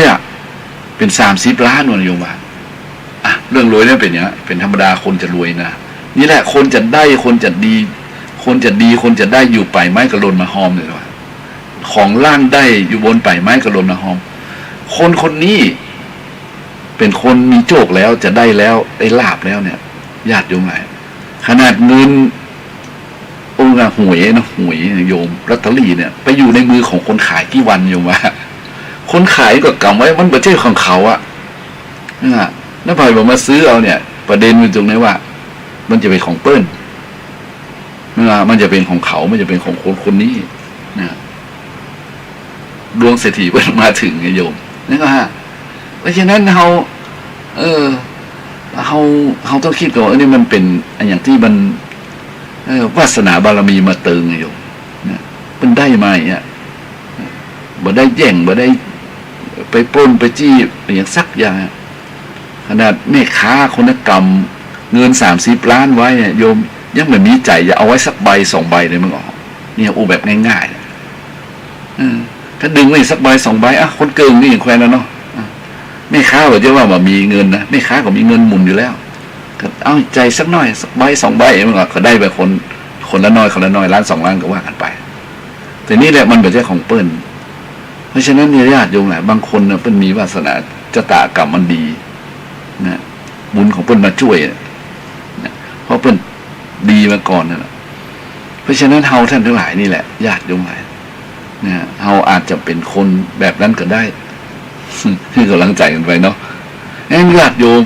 เป็น30 ล้านโยมว่าเรื่องรวยเนี่ยเป็นอย่างนี้เป็นธรรมดาคนจะรวยนะนี่แหละคนจะได้คนจะดีคนจะได้อยู่ไปไม้กระโดนมาหอมเลยว่าของล่างได้อยู่บนไปไม้กระโดนมาหอมคนนี้เป็นคนมีโชคแล้วจะได้แล้วได้ลาบแล้วเนี่ยญาติโยมไหนขนาดเงินหวยนะหวยโยมลอตเตอรี่เนี่ยไปอยู่ในมือของคนขายกี่วันโยมว่าคนขายก็กำไว้มันไม่ใช่ของเขาแล้วพอบอกมาซื้อเอาเนี่ยประเด็นมันตรงนี้ว่ามันจะเป็นของเปิ้ลมันจะเป็นของเขาไม่จะเป็นของคนนี้นะ ดวงเศรษฐีเพิ่นมาถึงไงโยมนั่นก็ฮะเพราะฉะนั้นเราเราต้องคิดก่อนนี่มันเป็นอย่างที่มันวาสนาบารมีมาเติงไงโยมเนี่ยมันได้มาอย่างเงี้ยบ่ได้แย่งบ่ได้ไปปล้นไปจี้อย่างสักอย่างขนาดแม่ค้าคนกรรมเงิน30 ล้านไว้เนี่ยโยมยังไม่มีใจจะเอาไว้สักใบ2 ใบเลยมึงออกเนี่ยโอ้แบบง่ายๆถ้าดึงไว้สักใบ2 ใบคนเกิงนี่อย่างแควนแล้วเนาะแม่ค้าบอกจะว่ามีเงินนะแม่ค้าก็มีเงินหมุนอยู่แล้วก็เอาใจสักหน่อยสักใบ2 ใบมึงออกก็ได้ไปคนละน้อยล้าน2 ล้านก็ว่ากันไปแต่นี่แหละมันเป็นเจ้าของเปิ้ลเพราะฉะนั้นเนี่ยญาติโยมหลายบางคนเนี่ยเปิ้ลมีวาสนาชะตากรรมมันดีนะบุญของเปิ้ลมาช่วยนะเพราะเปิ้ลดีมาก่อนนั่นแหละเพราะฉะนั้นเฮาท่านทั้งหลายนี่แหละญาติโยมหลายนะเฮาอาจจะเป็นคนแบบนั้นก็ได้ให้กำลังใจกันไปเนาะงั้นญาติโยม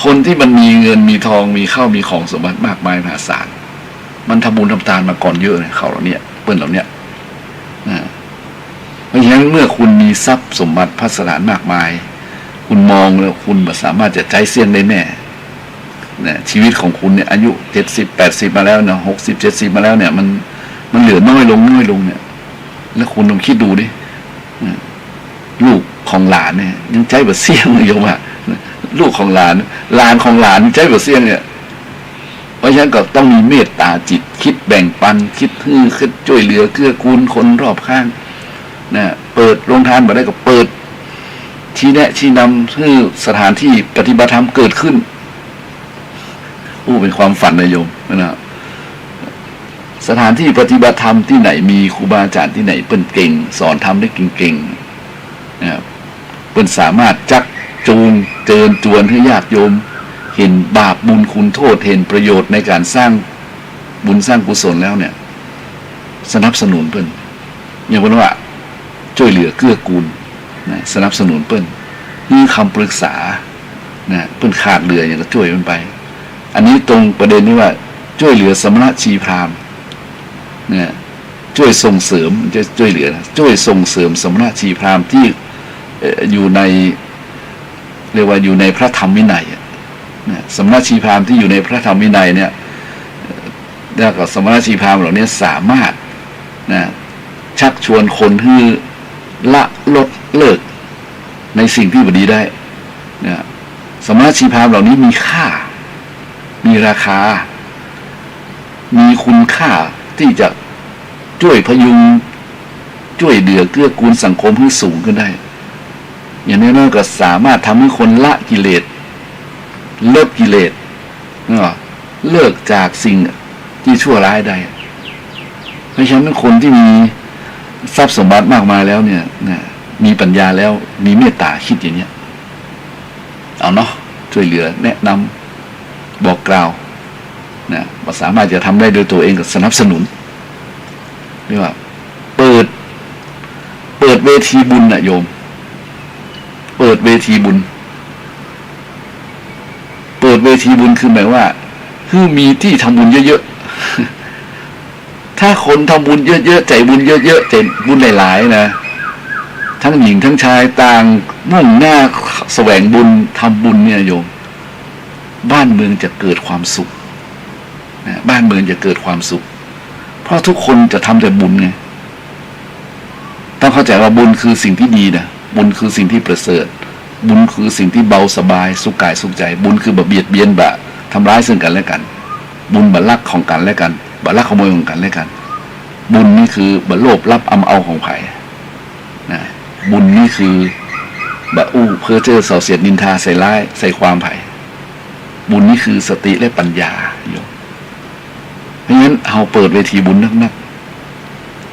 คนที่มันมีเงินมีทองมีข้าวมีของสมบัติมากมายมหาศาลมันทำบุญทำทานมาก่อนเยอะเลยเขาเหล่านี้เปิ้ลเหล่านี้เพราะฉะนั้นเมื่อคุณมีทรัพย์สมบัติพัสถานมากมายคุณมองแล้วคุณสามารถจะใจเสี่ยงได้แน่เนี่ยชีวิตของคุณเนี่ยอายุ70-80มาแล้วเนาะ60-70มาแล้วเนี่ยมันเหลือน้อยลงเนี่ยแล้วคุณลองคิดดูดิลูกของหลานเนี่ยยังใจแบบเสี่ยงเลยโยมว่าลูกของหลานของหลานใจแบบเสี่ยงเนี่ยเพราะฉะนั้นก็ต้องมีเมตตาจิตคิดแบ่งปันคิดช่วยเหลือเกื้อกูลคนรอบข้างนะเปิดโรงทานมาได้ก็เปิดชี้แนะชี้นำให้สถานที่ปฏิบัติธรรมเกิดขึ้นเป็นความฝันนะโยมนะสถานที่ปฏิบัติธรรมที่ไหนมีครูบาอาจารย์ที่ไหนเปิ้นเก่งสอนธรรมได้เก่งๆนะครับเปิ้นสามารถจักจูงเจิญจวนให้ญาติโยมเห็นบาปบุญคุณโทษเห็นประโยชน์ในการสร้างบุญสร้างกุศลแล้วเนี่ยสนับสนุนเปิ้นอย่างว่าช่วยเหลือเกื้อกูลนะสนับสนุนเปิ้นมีคำปรึกษานะเปิ้นขาดเหลืออย่างก็ช่วยมันไปอันนี้ตรงประเด็นนี้ว่าช่วยเหลือสมณชีพราหมณ์เนี่ยช่วยส่งเสริมจะช่วยเหลือช่วยส่งเสริมสมณชีพราหมณ์ที่อยู่ในเรียกว่าอยู่ในพระธรรมวินัยนะสมณชีพราหมณ์ที่อยู่ในพระธรรมวินัยเนี่ยแล้วก็สมณชีพราหมณ์เหล่านี้สามารถนะชักชวนคนให้ละลดเลิกในสิ่งที่บดีได้นะสมณชีพราหมณ์เหล่านี้มีค่ามีราคามีคุณค่าที่จะช่วยพยุงช่วยเหลือเกื้อกูลสังคมให้สูงขึ้นได้อย่างนี้ก็สามารถทำให้คนละกิเลสลดกิเลสเลิกจากสิ่งที่ชั่วร้ายได้เพราะฉะนั้นคนที่มีทรัพย์สมบัติมากมายแล้วเนี่ยมีปัญญาแล้วมีเมตตาคิดอย่างนี้เอาเนาะช่วยเหลือแนะนำบอกกล่าวนะสามารถจะทำได้โดยตัวเองก็สนับสนุนเรียกว่าเปิดเวทีบุญนะโยมเปิดเวทีบุญคือหมายว่าคือมีที่ทำบุญเยอะๆถ้าคนทำบุญเยอะๆใจบุญเยอะๆใจบุญหลายๆนะทั้งหญิงทั้งชายต่างมุ่งหน้าแสวงบุญทำบุญเนี่ยโยมบ้านเมืองจะเกิดความสุขนะบ้านเมืองจะเกิดความสุขเพราะทุกคนจะทำแต่บุญไงต้องเข้าใจว่าบุญคือสิ่งที่ดีนะบุญคือสิ่งที่ประเสริฐบุญคือสิ่งที่เบาสบายสุขกายสุขใจบุญคือบ่เบียดเบียนบ่ทำร้ายซึ่งกันและกันบุญบ่ลักของกันและกันบ่ลักขโมยของกันและกันบุญนี่คือบ่โลภลับอำเอาของไผ่นะบุญนี่คือบ่เพ้อเจ้อส่อเสียดนินทาใส่ร้ายใส่ความไผ่บุญนี่คือสติและปัญญาโยมเพราะฉะนั้นเราเปิดเวทีบุญนัก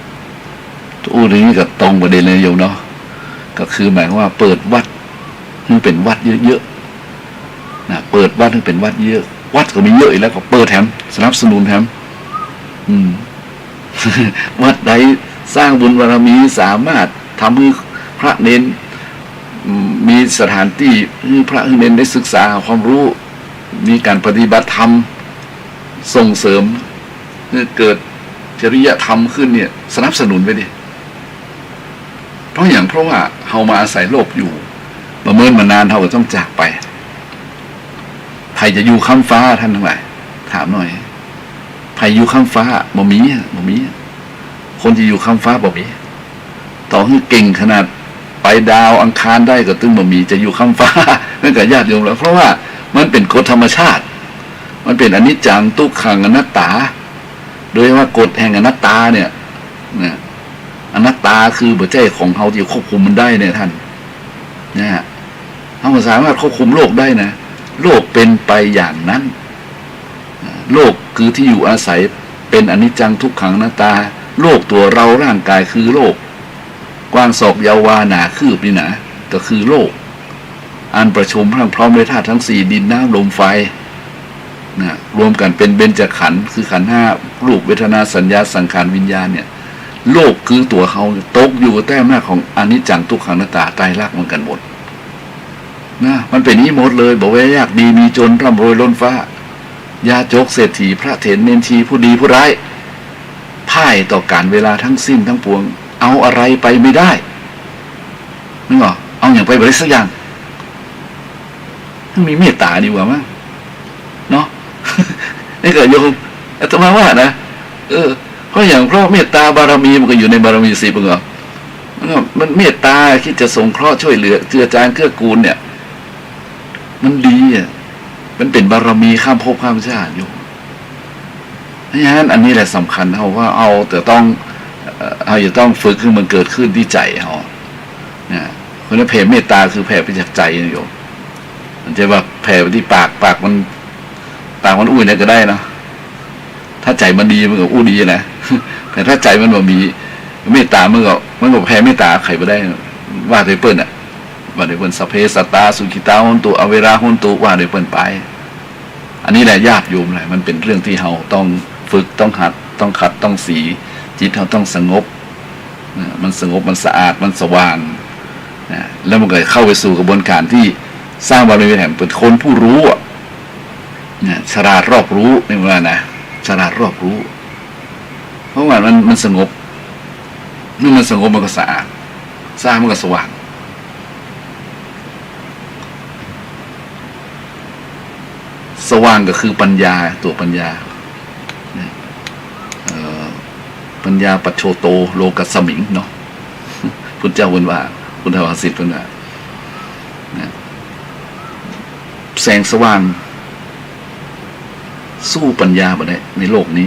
ๆตัวนี้ก็ตรงประเด็นเลยโยมเนาะก็คือหมายว่าเปิดวัดให้เป็นวัดเยอะๆนะเปิดวัดให้เป็นวัดเยอะวัดก็มีเยอะอีกแล้วก็เปิดแถมสนับสนุนแถมวัดใดสร้างบุญบารมีสามารถทำให้พระเน้นมีสถานที่ให้พระเน้นได้ศึกษาความรู้มีการปฏิบัติธรรมส่งเสริมให้เกิดจริยธรรมขึ้นเนี่ยสนับสนุนไปดิ เพราะว่าเฮามาอาศัยโลกอยู่ประเมินมานานเฮาก็ต้องจากไปใครจะอยู่ค้ำฟ้าท่านทั้งหลายถามหน่อยใครอยู่ค้ำฟ้าบ่มีคนที่อยู่ค้ำฟ้าบ่มีต่อให้เก่งขนาดไปดาวอังคารได้ก็ตึงบ่มีจะอยู่ค้ำฟ้านั่นก็ญาติโยมแล้วเพราะว่ามันเป็นกฎธรรมชาติมันเป็นอนิจจังทุกขังอนัตตาโดยว่ากฎแห่งอนัตตาเนี่ยอนัตตาคือบ่ใจของเฮาที่ควบคุมมันได้เนี่ยท่านนะเฮาสามารถควบคุมโลกได้นะโลกเป็นไปอย่างนั้นโลกคือที่อยู่อาศัยเป็นอนิจจังทุกขังอนัตตาโลกตัวเราร่างกายคือโลกกว้างศอกยาววาหนาคืบนี่นะก็คือโลกอันประชุมพร้อมด้วยธาตุทั้ง4ดินน้ำลมไฟนะรวมกันเป็นเบญจขันธ์คือขันธ์5รูปเวทนาสัญญาสังขารวิญญาณเนี่ยโลกคือตัวเขาตกอยู่ใต้อำนาจของอนิจจังทุกขังอนัตตาไตรลักษณ์เหมือนกันหมดนะมันเป็นนี้หมดเลยบอกว่ายากดีมีจนร่ำรวยล้นฟ้ายาจกเศรษฐีพระเถรเนนชีผู้ดีผู้ร้ายพ่ายต่อการเวลาทั้งสิ้นทั้งปวงเอาอะไรไปไม่ได้นึกออกเอาอย่างไปบริสักอย่างต้องมีเมตตาดีกว่ามั้งเนาะ นี่ก็โยมอาตมาว่านะเพราะอย่างเพราะเมตตาบารมีมันก็อยู่ในบารมี10เหรอมันเมตตาคิดจะสงเคราะห์ช่วยเหลือเจือจานเกื้อกูลเนี่ยมันดีอ่ะมันเป็นบารมีข้ามภพข้ามชาติอยู่เพราะฉะนั้นอันนี้แหละสำคัญเขาว่าเอาแต่ต้องเอาอย่าต้องฝึกให้มันเกิดขึ้นที่ใจเขาเนี่ยคนนั้นแผ่เมตตาคือแผ่ไปจากใจนะโยมมันจะว่าแผ่ไปที่ปากมันอุ้ยเนี่ยก็ได้นะถ้าใจมันดีมันก็อู้ดีนะแต่ถ้าใจมันบ่มีเมตตามันก็แผ่เมตตาใครไปได้ว่าโดยเปิ้ลว่าโดยเปิ้ลสัพเพสัตตาสุขิตาโหนตุอเวราโหนตุว่าโดยเปิ้ลไปอันนี้แหละญาติโยมเลยมันเป็นเรื่องที่เราต้องฝึกต้องหัดต้องขัดต้องสีจิตเราต้องสงบมันสงบมันสะอาดมันสว่างแล้วมันก็เข้าไปสู่กระบวนการที่สร้างบารมีแห่งเป็นคนผู้รู้ฉลาดรอบรู้นี่ว่านะฉลาดรอบรู้เพราะว่ามันสงบเมื่อมันสงบมันก็สะอาดสร้างมันก็สว่างสว่างก็คือปัญญาตัวปัญญาปัญญาปัจโชโตโลกัสสมิงเนาะพุทธเจ้าวันว่าพุทธวาสิทธิ์วันว่าแสงสว่างสู้ปัญญาบ่ได้ในโลกนี้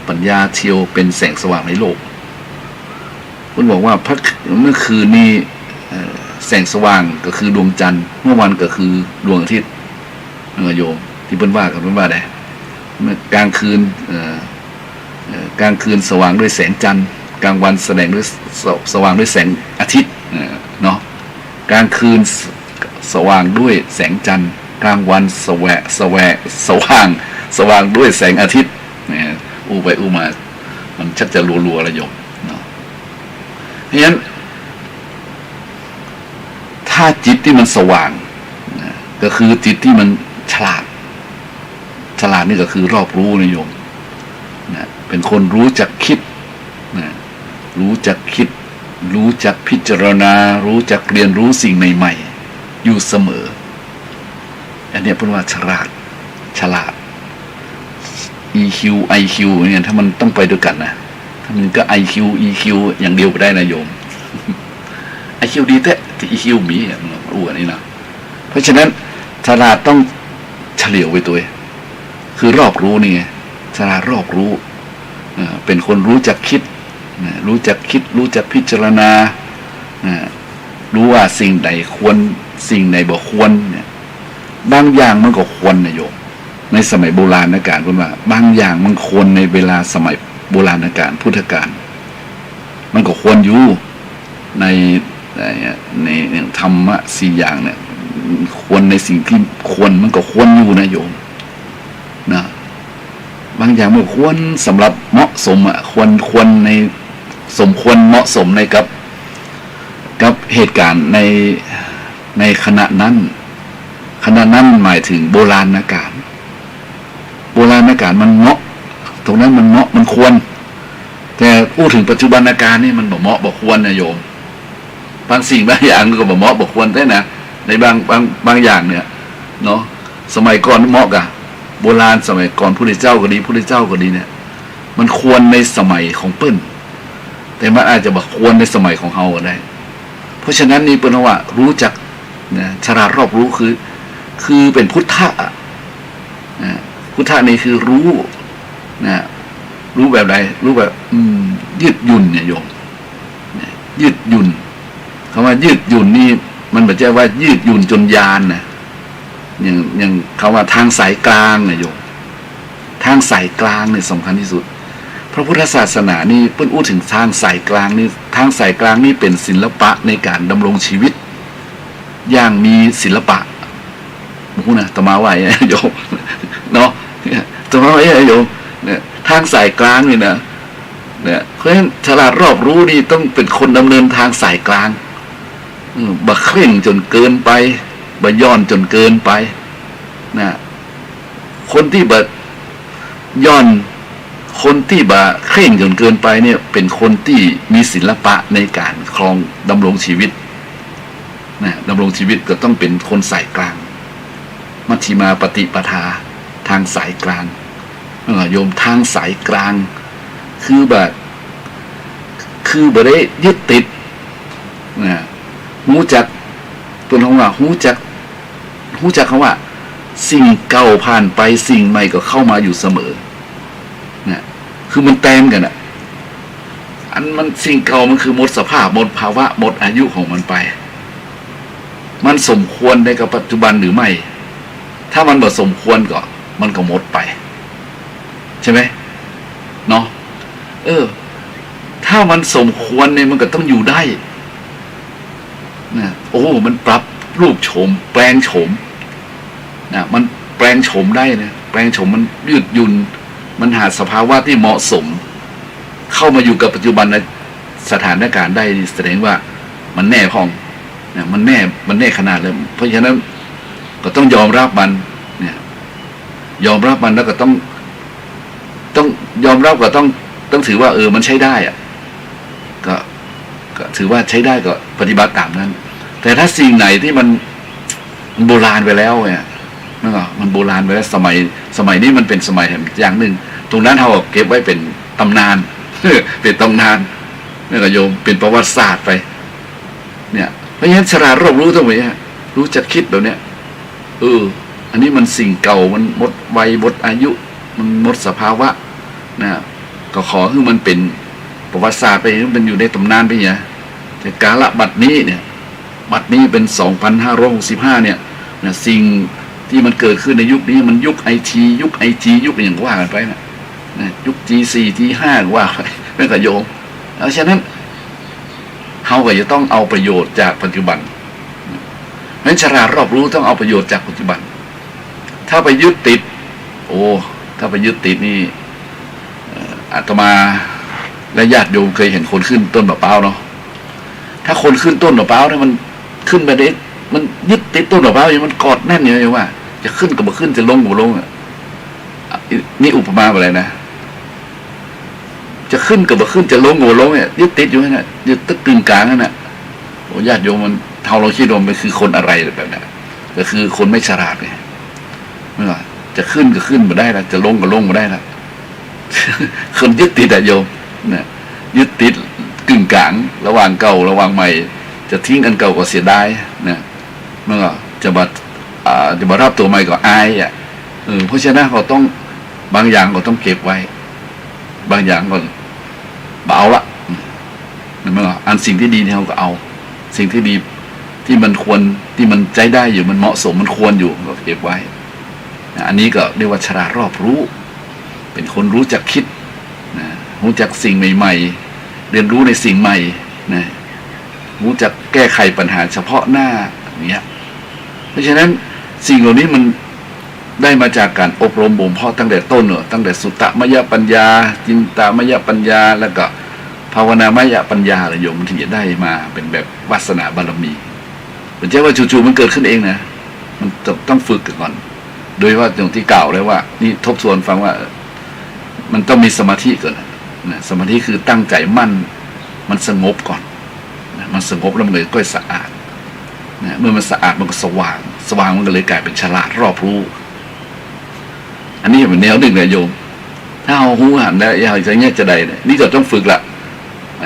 ปัญญาเทียวเป็นแสงสว่างในโลกคุณบอกว่าเมื่อคืนนี้แสงสว่างก็คือดวงจันทร์เมื่อวันก็คือดวงอาทิตย์โยมที่เพิ่นว่ากันเพิ่นว่าได้กลางคืนสว่างด้วยแสงจันทร์กลางวันแสดงด้วยสว่างด้วยแสงอาทิตย์เนาะกลางคืนสว่างด้วยแสงจันทร์กลางวันสว่างด้วยแสงอาทิตย์อู้ไปอู้มามันชักจะรัวๆระยมเนาะเพราะฉะนั้นถ้าจิตที่มันสว่างก็คือจิตที่มันฉลาดนี่ก็คือรอบรู้นะโยมเป็นคนรู้จักคิดรู้จักคิดรู้จักพิจารณารู้จักเรียนรู้สิ่งใหม่ๆอยู่เสมออันนี้พูดว่าฉลาด EQ IQ เนี่ยถ้ามันต้องไปด้วยกันนะถ้ามันก็ IQ EQ อย่างเดียวไปได้นะโยม IQ ดีแต่ EQ มีมันรู้อันนี้นะเพราะฉะนั้นฉลาดต้องเฉลียวไปตัวคือรอบรู้นี่ไงฉลาดรอบรู้เป็นคนรู้จักคิดรู้จักพิจารณารู้ว่าสิ่งใดควรสิ่งใดบ่ควรเนี่ยบางอย่างมันก็ควรนะโยมในสมัยโบราณกาลพูดว่าบางอย่างมันควรในเวลาสมัยโบราณกาลพุทธกาลมันก็ควรอยู่ในธรรมะ4อย่างเนี่ยควรในสิ่งที่ควรมันก็ควรอยู่นะโยมนะบางอย่างมันควรสำหรับเหมาะสมควรในสมควรเหมาะสมในกับเหตุการณ์ในขณะนั้นหมายถึงโบราณกาลมันเหมาะตรงนั้นมันเหมาะมันควรแต่พูดถึงปัจจุบันกาลนี่มันบ่เหมาะบ่ควรนะโยม บางสิ่งบางอย่างก็บ่เหมาะบ่ควรได้นะในบางอย่างเนี่ยเนาะสมัยก่อนเหมาะกะโบราณสมัยก่อนพุทธเจ้าก็ดีเนี่ยมันควรในสมัยของเปิ้นแต่มันอาจจะบ่ควรในสมัยของเฮาก็ได้เพราะฉะนั้นนี่เปิ้นว่ารู้จักนะฉลาดรอบรู้คือเป็นพุทธะนะพุทธะนี่คือรู้นะรู้แบบใดรู้แบบยืดหยุ่นเนี่ยโยมยืดหยุ่นคำว่ายืดหยุ่นนี่มันไม่ใช่ว่ายืดหยุ่นจนยานนะอย่างคำว่าทางสายกลางเนี่ยโยมทางสายกลางเนี่ยสำคัญที่สุดพระพุทธศาสนานี่เพิ่นอู้ถึงทางสายกลางนี่ทางสายกลางนี่เป็นศิลปะในการดำรงชีวิตอย่างมีศิลปะพูดนะตมาว่าโยมเนาะตมาว่าโยมเนี่ยทางสายกลางนี่นะเนี่ยเพราะฉะนั้นฉลาดรอบรู้นี่ต้องเป็นคนดำเนินทางสายกลางบ่เคร่งจนเกินไปบ่ย่อนจนเกินไปนะคนที่บ่ย่อนคนที่บ่เคร่งจนเกินไปเนี่ยเป็นคนที่มีศิลปะในการครองดำรงชีวิตนะดำรงชีวิตก็ต้องเป็นคนสายกลางมัชฌิมาปฏิปทาทางสายกลางโยมทางสายกลางคือบ่ได้ยึดติดนะรู้จักตัวคำว่ารู้จักคำว่าสิ่งเก่าผ่านไปสิ่งใหม่ก็เข้ามาอยู่เสมอนะคือมันแต้มกันอ่ะอันมันสิ่งเก่ามันคือหมดสภาพหมดภาวะหมดอายุของมันไปมันสมควรในกับปัจจุบันหรือไม่ถ้ามันบ่สมควรก็มันก็หมดไปใช่ไหมเนาะถ้ามันสมควรเนี่ยมันก็ต้องอยู่ได้นะโอ้มันปรับรูปโฉมแปลงโฉมนะมันแปลงโฉมได้นะแปลงโฉมมันยืดหยุ่นมันหาสภาวะที่เหมาะสมเข้ามาอยู่กับปัจจุบันในสถานการณ์ได้แสดงว่ามันแน่พองนะมันแน่ขนาดเลยเพราะฉะนั้นก็ต้องยอมรับมันเนี่ยยอมรับมันแล้วก็ต้องยอมรับก็ต้องถือว่ามันใช้ได้อะก็ถือว่าใช้ได้ก็ปฏิบัติตามนั้นแต่ถ้าสิ่งไหนที่มันโบราณไปแล้วเนี่ยมันโบราณไปแล้วสมัยนี้มันเป็นสมัยอย่างหนึ่งตรงนั้นเราเก็บไว้เป็นตำนานเป็นตำนานนี่ก็โยมเป็นประวัติศาสตร์ไปเนี่ยเพราะฉะนั้นฉลาดรอบรู้ตรงนี้รู้จักคิดแบบเนี้ยอันนี้มันสิ่งเก่ามันหมดวัยหมดอายุมันหมดสภาวะนะก็ขอให้มันเป็นประวัติศาสตร์ไปมันอยู่ในตำนานไปอย่างแต่กาลบัดนี้เนี่ยบัดนี้เป็น 2565 เนี่ยนะสิ่งที่มันเกิดขึ้นในยุคนี้มันยุคไอทียุคอย่างว่ากันไปนะยุค G4 G5 ว่าไปไม่กระโยงเพราะฉะนั้นเขาก็จะต้องเอาประโยชน์จากปัจจุบันเพราะฉะนั้นฉลาดรอบรู้ต้องเอาประโยชน์จากปัจจุบันถ้าไปยึดติดถ้าไปยึดติดนี่อาตมาและญาติโยมเคยเห็นคนขึ้นต้นมะพร้าวเนาะถ้าคนขึ้นต้นมะพร้าวเนี่ยมันขึ้นไปได้มันยึดติดต้นมะพร้าวอย่างมันกอดแน่นอย่างว่าจะขึ้นก็บ่ขึ้นจะลงก็บ่ลงนี่อุปมาอะไรนะจะขึ้นก็บ่ขึ้นจะลงก็บ่ลงเนี่ยยึดติดอยู่นั่นน่ะยึดตึกกึ่งกลางนั่นน่ะโอ้ญาติโยมมันเท่าเราคิดว่ามันคือคนอะไรแบบนั้นก็คือคนไม่ฉลาดไงไม่ว่าจะขึ้นก็ขึ้นบ่ได้ละจะลงก็ลงบ่ได้ละคนยึดติดโยมเนี่ยยึดติดกึ่งกลางระหว่างเก่าระหว่างใหม่จะทิ้งอันเก่าก็เสียดายเนี่ยมันก็จะมารับตัวใหม่ก็อายเพราะฉะนั้นเราต้องบางอย่างก็ต้องเก็บไว้บางอย่างก็เอาละนั่นมันก็อันสิ่งที่ดีเราก็เอาสิ่งที่ดีที่มันควรที่มันใจได้อยู่มันเหมาะสมมันควรอยู่ก็เก็บไว้อันนี้ก็เรียกว่าฉลาดรอบรู้เป็นคนรู้จักคิดรู้จักสิ่งใหม่ๆเรียนรู้ในสิ่งใหม่นะรู้จักแก้ไขปัญหาเฉพาะหน้าเนี่ยเพราะฉะนั้นสิ่งเหล่านี้มันได้มาจากการอบรมบ่มเพาะตั้งแต่ต้นตั้งแต่สุตตมยปัญญาจินตามยปัญญาแล้วก็ภาวนามยปัญญาโยมที่จะได้มาเป็นแบบวาสนาบารมีเป็นเจ้าว่าจู่ๆมันเกิดขึ้นเองนะมันต้องฝึกก่อนโดยว่าอย่างที่กล่าวแล้วว่านี่ทบทวนฟังว่ามันต้องมีสมาธิก่อนนะสมาธิคือตั้งใจมั่นมันสงบก่อนนะ มันสงบแล้วมันเลยก็สะอาดนะเมื่อมันสะอาดมันก็สว่างมันก็เลยกลายเป็นฉลาดรอบรู้อันนี้เป็นแนวหนึ่งเลยโยมถ้าเอาหูหันแล้วอยากจะเงี้ยจะใดเนี่ยนี่จะต้องฝึกละ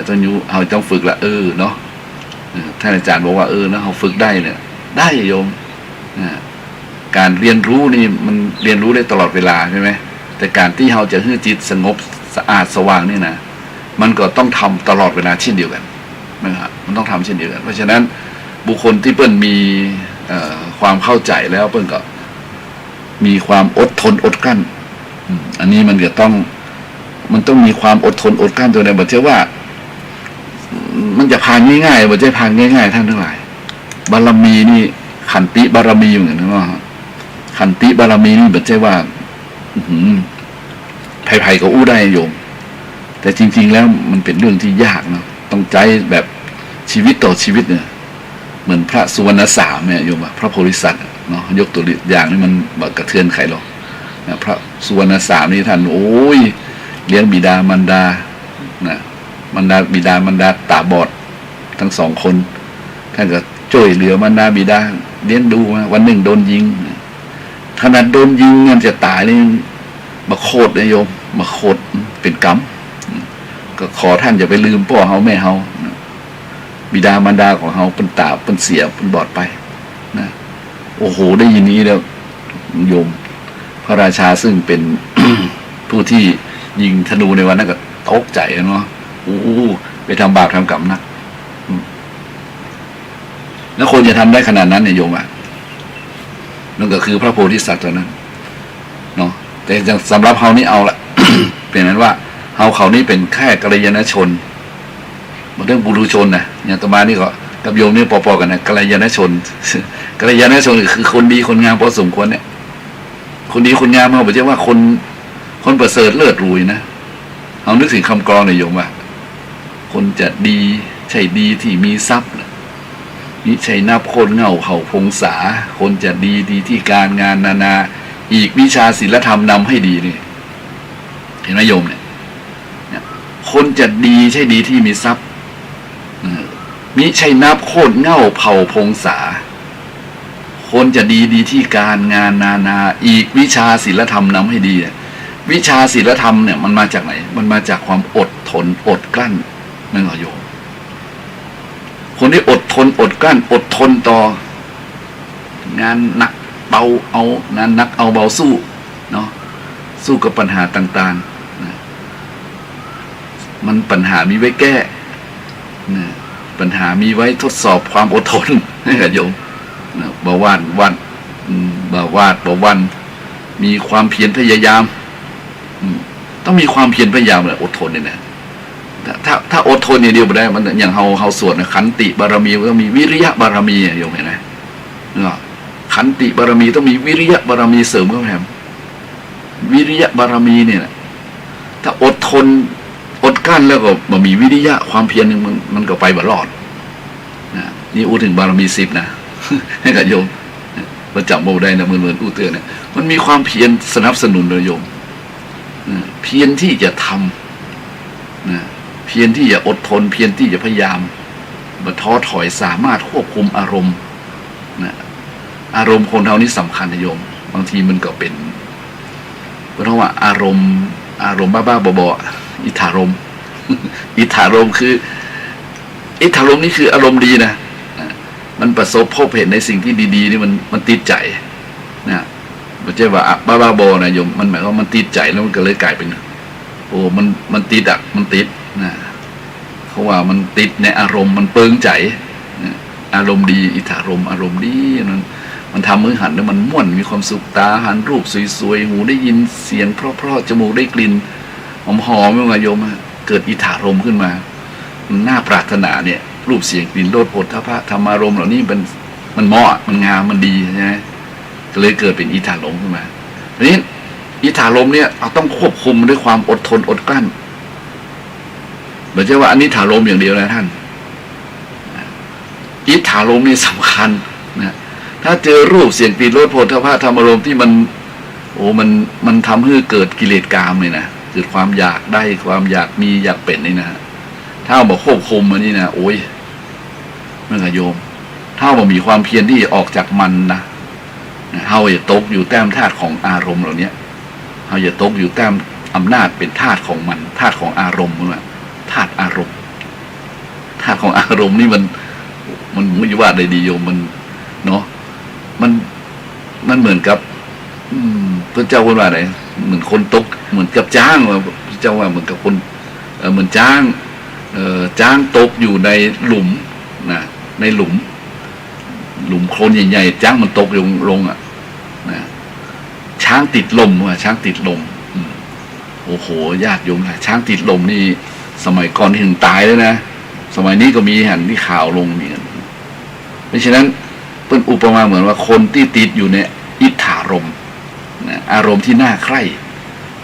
ต้องยูเอาต้องฝึกละเนาะท่านอาจารย์บอกว่านะเขาฝึกได้เนี่ยได้โยมการเรียนรู้นี่มันเรียนรู้ได้ตลอดเวลาใช่ไหมแต่การที่เราจะให้จิตสงบสะอาดสว่างนี่นะมันก็ต้องทำตลอดเวลาเช่นเดียวกันนะครับมันต้องทำเช่นเดียวกันเพราะฉะนั้นบุคคลที่เปิ้ลมีความเข้าใจแล้วเปิ้ลก็มีความอดทนอดกลั้นอันนี้มันต้องมีความอดทนอดกลั้นตัวในบอกเชื่อว่ามันจะผ่านง่ายๆบอกจะผ่านง่ายๆท่านทั้งหลายบารมีนี่ขันติบารมีอย่างนั้นว่าขันติบารมีนี่บอกจะว่าไผ่ๆก็อู้ได้โยมแต่จริงๆแล้วมันเป็นเรื่องที่ยากเนาะต้องใจแบบชีวิตต่อชีวิตเนี่ยเหมือนพระสุวรรณสามเนี่ยโยมพระโพธิสัตว์เนาะยกตัวอย่างนี่มันแบบกระเทือนใครหรอกนะพระสุวรรณสามนี่ท่านโอ้ยเลี้ยงบิดามารดานะบิดามารดาตาบอดทั้งสองคนท่านก็ช่วยเหลือมารดาบิดาเลี้ยงดูมาวันหนึ่งโดนยิงขนาดโดนยิงมันจะตายนี่มาโคตรนะโยมมาโคตรเป็นกรรมก็ขอท่านอย่าไปลืมพ่อเฮาแม่เฮาบิดามารดาของเฮาเป็นตาเป็นเสียเป็นบอดไปนะโอ้โหได้ยินนี้แล้วโยมพระราชาซึ่งเป็น ผู้ที่ยิงธนูในวันนั้นก็ตกใจเนาะโอ้ไปทำบาปทำกรรมนะแล้วคนจะทำได้ขนาดนั้นเนี่ยโยมอ่ะนั่นก็คือพระโพธิสัตว์ตัวนั้นเนาะแต่สำหรับเฮานี่เอาละ เป็นนั้นว่าเขานี่เป็นแค่กัลยาณชนเรื่องบุรุชนนะอย่างตมานี่ก็กับโยมนี่พอๆกันนะกัลยาณชน กัลยาณชนคือคนดีคนงามพอสมควรเนี่ยคนดีคนงามเขาบอกว่าคนประเสริฐเลิศรวยนะเอานึกถึงคำกลอนในโยมว่าคนจะดีใช่ดีที่มีทรัพย์มิใช่นับคนเงาเขาพงษาคนจะดีที่การงานนานาอีกวิชาศีลธรรมนำให้ดีนี่เห็นไหมโยมเนี่ยคนจะดีใช่ดีที่มีทรัพย์มิใช่นับโคตรเง่าเผ่าพงษาคนจะดีที่การงานนานาอีกวิชาศีลธรรมนำให้ดีวิชาศีลธรรมเนี่ยมันมาจากไหนมันมาจากความอดทนอดกลั้นนั่นเหรอโยมคนที่อดทนอดกลั้นอดทนต่องานหนักเบาเอางานหนักเอาเบาสู้เนาะสู้กับปัญหาต่างๆนะมันปัญหามีไว้แก้นะปัญหามีไว้ทดสอบความอดทนให้กับโยมนะบ่าวาดวันมีความเพียรพยายามต้องมีความเพียรพยายามเลยอดทนเนี่ยนะถ้าอดทนเนี่ยเดียวไม่ได้มันอย่างเฮาสวดนะขันติบารมีต้องมีวิริยะบารมีโยมเห็นไหมขันติบารมีต้องมีวิริยะบารมีเสริมเข้าไปวิริยะบารมีเนี่ยถ้าอดทนอดกั้นแล้วก็มันมีวิริยะความเพียรนึงมันก็ไปบรอดนะนี่อู้ถึงบารมี10นะให้กับโยมประจับโมได้นะเหมือนอู้เตือนเนี่ยมันมีความเพียรสนับสนุนเลยโยมเพียรที่จะทำนะเพียรที่จะอดทนเพียรที่จะพยายามบัท้อถอยสามารถควบคุมอารมณ์นะอารมณ์คนเท่านี้สำคัญนะโยมบางทีมันก็เป็นเพราะว่าอารมณ์บ้าๆบอๆอิทธารมณ์ อิทธารมณ์คืออิทธารมณ์นี่คืออารมณ์ดีนะมันประสบพบเห็นในสิ่งที่ดีๆนี่มันติดใจนะไม่ใช่ว่าบ้าๆบอๆนะโยมมันหมายว่ามันติดใจแล้วมันก็เลยกลายเป็นโอ้มันติดมันติดนะเขาว่ามันติดในอารมณ์มันเปิงใจนะอารมณ์ดีอิทธารมณ์อารมณ์ดีมันทำมือหันแล้วมันม่วนมีความสุขตาหันรูปสวยๆหูได้ยินเสียงเพราะๆจมูกได้กลิ่นหอมๆไม่ว่าโยมเกิดอิทธารมณ์ขึ้นมาน่าปรารถนาเนี่ยรูปเสียงกลิ่นรสโผฏฐัพพะธรรมารมณ์เหล่านี้มันเหมาะมันงามมันดีใช่ไหมก็เลยเกิดเป็นอิทธารมณ์ขึ้นมาทีนี้อิทธารมณ์เนี่ยเราต้องควบคุมด้วยความอดทนอดกลั้นไม่ใช่ว่าอันนี้อิทธารมณ์อย่างเดียวนะท่านอิทธารมณ์นี่สำคัญนะถ้าเจอรูปเสียงกลิ่นรสโผฏฐัพพะธรรมารมณ์ที่มันทำให้เกิดกิเลสกามเลยนะเกิดความอยากได้ความอยากมีอยากเป็นนี่นะถ้าบอกควบคุมมันนี่นะโอ้ย เมื่อโยมถ้าว่ามีความเพียรที่ออกจากมันนะเฮาอย่าตกอยู่แต้มธาตุของอารมณ์เหล่านี้เฮาอย่าตกอยู่แต้มอำนาจเป็นธาตุของมันธาตุของอารมณ์มันธาตุอารมณ์ธาตุของอารมณ์นี่มันไม่ว่าใดดีโยมมันเนาะมันเหมือนกับพระเจ้าพูดว่าอะไรเหมือนคนตกเหมือนกับจ้างพระเจ้าว่าเหมือนกับคนเหมือนจ้างตกอยู่ในหลุมนะในหลุมโคลนใหญ่ๆจ้างมันตกลงอ่ะนะช้างติดลมว่ะช้างติดลมโอ้โหญาติโยมช้างติดลมนี่สมัยก่อนถึงตายแล้วนะสมัยนี้ก็มีหันที่ข่าวลงนี่กันเพราะฉะนั้นเป็นอุปมาเหมือนว่าคนที่ติดอยู่ในอิทธารมณ์นะอารมณ์ที่น่าใคร่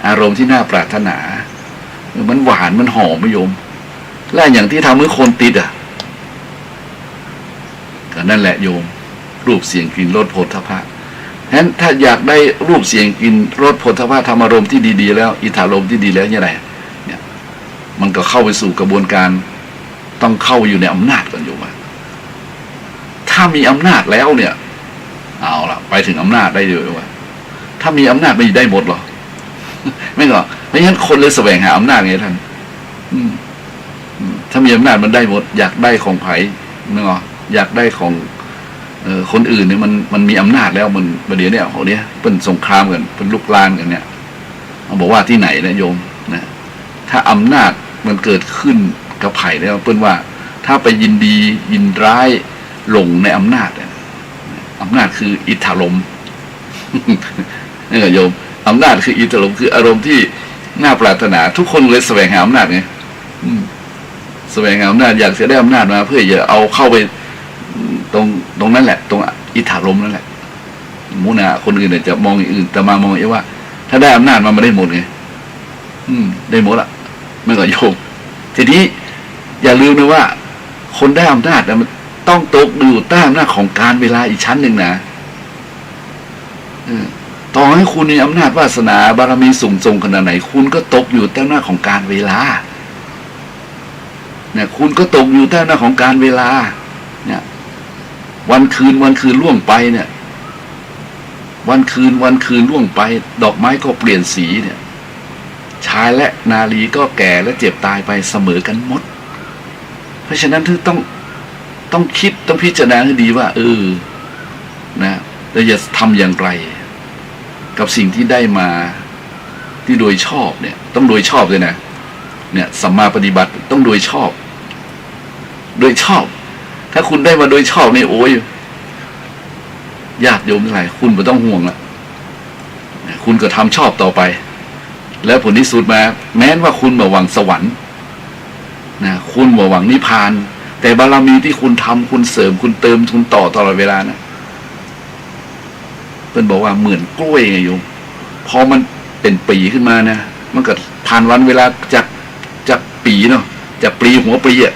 อารมณ์ที่น่าปรารถนามันหวานมันหอมโยมและอย่างที่ทำให้คนติดอ่ะก็นั่นแหละโยมรูปเสียงกลิ่นรสโผฏฐัพพะฉะนั้นถ้าอยากได้รูปเสียงกลิ่นรสโผฏฐัพพะธรรมอารมณ์ที่ดีๆแล้วอิทธารมณ์ที่ดีแล้วยังไงเนี่ยมันก็เข้าไปสู่กระบวนการต้องเข้าอยู่ในอำนาจกันโยมถ้ามีอำนาจแล้วเนี่ยเอาล่ะไปถึงอำนาจได้เลยว่าถ้ามีอำนาจไม่ได้หมดหรอไม่หรอกเพราะฉะนั้นคนเลยแสวงหาอำนาจไงท่านถ้ามีอำนาจมันได้หมดอยากได้ของไผ่นึกออกอยากได้ของคนอื่นเนี่ยมันมีอำนาจแล้วมันเดี๋ยวเนี่ยของเนี้ยเป็นสงครามกันเป็นลุกลานกันเนี่ยเขาบอกว่าที่ไหนนะโยมนะถ้าอำนาจมันเกิดขึ้นกับไผ่แล้วเปิ้นว่าถ้าไปยินดียินร้ายหลงในอำนาจเนี่ยอำนาจคืออิทธารมณ์นี่โยมอำนาจคืออิทธารมณ์คืออารมณ์ที่น่าปรารถนาทุกคนเลยแสวงหาอำนาจไงแสวงหาอำนาจอยากจะได้อำนาจมาเพื่อจะเอาเข้าไปตรงนั้นแหละตรงอิทธารมณ์นั่นแหละมุนาคนอื่นเนี่ยจะมองอย่างอื่นแต่มามองเองว่าถ้าได้อำนาจมันได้หมดไงได้หมดละไม่ก็โยมทีนี้อย่าลืมนะว่าคนได้อำนาจมันต้องตกอยู่ใต้อำนาจของการเวลาอีกชั้นหนึ่งนะต่อให้คุณมีอำนาจวาสนาบารมีสูงส่งขนาดไหนคุณก็ตกอยู่ใต้อำนาจของการเวลาเนี่ยคุณก็ตกอยู่ใต้อำนาจของการเวลาเนี่ยวันคืนล่วงไปเนี่ยวันคืนล่วงไปดอกไม้ก็เปลี่ยนสีเนี่ยชายและนารีก็แก่และเจ็บตายไปเสมอกันหมดเพราะฉะนั้นต้องคิดต้องพิจารณาให้ดีว่านะเราจะทำอย่างไรกับสิ่งที่ได้มาที่โดยชอบเนี่ยต้องโดยชอบเลยนะเนี่ยสัมมาปฏิบัติต้องโดยชอบถ้าคุณได้มาโดยชอบนี่โอ้ยญาติโยมทั้งหลายคุณไม่ต้องห่วงละคุณก็ทำชอบต่อไปแล้วผลที่สุดมาแม้ว่าคุณมาหวังสวรรค์นะคุณมาหวังนิพพานแต่บารมีที่คุณทำคุณเสริมคุณเติมคุณต่อตลอดเวลานะเพิ่นบอกว่าเหมือนกล้วยไงโยมพอมันเป็นปีขึ้นมานะมันก็ผ่านวันเวลาจากปีเนาะจากปลีหัวปลีอ่ะ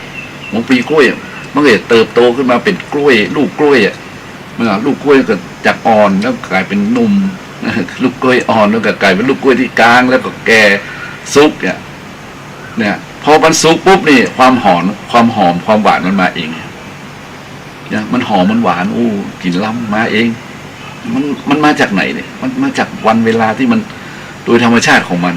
หัวปลีกล้วยมันก็เติบโตขึ้นมาเป็นกล้วยลูกกล้วยอ่ะเมื่อลูกกล้วยก็จากอ่อนแล้วกลายเป็นนุ่มลูกกล้วยอ่อนแล้วก็กลายเป็นลูกกล้วยที่กลางแล้วก็แก่สุกเนี่ยพอมันสุกปุ๊บนี่ความหอมความหวานมันมาเองเนี่ยมันหอมมันหวานกลิ่นล้ำมาเองมันมาจากไหนเนี่ยมันมาจากวันเวลาที่มันโดยธรรมชาติของมัน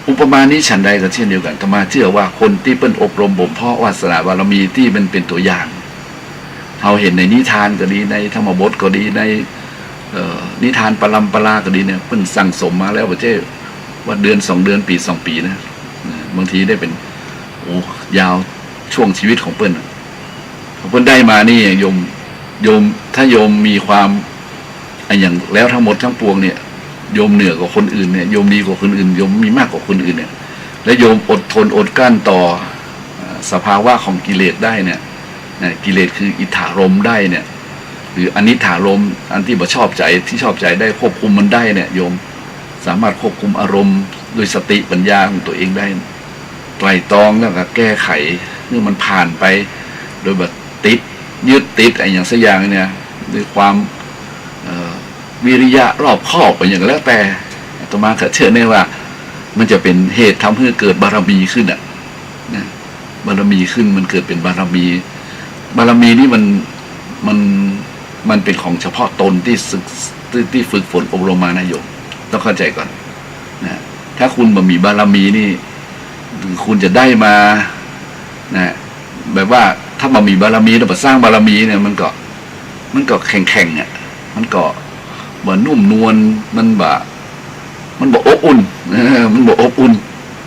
อุปมานี้ฉันใดก็เช่นเดียวกันธรรมาเชื่อว่าคนที่เป็นอบรมบ่มเพาะวาสนาบารมีที่มันเป็นตัวอย่างเราเห็นในนิทานก็ดีในธรรมบทก็ดีในนิทานปรัมปราก็ดีเนี่ยเพิ่นสั่งสมมาแล้วว่าเจ้ว่าเดือน2 เดือนปี2 ปีนะบางทีได้เป็นยาวช่วงชีวิตของเพิ่นได้มานี่โยมถ้าโยมมีความอย่างแล้วทั้งหมดทั้งปวงเนี่ยโยมเหนือกว่าคนอื่นเนี่ยโยมดีกว่าคนอื่นโยมมีมากกว่าคนอื่นเนี่ยและโยมอดทนอดกลั้นต่อสภาวะของกิเลสได้เนี่ยกิเลสคืออิทธารมณ์ได้เนี่ยหรืออนิถารมณ์อันที่บ่ชอบใจที่ชอบใจได้ควบคุมมันได้เนี่ยโยมสามารถควบคุมอารมณ์โดยสติปัญญาของตัวเองได้ไตร่ตรองแล้วก็แก้ไขเมื่อมันผ่านไปโดยแบบยึดติดอะไรอย่างสักอย่างเนี่ยด้วยความวิริยะรอบคอบไปอย่างแล้วแต่อาตมาเชื่อแน่ว่ามันจะเป็นเหตุทำให้เกิดบารมีขึ้นนะบารมีขึ้นมันเกิดเป็นบารมี บารมีนี่มันเป็นของเฉพาะตนที่ฝึกฝนอบรมมานะโยมต้องเข้าใจก่อนนะถ้าคุณบ่มีบารมีนี่คุณจะได้มานะแบบว่าถ้าบ่มีบารมีแล้วบ่สร้างบารมีเนี่ยมันก็แข็งอ่ะมันก็บ่นุ่มนวลมันบ่อบอุ่นมันบ่อบอุ่น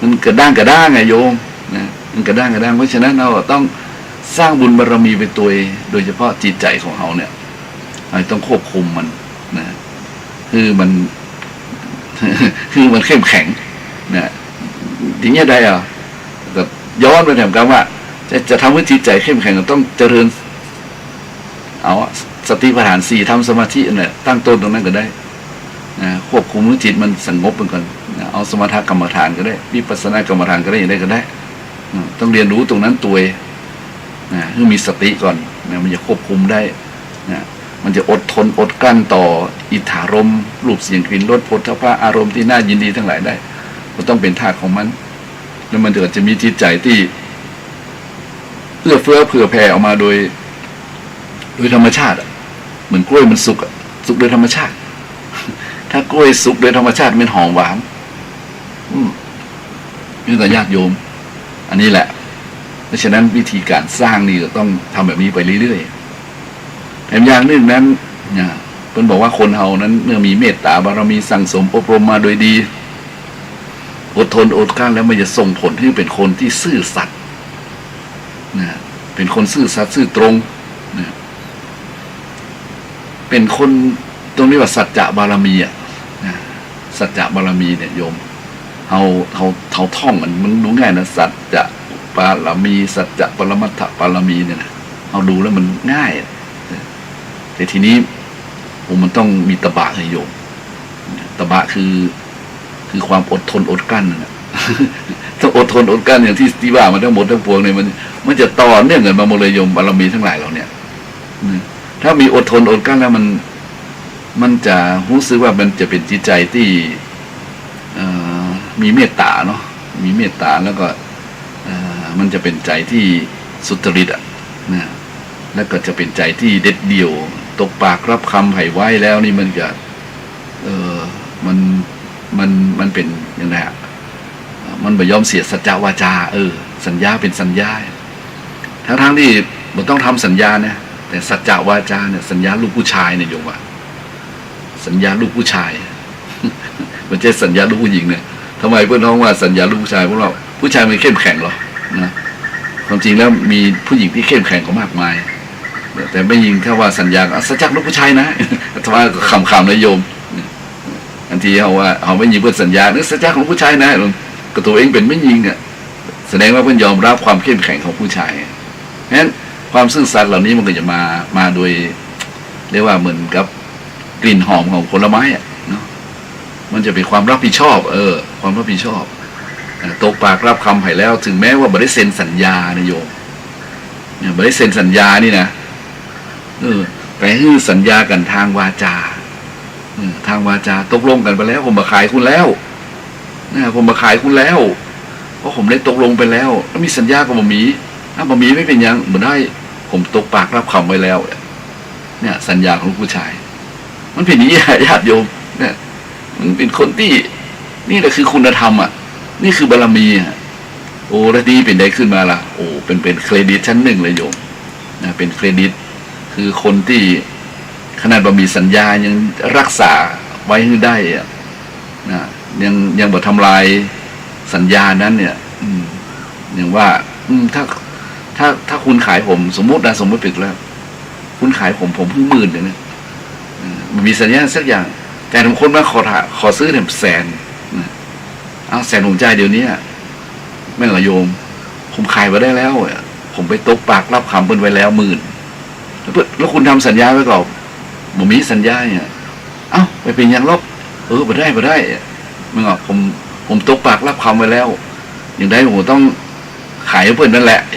มันกระด้างไงโยมนะมันกระด้างเพราะฉะนั้นเราต้องสร้างบุญบารมีเป็นตัวโดยเฉพาะจิตใจของเราเนี่ยเราต้องควบคุมมันนะคือมันเข้มแข็งนะทีนี้ได้อ่ะแต่ย้อนไปถามกันว่าจะทำให้จิตใจเข้มแข็งต้องเจริญเอาสติปัฏฐาน4ทำสมาธิเนี่ยตั้งต้นตรงนั้นก็ได้นะควบคุมจิตมันสงบไปก่อนนะเอาสมถกรรมฐานก็ได้วิปัสสนากรรมฐานก็ได้อย่างไรก็ได้ต้องเรียนรู้ตรงนั้นตัวนะคือมีสติก่อนนะมันจะควบคุมได้นะมันจะอดทนอดกลั้นต่ออิทธารมณ์รูปเสียงกลิ่นรสโผฏฐัพพะอารมณ์ที่น่ายินดีทั้งหลายได้มันต้องเป็นธาตุของมันแล้วมันจะมีจิตใจที่เอื้อเฟื้อเผื่อแผ่ออกมาโดยธรรมชาติเหมือนกล้วยมันสุกโดยธรรมชาติถ้ากล้วยสุกโดยธรรมชาติมันหอมหวานนี่ก็ญาติโยมอันนี้แหละเพราะฉะนั้นวิธีการสร้างนี่ก็ต้องทำแบบนี้ไปเรื่อยๆแถมอย่างหนึ่งนั้นเนี่ยเพิ่นบอกว่าคนเฮานั้นเมื่อมีเมตตาบารมีสั่งสมอบรมมาโดยดีอดทนอดกลั้นแล้วมันจะส่งผลให้เป็นคนที่ซื่อสัตย์นะเป็นคนซื่อสัตย์ซื่อตรงนะเป็นคนตรงนี้ว่าสัจจะบารมีอ่ะสัจจะบารมีเนี่ยโยมเขาท่องมันรู้ง่ายนะสัจจะบารมีสัจจะปรมัตถบารมีเนี่ยนะเอาดูแล้วมันง่ายแต่ทีนี้มันต้องมีตบะให้โยมตบะคือความอดทนอดกลั้นนะต้องอดทนอดกลั้นอย่างที่ว่ามันทั้งหมดทั้งปวงเนี่ยมันจะต่อเนื่องกันมาหมดเลยโยมบารมีทั้งหลายเราเนี่ยถ้ามีอดทนอดกลั้นแล้วมันจะรู้สึกว่ามันจะเป็นจิตใจที่มีเมตตาเนาะมีเมตตาแล้วก็มันจะเป็นใจที่สุจริตอ่ะนะแล้วก็จะเป็นใจที่เด็ดเดี่ยวตกปากรับคำไผ่ไว้แล้วนี่มันจะมันเป็นยังไงมันไม่ยอมเสียสัจจวาจาสัญญาเป็นสัญญาทั้งที่มันต้องทำสัญญานะแต่สัจจวาจาเนี่ยสัญญาลูกผู้ชายเนี่ยโยมว่าสัญญาลูกผู้ชายมันจะสัญญาลูกผู้หญิงเนี่ยทำไมเพื่อนน้องว่าสัญญาลูกผู้ชายพวกเราผู้ชายไม่เข้มแข็งหรอนะความจริงแล้วมีผู้หญิงที่เข้มแข็งก็มากมายแต่ไม่ยิงถ้าว่าสัญญาสัจจลูกผู้ชายนะทำไมคำนะโยมอันที่เขาว่าเขาไม่ยิงเพื่อนสัญญาเนื้อสัจจของผู้ชายนะก็ตัวเองเป็นไม่ยิงอ่ะแสดงว่าเพื่อนยอมรับความเข้มแข็งของผู้ชายเพราะฉะนั้นความซื่อสัตย์เหล่านี้มันก็จะมาโดยเรียกว่าเหมือนกับกลิ่นหอมของผลไม้อ่ะเนาะมันจะเป็นความรับผิดชอบความรับผิดชอบตกปากรับคำไผ่แล้วถึงแม้ว่าไม่ได้เซ็นสัญญานะโยมเนี่ยไม่ได้เซ็นสัญญานี่นะไปให้สัญญากันทางวาจาทางวาจาตกลงกันไปแล้วผมมาขายคุณแล้วผมมาขายคุณแล้วเพราะผมได้ตกลงไปแล้วแล้วมีสัญญากับบะหมี่ถ้าบะหมี่ไม่เป็นยังเหมือนได้ผมตกปากรับคำไว้แล้วเนี่ยสัญญาของผู้ชายมันเป็นอย่างนี้ญาติโยมเนี่ยมันเป็นคนที่นี่แหละคือคุณธรรมอ่ะนี่คือบารมีอ่ะโอ้แล้วดีเป็นได้ขึ้นมาล่ะโอ้เป็นเครดิตชั้นหนึ่งเลยโยมนะเป็นเครดิตคือคนที่ขนาดบะหมี่สัญญายังรักษาไว้ให้ได้อ่ะนะยังบ่ทำลายสัญญานั้นเนี่ยอย่างว่าถ้าคุณขายผมสมมติปิดแล้วคุณขายผมเพิ่ง10,000เลยนะมันมีสัญญาสักอย่างแต่ทุกคนมาขอซื้อเนี่ย100,000เอา100,000ผมจ่ายเดี๋ยวนี้แม่งโยมผมขายมาได้แล้วผมไปตกปากรับคำเพิ่นไว้แล้ว10,000แล้วคุณทำสัญญาไว้ก่อนผมมีสัญญาเนี่ยเอ้าไปเป็นยังลบบ่ได้มึงผมตกปากรับคำไว้แล้วอย่างไรผมต้องขายให้เพื่อนนั่นแหละเ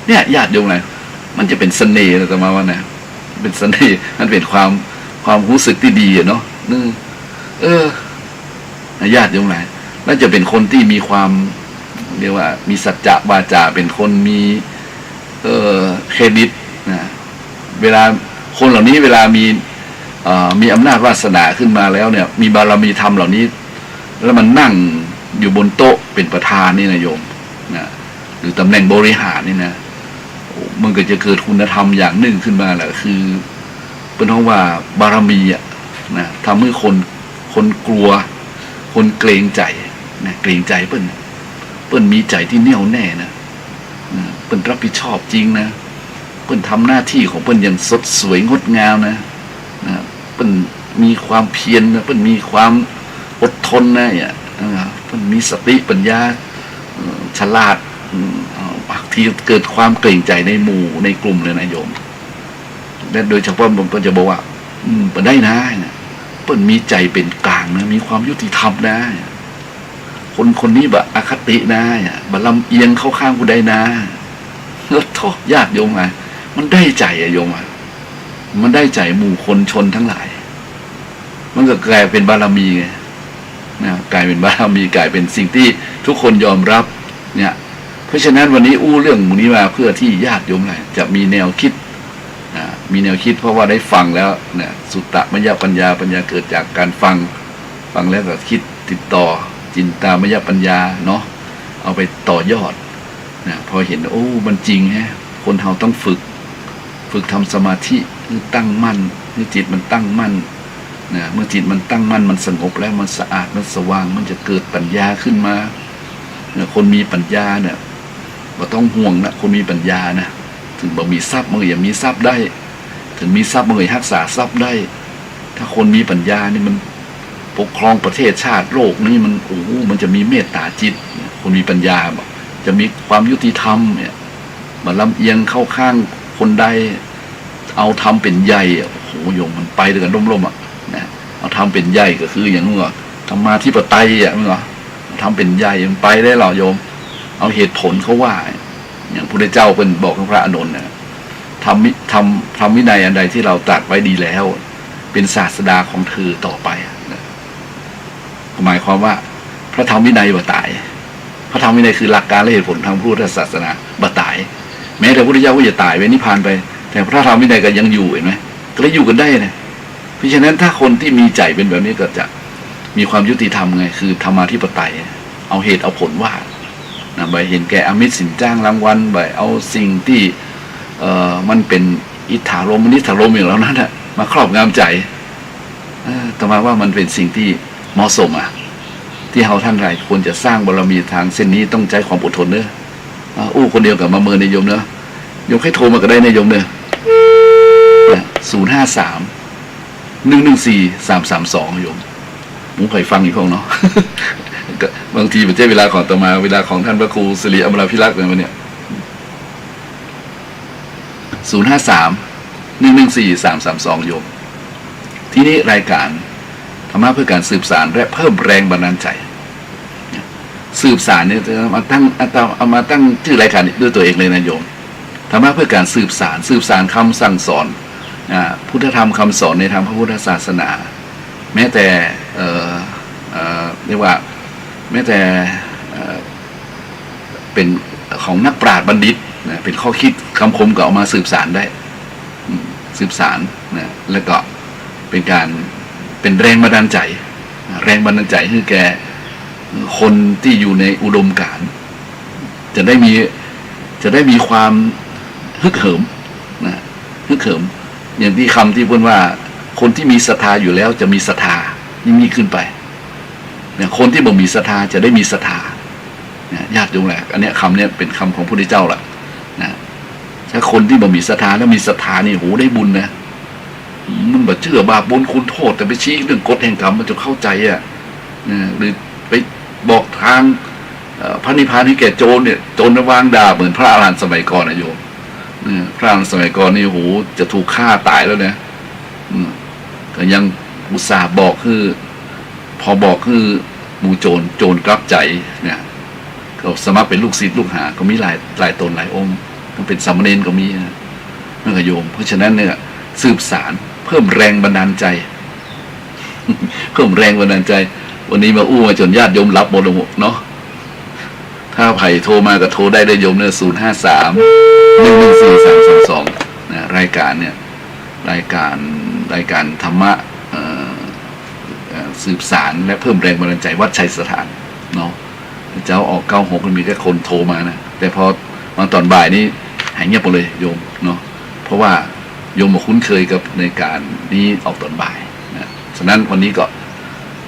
นี่ยญาติโยมไงมันจะเป็นเสน่ห์แต่มาว่านะเป็นเสน่ห์มันเป็นความรู้สึกที่ดีเนาะญาติโยมไงน่าจะเป็นคนที่มีความเรียกว่ามีสัจจะวาจาเป็นคนมีเครดิต นะเวลาคนเหล่านี้เวลามีอำนาจวาสนาขึ้นมาแล้วเนี่ยมีบารมีธรรมเหล่านี้แล้วมันนั่งอยู่บนโต๊ะเป็นประธานนี่นะโยมนะหรือตำแหน่งบริหารนี่นะมันก็จะเกิดคุณธรรมอย่างหนึ่งขึ้นมาแหละคือเป็นเพราะว่าบารมีอ่ะนะทำให้คนกลัวคนเกรงใจนะเกรงใจเปิ้นมีใจที่แน่วแน่นะเปิ้นรับผิดชอบจริงนะเปิ้นทำหน้าที่ของเปิ้นอย่างสดสวยงดงามนะเปิ้นมีความเพียรนะเปิ้นมีความอดทนนะเนี่ยเปิ้นมีสติปัญญาฉลาดบางทีเกิดความเกรงใจในหมู่ในกลุ่มเลยนะโยมและโดยเฉพาะผมก็จะบอกว่าเปิ้นได้นะเปิ้นมีใจเป็นกลางนะมีความยุติธรรมนะคนนี้แบบอคตินะแบบลำเอียงเข้าข้างผู้ใดนะแล้วโทษญาติโยมไงมันได้ใจอะโยมอะมันได้ใจหมู่คนชนทั้งหลายมันก็กลายเป็นบารมีไงนะกลายเป็นบารมีกลายเป็นสิ่งที่ทุกคนยอมรับเนี่ยเพราะฉะนั้นวันนี้เรื่องนี้มาเพื่อที่ญาติโยมเลยจะมีแนวคิดมีแนวคิดเพราะว่าได้ฟังแล้วเนี่ยสุตตมยปัญญาเกิดจากการฟังแล้วก็คิดติดต่อจินตามยปัญญาเนาะเอาไปต่อยอดนะพอเห็นโอ้มันจริงฮะคนเราต้องฝึกทำสมาธิคือตั้งมั่นให้จิตมันตั้งมั่นนะเมื่อจิตมันตั้งมั่นมันสงบแล้วมันสะอาดมันสว่างมันจะเกิดปัญญาขึ้นมานะคนมีปัญญาเนี่ยบ่ต้องห่วงนะคนมีปัญญานะถึงบ่มีทรัพย์มันก็ยังมีทรัพย์ได้ถึงมีทรัพย์มันก็รักษาทรัพย์ได้ถ้าคนมีปัญญานี่มันปกครองประเทศชาติโลกนี่มันโอ้มันจะมีเมตตาจิตคนมีปัญญาจะมีความยุติธรรมเนี่ยมาลำเอียงเข้าข้างคนใดเอาทำเป็นใหญ่โอ้โหโยมมันไปด้วยกันร่มๆอ่ะนะเอาทำเป็นใหญ่ก็คืออย่างนู้นธรรมาธิปไตยอ่ะมั้งเหรอทำเป็นใหญ่มันไปได้หรอโยมเอาเหตุผลเขาว่าอย่างพระพุทธเจ้าเป็นบอกกับพระอานนท์นะทำวินัยอันใดที่เราตรัสไว้ดีแล้วเป็นศาสดาของเธอต่อไปหมายความว่าพระธรรมวินัยบ่ตายพระธรรมวินัยคือหลักการและเหตุผลทางพุทธศาสนาบ่ตายแม้แต่พระพุทธเจ้าก็จะตายไปนิพพานไปแต่พระธรรมวินัยก็ยังอยู่เห็นไหมก็เลยอยู่กันได้นะเพราะฉะนั้นถ้าคนที่มีใจเป็นแบบนี้ก็จะมีความยุติธรรมไงคือธรรมาธิปไตยเอาเหตุเอาผลว่านะไปเห็นแก่อมิตรสินจ้างรางวัลไปเอาสิ่งที่มันเป็นอิทธารมนิธารมอย่างแล้วนั้นนะมาครอบงำใจต่อมาว่ามันเป็นสิ่งที่เหมาะสมที่เราท่านหลายควรจะสร้างบารมีทางเส้นนี้ต้องใช้ความอดทนเนอะคนเดียวกับมาเมินในโยมเนอะโยมให้โทรมาก็ได้ในโยมเนอะ053-114-332โยมผมเคยฟังอีกพวกเนาะ บางทีมันใช้เวลาของต่อมาเวลาของท่านพระครูสิริอมราภิรักษ์เนี่ย053-114-332โยมที่นี้รายการธรรมะเพื่อการสืบสารและเพิ่มแรงบันดาลใจสืบสารเนี่ยเอามาตั้งชื่อรายการด้วยตัวเองเลยนะโยมธรรมะเพื่อการสืบสารคำสั่งสอนพุทธธรรมคำสอนในทางพระพุทธศาสนาแม้แต่เรียกว่าแม้แต่เป็นของนักปราชญ์บัณฑิตนะเป็นข้อคิดคำคมก็เอามาสืบสารได้สืบสารนะแล้วก็เป็นแรงบันดาลใจให้แก่คนที่อยู่ในอุดมการณ์จะได้มีความฮึกเหิมนะฮึกเหิมอย่างที่คำที่พูดว่าคนที่มีศรัทธาอยู่แล้วจะมีศรัทธายิ่งขึ้นไปเนี่ยคนที่บ่มีศรัทธาจะได้มีศรัทธาญาติโยมแหละอันนี้คำนี้เป็นคำของพระพุทธเจ้าแหละนะถ้าคนที่บ่มีศรัทธาแล้วมีศรัทธานี่โหได้บุญนะมันแบบเชื่อบาปบุญคุณโทษแต่ไปชี้เรื่องกฎแห่งกรรมมันจะเข้าใจหรือไปบอกทางพระนิพพานให้แก่โจรเนี่ยโจรวางดาบเหมือนพระอรหันต์สมัยก่อนนะโยมพระอรหันต์สมัยก่อนนี่โหจะถูกฆ่าตายแล้วเนี่ยก็ยังอุตส่าห์บอกคือพอบอกคือหมู่โจรกลับใจเนี่ยก็สมัครเป็นลูกศิษย์ลูกหาก็มีหลายตนหลายองค์ก็เป็นสามเณรก็มีนั่นก็โยมเพราะฉะนั้นเนี่ยสืบสารเพิ่มแรงบันดาลใจ เพิ่มแรงบันดาลใจวันนี้มามาจนญาติโยมรับหมดเนาะถ้าไผ่โทรมาก็โทรได้โยมเนี่ย053-114-332 นะรายการธรรมะสืบสารและเพิ่มแรงบันดาลใจวัดชัยสถานเนาะเจ้าออก96มันมีแค่คนโทรมานะแต่พอมาตอนบ่ายนี้หายเงียบไปเลยโยมเนาะเพราะว่าโยมมาคุ้นเคยกับในการนี้ออกตอนบ่ายนะฉะนั้นวันนี้ก็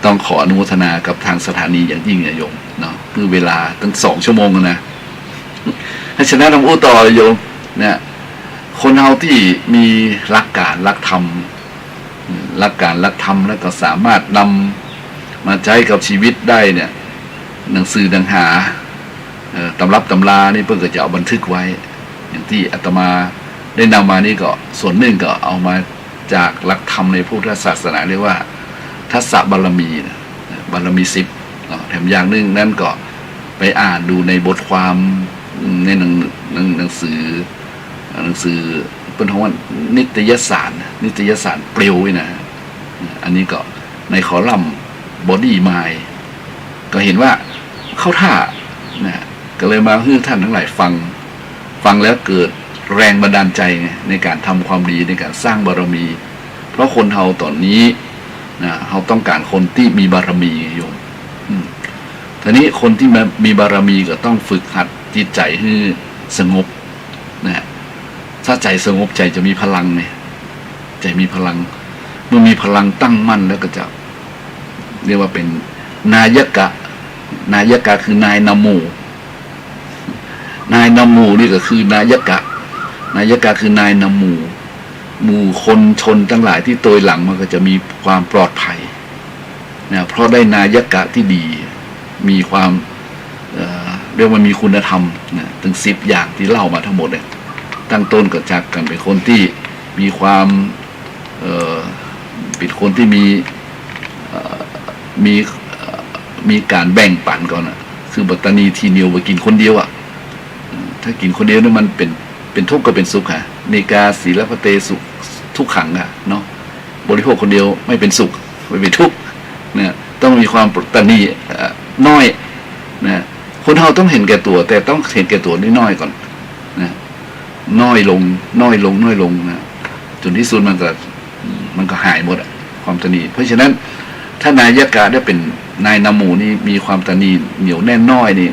ต้องขออนุโมทนากับทางสถานีอย่างยิ่งโยมเนาะคือเวลาตั้ง2 ชั่วโมงนะให้ชนะทำอู้ต่อโยมเนี่ยคนเฮาที่มีรักการรักธรรมแล้วก็สามารถนำมาใช้กับชีวิตได้เนี่ยหนังสือดังหาตำรับตำรานี่เพื่อจะเอาบันทึกไว้อย่างที่อาตมาได้นำมานี่ก็ส่วนหนึ่งก็เอามาจากหลักธรรมในพุทธศาสนาเรียกว่าทัสสะบารมีบารมี10แถมอย่างหนึ่งนั่นก็ไปอ่านดูในบทความในหนังสือเป็นของว่านิตยสารเปลวนะอันนี้ก็ในคอลัมน์ Body Mind ก็เห็นว่าเข้าท่านะก็เลยมาให้ท่านทั้งหลายฟังแล้วเกิดแรงบันดาลใจในการทำความดีในการสร้างบารมีเพราะคนเฮาตอนนี้นะเฮาต้องการคนที่มีบารมีโยมทีนี้คนที่มีบารมีก็ต้องฝึกหัดจิตใจให้สงบนะถ้าใจสงบใจจะมีพลังเนี่ยใจมีพลังเมื่อมีพลังตั้งมั่นแล้วก็จะเรียกว่าเป็นนายกะคือนายนโมนี่ก็คือนายกะคือนายนโมหมู่คนชนทั้งหลายที่โตยหลังมันก็จะมีความปลอดภัยนะเพราะได้นายกะที่ดีมีความเรียกว่ามีคุณธรรมนะถึง10 อย่างที่เล่ามาทั้งหมดเนี่ยตั้งต้นก็จากกันเป็นคนที่มีความเป็นคนที่มีการแบ่งปันก่อนนะคือบัตตานีทีเดียวไปกินคนเดียวอ่ะถ้ากินคนเดียวนี่มันเป็นทุกข์ก็เป็นสุขฮะเนกาศีลพเตสุขทุกขังอ่ะเนาะบริโภคคนเดียวไม่เป็นสุขไม่เป็นทุกข์เนี่ยต้องมีความบัตตานีน้อยนะคนเราต้องเห็นแก่ตัวแต่ต้องเห็นแก่ตัวน้อยก่อนนะน้อยลงนะจนที่สุดมันก็หายหมดอะความตนีเพราะฉะนั้นถ้านายกะได้เป็นนายนโมนี่มีความตนีเหนียวแน่นน้อยนี่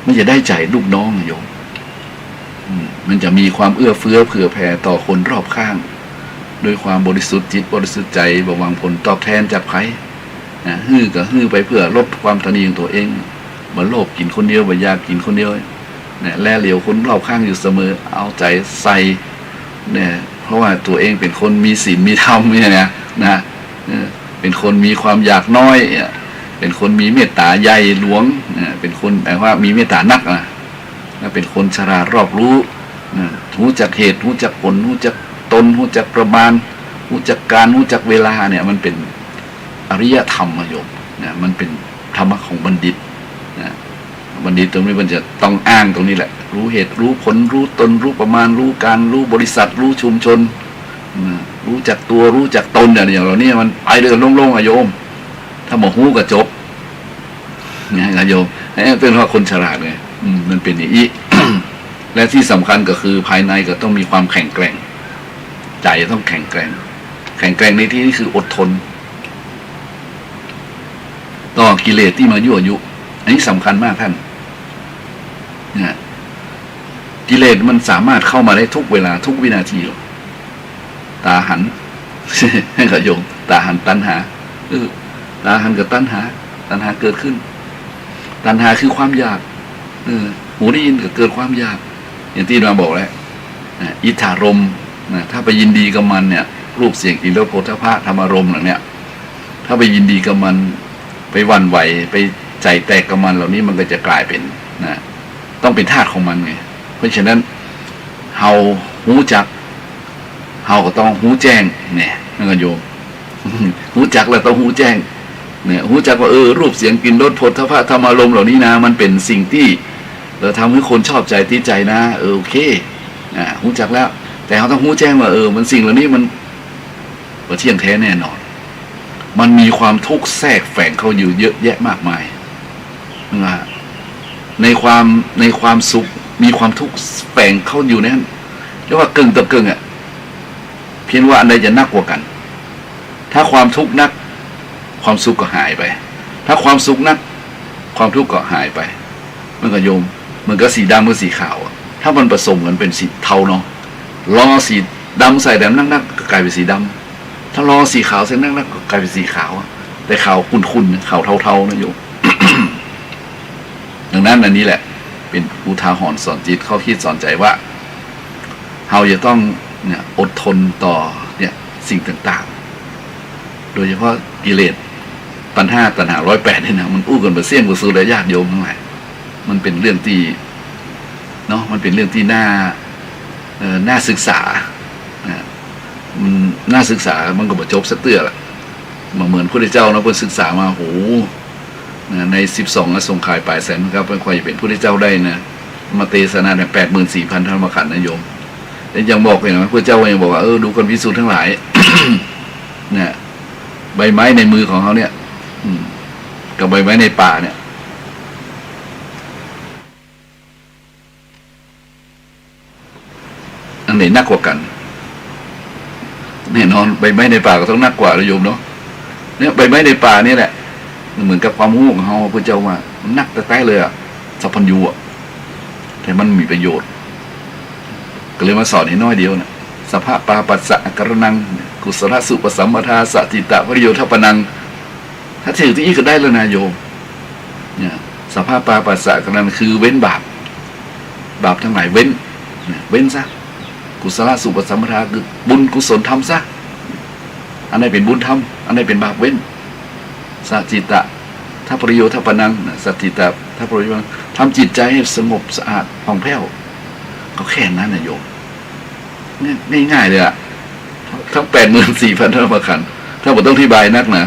มันจะได้ใจลูกน้องโยมมันจะมีความเอื้อเฟื้อเผื่อแผ่ต่อคนรอบข้างโดยความบริสุทธิ์จิตบริสุทธิ์ใจบ่หวังผลตอบแทนจากใครนะฮื้อก็ฮื้อไปเพื่อลดความตนีของตัวเองบ่โลภกินคนเดียวบ่อยากกินคนเดียวเนี่ยแลเหลียวคนรอบข้างอยู่เสมอเอาใจใส่เนี่ยเพราะว่าตัวเองเป็นคนมีศีลมีธรรมเนี่ยนะเป็นคนมีความอยากน้อยเป็นคนมีเมตตาใหญ่หลวงเป็นคนแปลว่ามีเมตตานักนะเป็นคนฉลาดรอบรู้รู้จักเหตุรู้จักผลรู้จักตนรู้จักประมาณรู้จักการรู้จักเวลาเนี่ยมันเป็นอริยธรรมโยมเนี่ยมันเป็นธรรมะของบัณฑิตบัณฑิตตรงนี้มันจะต้องอ้างตรงนี้แหละรู้เหตุรู้ผลรู้ตนรู้ประมาณรู้การรู้บริษัทรู้ชุมชนรู้จักตัวรู้จักตนอย่างเราเนี่ยมันไปเดินโล่งๆโยมถ้าหมอหูก็จบเนี่ยโยมเป็นเพราะคนฉลาดไงมันเป็นอย่างนี้ และที่สำคัญก็คือภายในก็ต้องมีความแข็งแกร่งใจต้องแข็งแกร่งในที่นี้คืออดทนต่อกิเลสที่มายั่วยุอันนี้สำคัญมากท่านเนี่ยกิเลสมันสามารถเข้ามาได้ทุกเวลาทุกวินาทีหรอกตาหัน ให้ขยงตาหันตัณหาตาหันกับตัณหาเกิดขึ้นตัณหาคือความอยากหูได้ยินก็เกิดความอยากอย่างที่มาบอกแล้วอิทธารมถ้าไปยินดีกับมันเนี่ยรูปเสียงกลิ่นรสโผฏฐัพพะธรรมารมณ์เหล่านี้ถ้าไปยินดีกับมันไปหวั่นไหวไปใจแตกกับมันเหล่านี้มันก็จะกลายเป็นต้องเป็นธาตุของมันไงเพราะฉะนั้นเฮาหูจักเฮาก็ต้องหูแจ้งเนี่ยนั่นก็โยม หูจักแล้วต้องหูแจ้งเนี่ยหูจักว่ารูปเสียงกลิ่นรสโผฏฐัพพะธรรมารมณ์เหล่านี้นะมันเป็นสิ่งที่เราทำให้คนชอบใจติดใจนะโอเคหูจักแล้วแต่เขาต้องหูแจ้งว่ามันสิ่งเหล่านี้มันเที่ยงแท้แน่นอนมันมีความทุกข์แทรกแฝงเข้าอยู่เยอะแยะมากมายในความสุขมีความทุกข์แฝงเข้าอยู่นั้น เรียกว่ากึ่งต่อกึ่งอ่ะเพียงว่าอันใดจะนักกว่ากัน ถ้าความทุกข์นักความสุขก็หายไปถ้าความสุขนักความทุกข์ก็หายไปมันก็โยมมันก็สีดำกับสีขาวถ้ามันผสมกันเป็นสีเทาเนาะลองสีดำใส่แดำนักๆก็กลายเป็นสีดำถ้าลองสีขาวใส่นักๆก็กลายเป็นสีขาวแต่ขาวขุ่นๆขาวเทาๆนะโยม ดังนั้นอันนี้แหละเป็นอุทาหรณ์สอนจิตข้อคิดสอนใจว่าเราจะต้องเนี่ยอดทนต่อเนี่ยสิ่งต่างๆโดยเฉพาะกิเลสปัญหาตัณหา108เนี่ยนะมันอู้กันแบบเสี่ยงกุศลและญาติโยมทั้งหลายมันเป็นเรื่องที่เนาะมันเป็นเรื่องที่น่าศึกษามันน่าศึกษามันก็บ่จบสักเตื้อละมาเหมือนพระพุทธเจ้าเนาะเพิ่นศึกษามาโหใน12อสงไขยปลายแสนครับเป็นใครเป็นพระพุทธเจ้าได้นะมาเตสนาเนี่ย84,000 ธรรมขันธ์นะโยมแต่ยังบอกเลยนะพระพุทธเจ้ายังบอกว่าดูคนพิสูจน์ทั้งหลาย เนี่ยใบไม้ในมือของเขาเนี่ยกับใบไม้ในป่าเนี่ยอันไหนนักกว่ากันแน่นอนใบไม้ในป่าก็ต้องนักกว่าโยมเนาะเนี่ยใบไม้ในป่านี่แหละเหมือนกับความรู้ของเขาพระเจ้าว่ามันนักแต่ใต้เลยสัพพัญญูแต่มันมีประโยชน์ก็เลยมาสอนให้น้อยเดียวนะสภาพปาปัสสะกรณังกุศลสุปสัมปทาสจิตะประโยชน์ทัปนังถ้าถือที่นี่ก็ได้แล้วนะโยมเนี่ยสภาพปาปัสสะกรณังคือเว้นบาปทั้งหลายเว้นซะกุศลสุปสัมปทาคือบุญกุศลทำซะอันไหนเป็นบุญทำอันไหนเป็นบาปเว้นสจิตะถ้าประโยชน์ทัปนังสจิตะถ้าประโยชน์ทำจิตใจให้สงบสะอาดผ่องแผ้วก็แค่นั้นนะโยมง่ายๆเลยอะทั้ง84,000 ธรรมขันธ์ถ้าผมต้องอธิบายนักนะ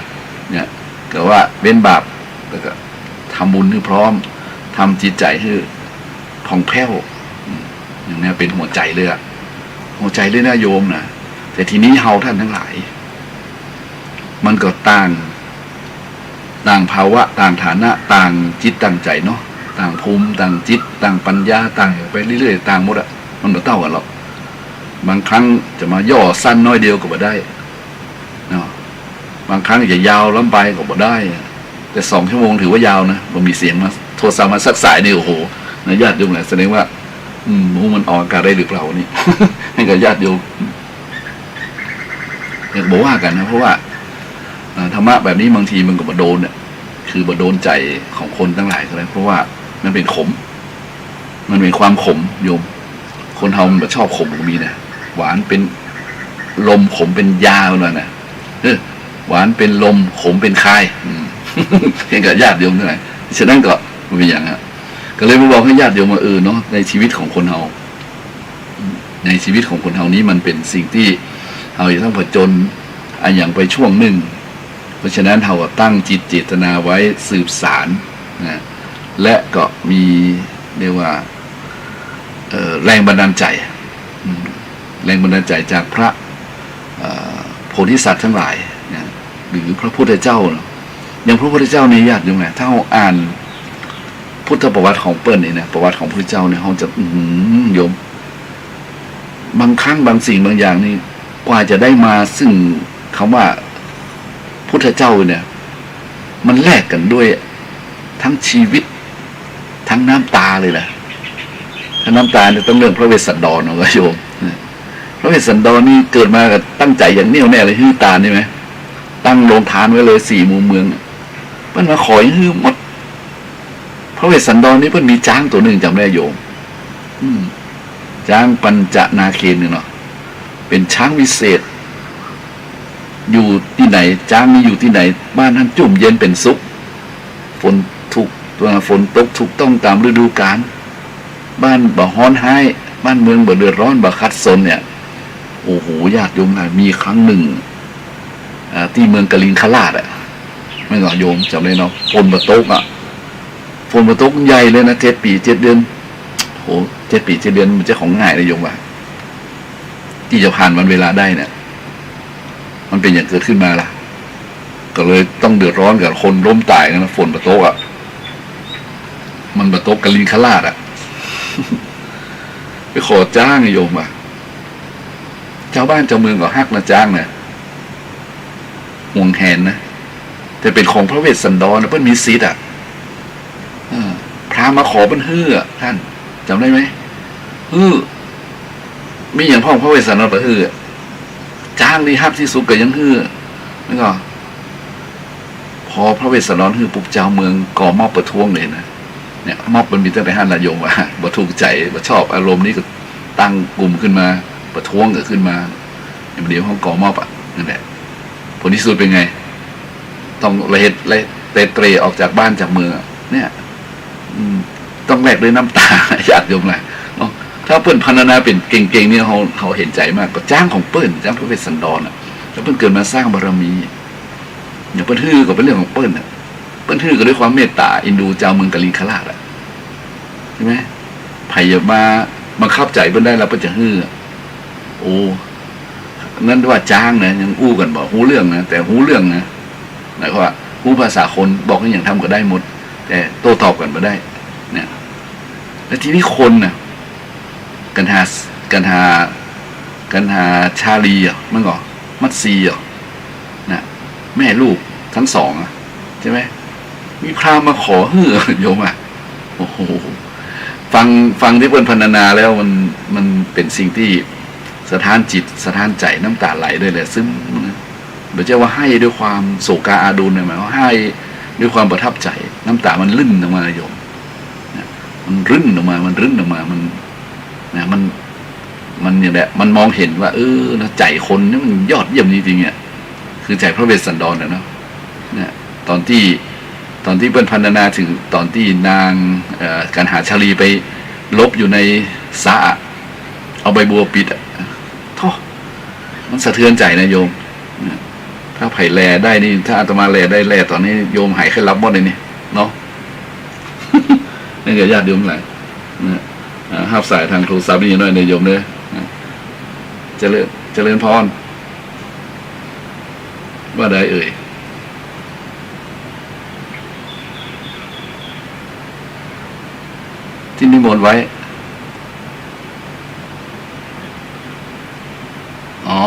เนี่ยก็ว่าเว้นบาปแล้วก็ทำบุญให้พร้อมทำจิตใจให้ผ่องแผ้วอย่างนี้เป็นหัวใจเลยอะหัวใจเลยนะโยมนะแต่ทีนี้เฮาท่านทั้งหลายมันก็ต่างภาวะต่างฐานะต่างจิตต่างใจเนาะต่างภูมิต่างจิตต่างปัญญาต่างไปเรื่อยๆต่างหมดอะมันไม่เท่ากันหรอกบางครั้งจะมาย่อสั้นน้อยเดียวก็บ่ได้เนาะบางครั้งจะยาวล้ำไปก็บ่ได้แต่2 ชั่วโมงถือว่ายาวนะมันมีเสียงมาโทรศัพท์มาสักสายนี่โอ้โหนะญาติโยมแหละแสดงว่ามันออกอากาศได้หรือเปล่านี่ ให้กับญาติโยมอยากบอกว่ากันนะเพราะว่าธรรมะแบบนี้บางทีมันก็บ่โดนเนี่ยคือบ่โดนใจของคนทั้งหลายก็ได้เพราะว่ามันเป็นขมมันเป็นความขมโยมคนเฮามันชอบขมก็มีนะหวานเป็นลมขมเป็นยาเลยนะหวานเป็นลมขมเป็นคายเพียงกับญาติโยมเท่านั้นฉะนั้นก็มันเป็นอย่างนั้นก็เลยมาบอกให้ญาติโยมมาเนาะในชีวิตของคนเฮาในชีวิตของคนเฮานี้มันเป็นสิ่งที่เราจะต้องผจญอย่างไปช่วงหนึ่งเพราะฉะนั้นเราตั้งจิตเจตนาไว้สืบสารนะและก็มีเรียกว่าแรงบันดาลใจจากพระโพธิสัตว์ทั้งหลายนะหรือพระพุทธเจ้าอย่างพระพุทธเจ้าในญาติโยมถ้าเราอ่านพุทธประวัติของเปิ้ลนี่นะประวัติของพระพุทธเจ้าเนี่ยเราจะโยมบางครั้งบางสิ่งบางอย่างนี่กว่าจะได้มาซึ่งคำว่าพุทธเจ้าเนี่ยมันแลกกันด้วยทั้งชีวิตทั้งน้ำตาเลยแหละถ้าน้ำตาเนี่ยต้องเรื่องพระเวสสันดรนะโยมพระเวสสันดรนี่เกิดมากับตั้งใจอย่างแน่วแน่เลยฮื้อตานี่ไหมตั้งโรงทานไว้เลย4 มุมเมืองเพิ่นมาขอยฮื้อหมดพระเวสสันดรนี่เพิ่นมีช้างตัวหนึ่งจำได้โยมช้างปัญจนาเคนเนี่ยเนาะเป็นช้างวิเศษอยู่ที่ไหนช้างนี้อยู่ที่ไหนบ้านท่านจุ่มเย็นเป็นสุขฝนตกถูกต้องตามฤดูกาลบ้านบ่ฮ้อนไห้บ้านเมืองบ่เดือดร้อนบ่ขัดสนเนี่ยโอ้โหญาติโยมมีครั้งหนึ่งที่เมืองกลิงคราชไม่ก็โยมจำได้เนาะฝนบ่ตกฝนบ่ตกใหญ่เลยนะ7 ปี 7 เดือนโห7 ปี 7 เดือนมันจะของง่ายเลยโยมว่าที่จะผ่านวันเวลาได้เนี่ยมันเป็นอย่างเกิดขึ้นมาล่ะก็เลยต้องเดือดร้อนกับคนล้มตายนะฝนบ่ตกมันบ่ตกกลิงคราชไปขอจ้างโยม จ้าบ้านเจ้าเมืองก็ฮักนะจ้างนะห่วงแหนนะแต่เป็นของพระเวสสันดรนะเพิ่นมีสิทธิ์พระมาขอเพิ่นฮื้อท่านจำได้ไหมฮื้อมีอย่างพ่อพระเวสสันดรไปฮื้อจ้างนี่ฮักที่สุดก็ยังฮื้อนั่นก็พอพระเวสสันดรฮื้อปุ๊บเจ้าเมืองก่อมอบประท้วงเลยนะเนี่ยมอบมันมีตั้งแต่5 นายมว่าบ่ถูกใจบ่ชอบอารมณ์นี้ก็ตั้งกลุ่มขึ้นมาประท้วงเกิดขึ้นมาเดี๋ยวเขาก่อมอบนั่นแหละผลที่สุดเป็นไงต้องละเหตุเตะออกจากบ้านจากเมืองเนี่ยต้องแลกด้วยน้ำตาญาติโยมเลยเนาะถ้าเปิ้นพัฒนาเป็นเก่งๆเนี่ยเขาเห็นใจมากก็จ้างของเปิ้นจ้างพระเวสสันดรแล้วเปิ้นเกิดมาสร้างบารมีอย่างเปิ้นฮื้อก็เป็นเรื่องของเปิ้นเปิ้นฮื้อก็ด้วยความเมตตาอินดูเจ้าเมืองกลิงคราชใช่ไหมไผ่มาบังคับใจเปิ้นได้แล้วเปิ้นจะฮื้อโอ้นั่นว่าจ้างนะยังอู้กันบอกหูเรื่องนะแต่หูเรื่องนะหมายความว่าหูภาษาคนบอกให้อย่างทำก็ได้หมดแต่โต้ตอบกันมาได้เนี่ยแล้วทีนี้คนน่ะกันหาชาลีอ่ะมันก็มัดซีอ่ะนะแม่ลูกทั้งสองอ่ะใช่ไหมมีพราหมณ์มาขอฮื้อโยมอ่ะโอ้โหฟังที่เปิ้นพรรณนาแล้วมันเป็นสิ่งที่สถานจิตสถานใจน้ำตาไหลด้วยเลยซึ่งเดี๋ยวจะว่าให้ด้วยความโศกาอาดูลเนี่ยหมายว่าให้ด้วยความประทับใจน้ำตามันลื่นออกมาโยมมันรื่นออกมามันเนี่ยแหละมันมองเห็นว่านะใจคนนี่มันยอดเยี่ยมจริงๆเนี่ยคือใจพระเวสสันดรเนาะเนี่ยตอนที่เปิ้นพรรณนาถึงตอนที่นางกันหาชาลีไปลบอยู่ในสระเอาใบบัวปิดท้อมันสะเทือนใจนะโยมถ้าไผ่แลได้นี่ถ้าอาตมาแลได้แลตอนนี้โยมหายแค่รับบ่ได้นี่เนาะ นี่ก็ญาติโยมหลายห้าบสายทางโทรศัพท์นี่หน่อยในโยมเด้อเจริญพรว่าได้เอ่ยที่นิมนต์ไว้อ๋อ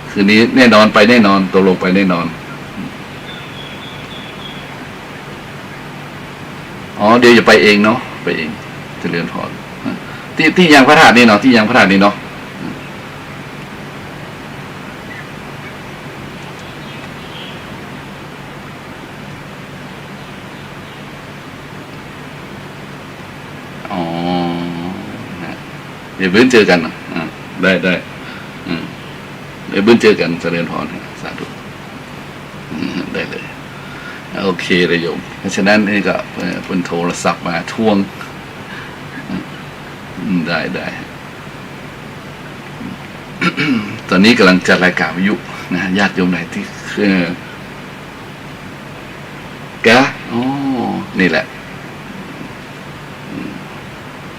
คืนนี้แน่นอนไปแน่นอนตกลงไปแน่นอนอ๋อเดี๋ยวจะไปเองเนาะไปเองเจริญพรที่ยังพระธาตุนี่เนาะที่ยังพระธาตุนี่เนาะอ๋อเดี๋ยวเบื้องเจอกันนะได้เดี๋ยวเบื้องเจอกันเจริญพรสาธุได้เลยโอเคเลยโยมเพราะฉะนั้นนี่ก็เพิ่นโทรศัพท์มาทวงได้ ตอนนี้กำลังจัดรายการวิทยุนะญาติโยมไหนที่แกอ๋อนี่แหละ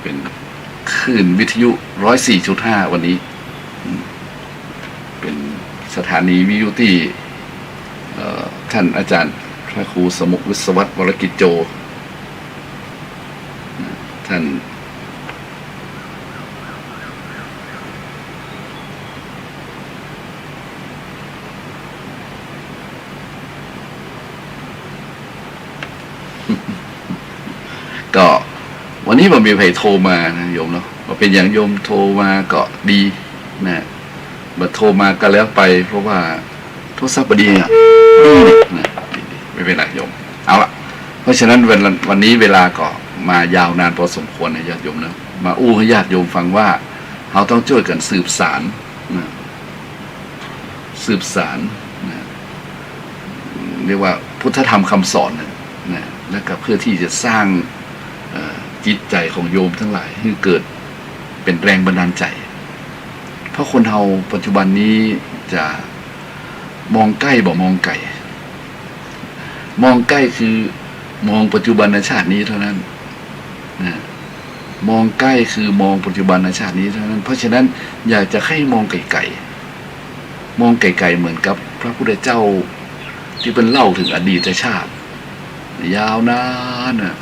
เป็นคลื่นวิทยุ 104.5 วันนี้เป็นสถานีวิทยุที่ท่านอาจารย์พระครูสมุขวิศวัตรวรกิจโจท่านก็วันนี้มันมีใครโทรมานะโยมเนาะว่าเป็นอย่างโยมโทรมาก็ดีนะบัดโทรมาก็แล้วไปเพราะว่าโทรศัพท์บดีนะไม่เป็นไรโยมเอาละเพราะฉะนั้นวันนี้เวลาก็มายาวนานพอสมควรนะญาติโยมนะมาอู้ให้ญาติโยมฟังว่าเราต้องช่วยกันสืบสารนะสืบสารนะเรียกว่าพุทธธรรมคำสอนนะและก็เพื่อที่จะสร้างจิตใจของโยมทั้งหลายให้เกิดเป็นแรงบันดาลใจเพราะคนเราปัจจุบันนี้จะมองใกล้บ่มองไกลมองใกล้คือมองปัจจุบันชาตินี้เท่านั้นนะมองใกล้คือมองปัจจุบันชาตินี้เท่านั้นเพราะฉะนั้นอยากจะให้มองไกลๆมองไกลๆเหมือนกับพระพุทธเจ้าที่เป็นเล่าถึงอดีตชาติยาวนานนะ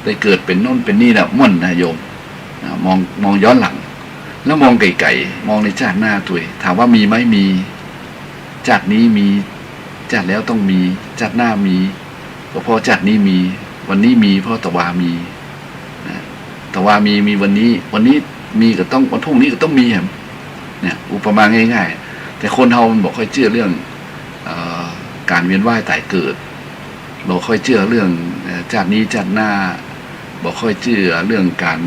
ได้เกิดเป็นโน่นเป็นนี่นะม่วนนะโยมมองย้อนหลัง แล้วมองไกลๆมองในชาติหน้าตัวเองถามว่ามีไหมมีชาตินี้มีชาติแล้วต้องมีชาติหน้ามีก็เพราะชาตินี้มีวันนี้มีเพราะตะวามีนะตะวามีวันนี้มีก็ต้องวันพรุ่งนี้ก็ต้องมีเนี่ยอุปมาง่ายๆแต่คนเรามันบอกค่อยเชื่อเรื่องการเวียนว่ายตายเกิดบอกค่อยเชื่อเรื่องชาตินี้ชาติหน้าบอกค่อยเชื่อเรื่องการ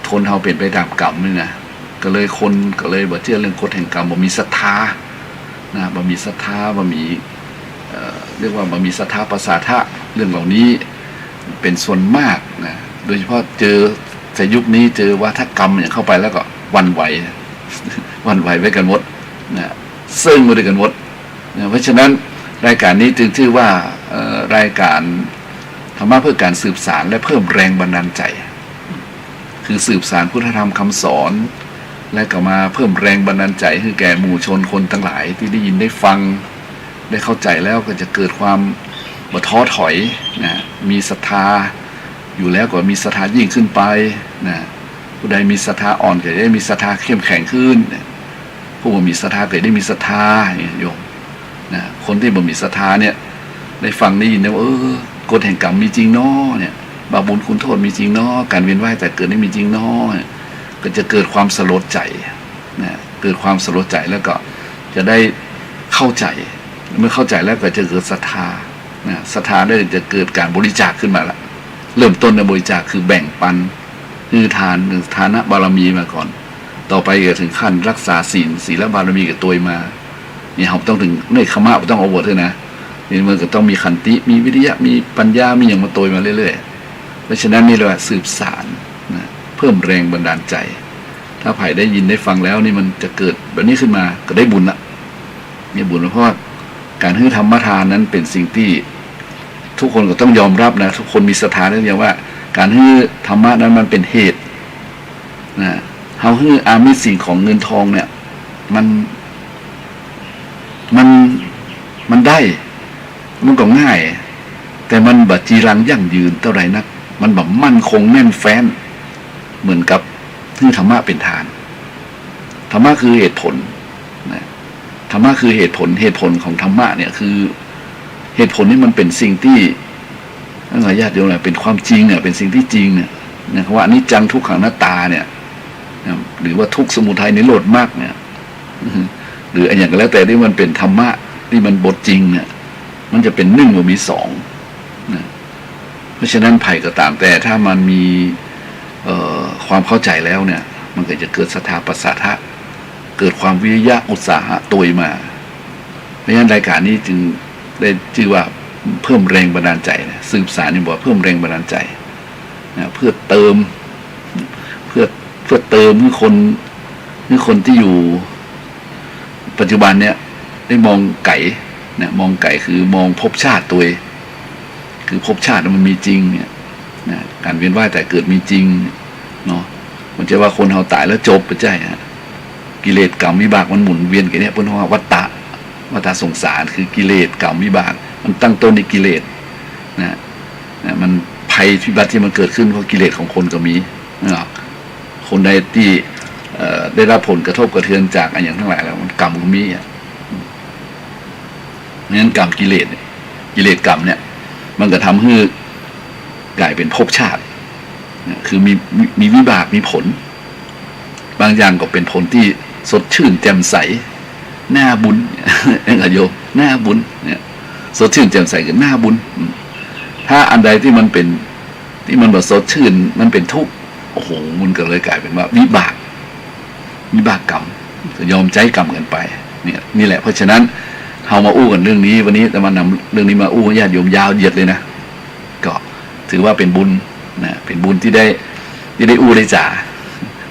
ทนเราเป็นไปตามกรรมนี่นะก็เลยบอกเชื่อเรื่องกฎแห่งกรรมบ่มีศรัทธานะบ่มีศรัทธาบ่มีเรียกว่าบ่มีศรัทธาประสาทะเรื่องเหล่านี้เป็นส่วนมากนะโดยเฉพาะเจอในยุคนี้เจอวัฒกรรมอย่างเข้าไปแล้วก็วันไหวไว้กันหมดนะซึ่งมาด้วยกันหมดนะเพราะฉะนั้นรายการนี้จึงชื่อว่ารายการธรรมะเพื่อการสืบสานและเพิ่มแรงบันดาลใจคือสืบสานพุทธธรรมคำสอนและก็มาเพิ่มแรงบันดาลใจให้แก่หมู่ชนคนทั้งหลายที่ได้ยินได้ฟังได้เข้าใจแล้วก็จะเกิดความบ่ท้อถอยนะมีศรัทธาอยู่แล้วก็มีศรัทธายิ่งขึ้นไปนะผู้ใดมีศรัทธาอ่อนก็ได้มีศรัทธาเข้มแข็งขึ้นผู้บ่มีศรัทธาก็ได้มีศรัทธาโยมนะคนที่บ่มีศรัทธาเนี่ยได้ฟังได้ยินแล้วกฎแห่งกรรมมีจริงเนาะเนี่ยบาปบุญคุณโทษมีจริงเนาะการเวียนว่ายแต่เกิดนี่มีจริงเนาะก็จะเกิดความสลดใจนะเกิดความสลดใจแล้วก็จะได้เข้าใจเมื่อเข้าใจแล้วก็จะเกิดศรัทธานะศรัทธาได้จะเกิดการบริจาคขึ้นมาละเริ่มต้นในบริจาคคือแบ่งปันคือทานะบารมีมาก่อนต่อไปก็ถึงขั้นรักษาศีลบารมีกับตัวมาเนี่ยเราต้องถึงในขมะต้องเอาบทด้วยนะนี่มันก็ต้องมีขันติมีวิริยะมีปัญญามีอย่างมาตัวมาเรื่อยๆเพราะฉะนั้นนี่เราสืบสารนะเพิ่มแรงบันดาลใจถ้าไผ่ได้ยินได้ฟังแล้วนี่มันจะเกิดแบบนี้ขึ้นมาก็ได้บุญละเนี่ยบุญเพราะว่าการให้ธรรมทานนั้นเป็นสิ่งที่ทุกคนก็ต้องยอมรับนะทุกคนมีศรัทธาเรื่องว่าการให้ธรรมะนั้นมันเป็นเหตุนะเขาให้อามิสสิ่งของเงินทองเนี่ยมันได้มันก็ง่ายแต่มันบัดจีรังยั่งยืนเท่าไหร่นักมันแบบมั่นคงแน่นแฟ้นเหมือนกับที่ธรรมะเป็นฐานธรรมะคือเหตุผลนะธรรมะคือเหตุผลของธรรมะเนี่ยคือเหตุผลนี่มันเป็นสิ่งที่อะไรญาติโยมเนี่ยเป็นความจริงเนี่ยเป็นสิ่งที่จริงเนี่ยคำว่าอนิจจังทุกขังอนัตตาเนี่ยหรือว่าทุกข์สมุทัยนิโรธมรรคเนี่ยหรืออย่างก็แล้วแต่ที่มันเป็นธรรมะที่มันบทจริงเนี่ยมันจะเป็นหนึ่งมันมีสองนะเพราะฉะนั้นไผ่ก็ตามแต่ถ้ามันมีความเข้าใจแล้วเนี่ยมันก็จะเกิดศรัทธาประสาทะเกิดความวิริยะอุตสาหะตัวมาเพราะฉะนั้นรายการนี้จึงได้ชื่อว่าเพิ่มแรงบันดาลใจนะสืบสารนี่บอกเพิ่มแรงบันดาลใจนะเพื่อเติมให้คนที่อยู่ปัจจุบันเนี่ยได้มองไก่นะมองไก่คือมองภพชาติตัวเองคือภพชาติมันมีจริงเนี่ยนะการเวียนว่ายแต่เกิดมีจริงเนาะมันจะว่าคนเราตายแล้วจบไปใช่ฮะกิเลสกรรมวิบากมันหมุนเวียนกันเนี่ยเพราะว่าวัฏฏะสงสารคือกิเลสกรรมวิบากมันตั้งต้นในกิเลสนะมันภัยพิบัติที่มันเกิดขึ้นเพราะกิเลสของคนก็มีนะคนใดที่ได้รับผลกระทบกระเทือนจากอย่างทั้งหลายแล้วมันกรรมก็มีงั้นกรรมกิเลสกรรมเนี่ยมันก็ทำให้กลายเป็นภพชาติคือมีวิบากมีผลบางอย่างก็เป็นผลที่สดชื่นแจ่มใสหน้าบุญเองโยมหน้าบุญเนี่ยสดชื่นแจ่มใสกับหน้าบุญถ้าอันใดที่มันแบบสดชื่นมันเป็นทุกข์โอ้โหมันก็เลยกลายเป็นว่าวิบากกรรมยอมใจกรรมกันไปเนี่ยนี่แหละเพราะฉะนั้นเรามาอู้กันเรื่องนี้วันนี้แต่มานำเรื่องนี้มาอู้ญาติโยมยาวเหยียดเลยนะก็ถือว่าเป็นบุญนะเป็นบุญที่ได้อู้ได้จ่า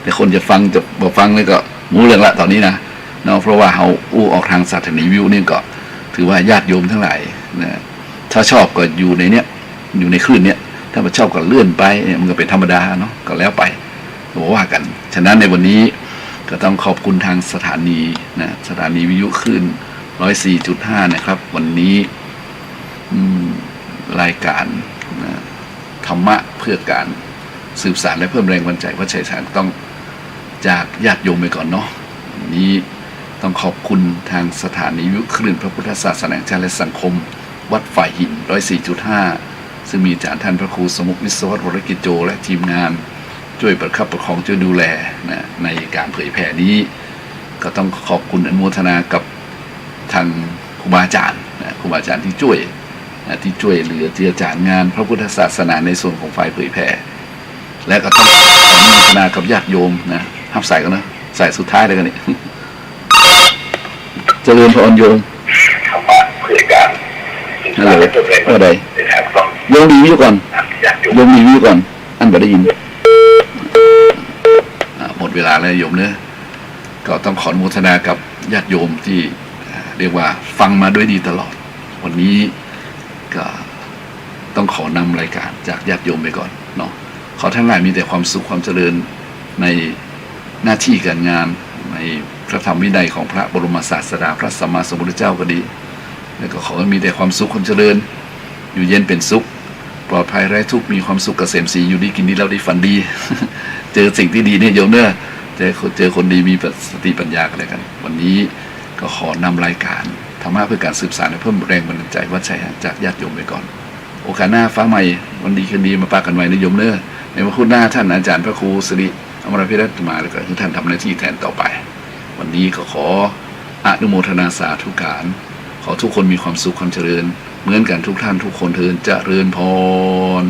แต่คนจะฟังจะบอกฟังเลยก็มูเรื่องละตอนนี้นะเนาะเพราะว่าเราอู้ออกทางสัตว์นีวิวนี่ก็ถือว่าญาติโยมทั้งหลายนะถ้าชอบก็อยู่ในเนี้ยอยู่ในคลื่นเนี้ยถ้าไม่ชอบก็เลื่อนไปมันก็เป็นธรรมดาเนาะก็แล้วไปบอกว่ากันฉะนั้นในวันนี้ก็ต้องขอบคุณทางสถานีนะสถานีวิทยุคลื่น 104.5 นะครับวันนี้รายการธรรมะเพื่อการสืบสานและเพิ่มแรงบันดาลใจวัดชัยสารต้อง จากญาติโยมไปก่อนเนาะวันนี้ต้องขอบคุณทางสถานีวิทยุคลื่นพระพุทธศาสนาแห่งชาติและสังคมวัดฝ่ายหิน 104.5 ซึ่งมีอาจารย์ท่านพระครูสมุขวิศวัตรวรกิจโจและทีมงานช่วยประคับประคองช่วยดูแลนะในการเผยแผ่นี้ ก็ต้องขอบคุณอนุโมทนากับทางครูบาอาจารย์นะครูบาอาจารย์ที่ช่วยเหลือที่อาจารย์งานพระพุทธศาสนาในส่วนของฝ่ายเผยแผ่และก็ต้องอนุโมทนากับญาติโยมนะห้ามใส่กันนะใส่สุดท้ายเลยกันนี่ เจริญพรโยมฮัลโหลว่าใดโยมรีวิวก่อนโยมรีวิวก่อนอันบ่ได้ยินหมดเวลาแล้วโยมเนอะก็ต้องขออนุโมทนากับญาติโยมที่เรียกว่าฟังมาด้วยดีตลอดวันนี้ก็ต้องขอนำรายการจากญาติโยมไปก่อนเนาะขอทั้งหลายมีแต่ความสุขความเจริญในหน้าที่การงานในพระธรรมวินัยของพระบรมศาสดาพระสัมมาสัมพุทธเจ้าก็ดีแล้วก็ขอให้มีแต่ความสุขความเจริญอยู่เย็นเป็นสุขปลอดภัยไร้ทุกข์มีความสุขเกษมศรีอยู่ดีกินดีแล้วได้ฝันดี เจอสิ่งที่ดีเนี่ยโยมเนอะเจอคนดีมีสติปัญญากันเลยกันวันนี้ก็ขอนำรายการธรรมะเพื่อการสืบสานและเพิ่มแรงบันดาลใจวัดชัยจากญาติโยมไปก่อนโอกาสหน้าฟ้าใหม่วันดีคืนดีมาปากันไว้นะโยมเนอะในวันพุธหน้าท่านอาจารย์พระครูสิริอมรพิรัตน์มาแล้วก็คือท่านทำหน้าที่แทนต่อไปวันนี้ก็ขออนุโมทนาสาธุการขอทุกคนมีความสุขความเจริญเหมือนกันทุกท่านทุกคนเทินเจริญพร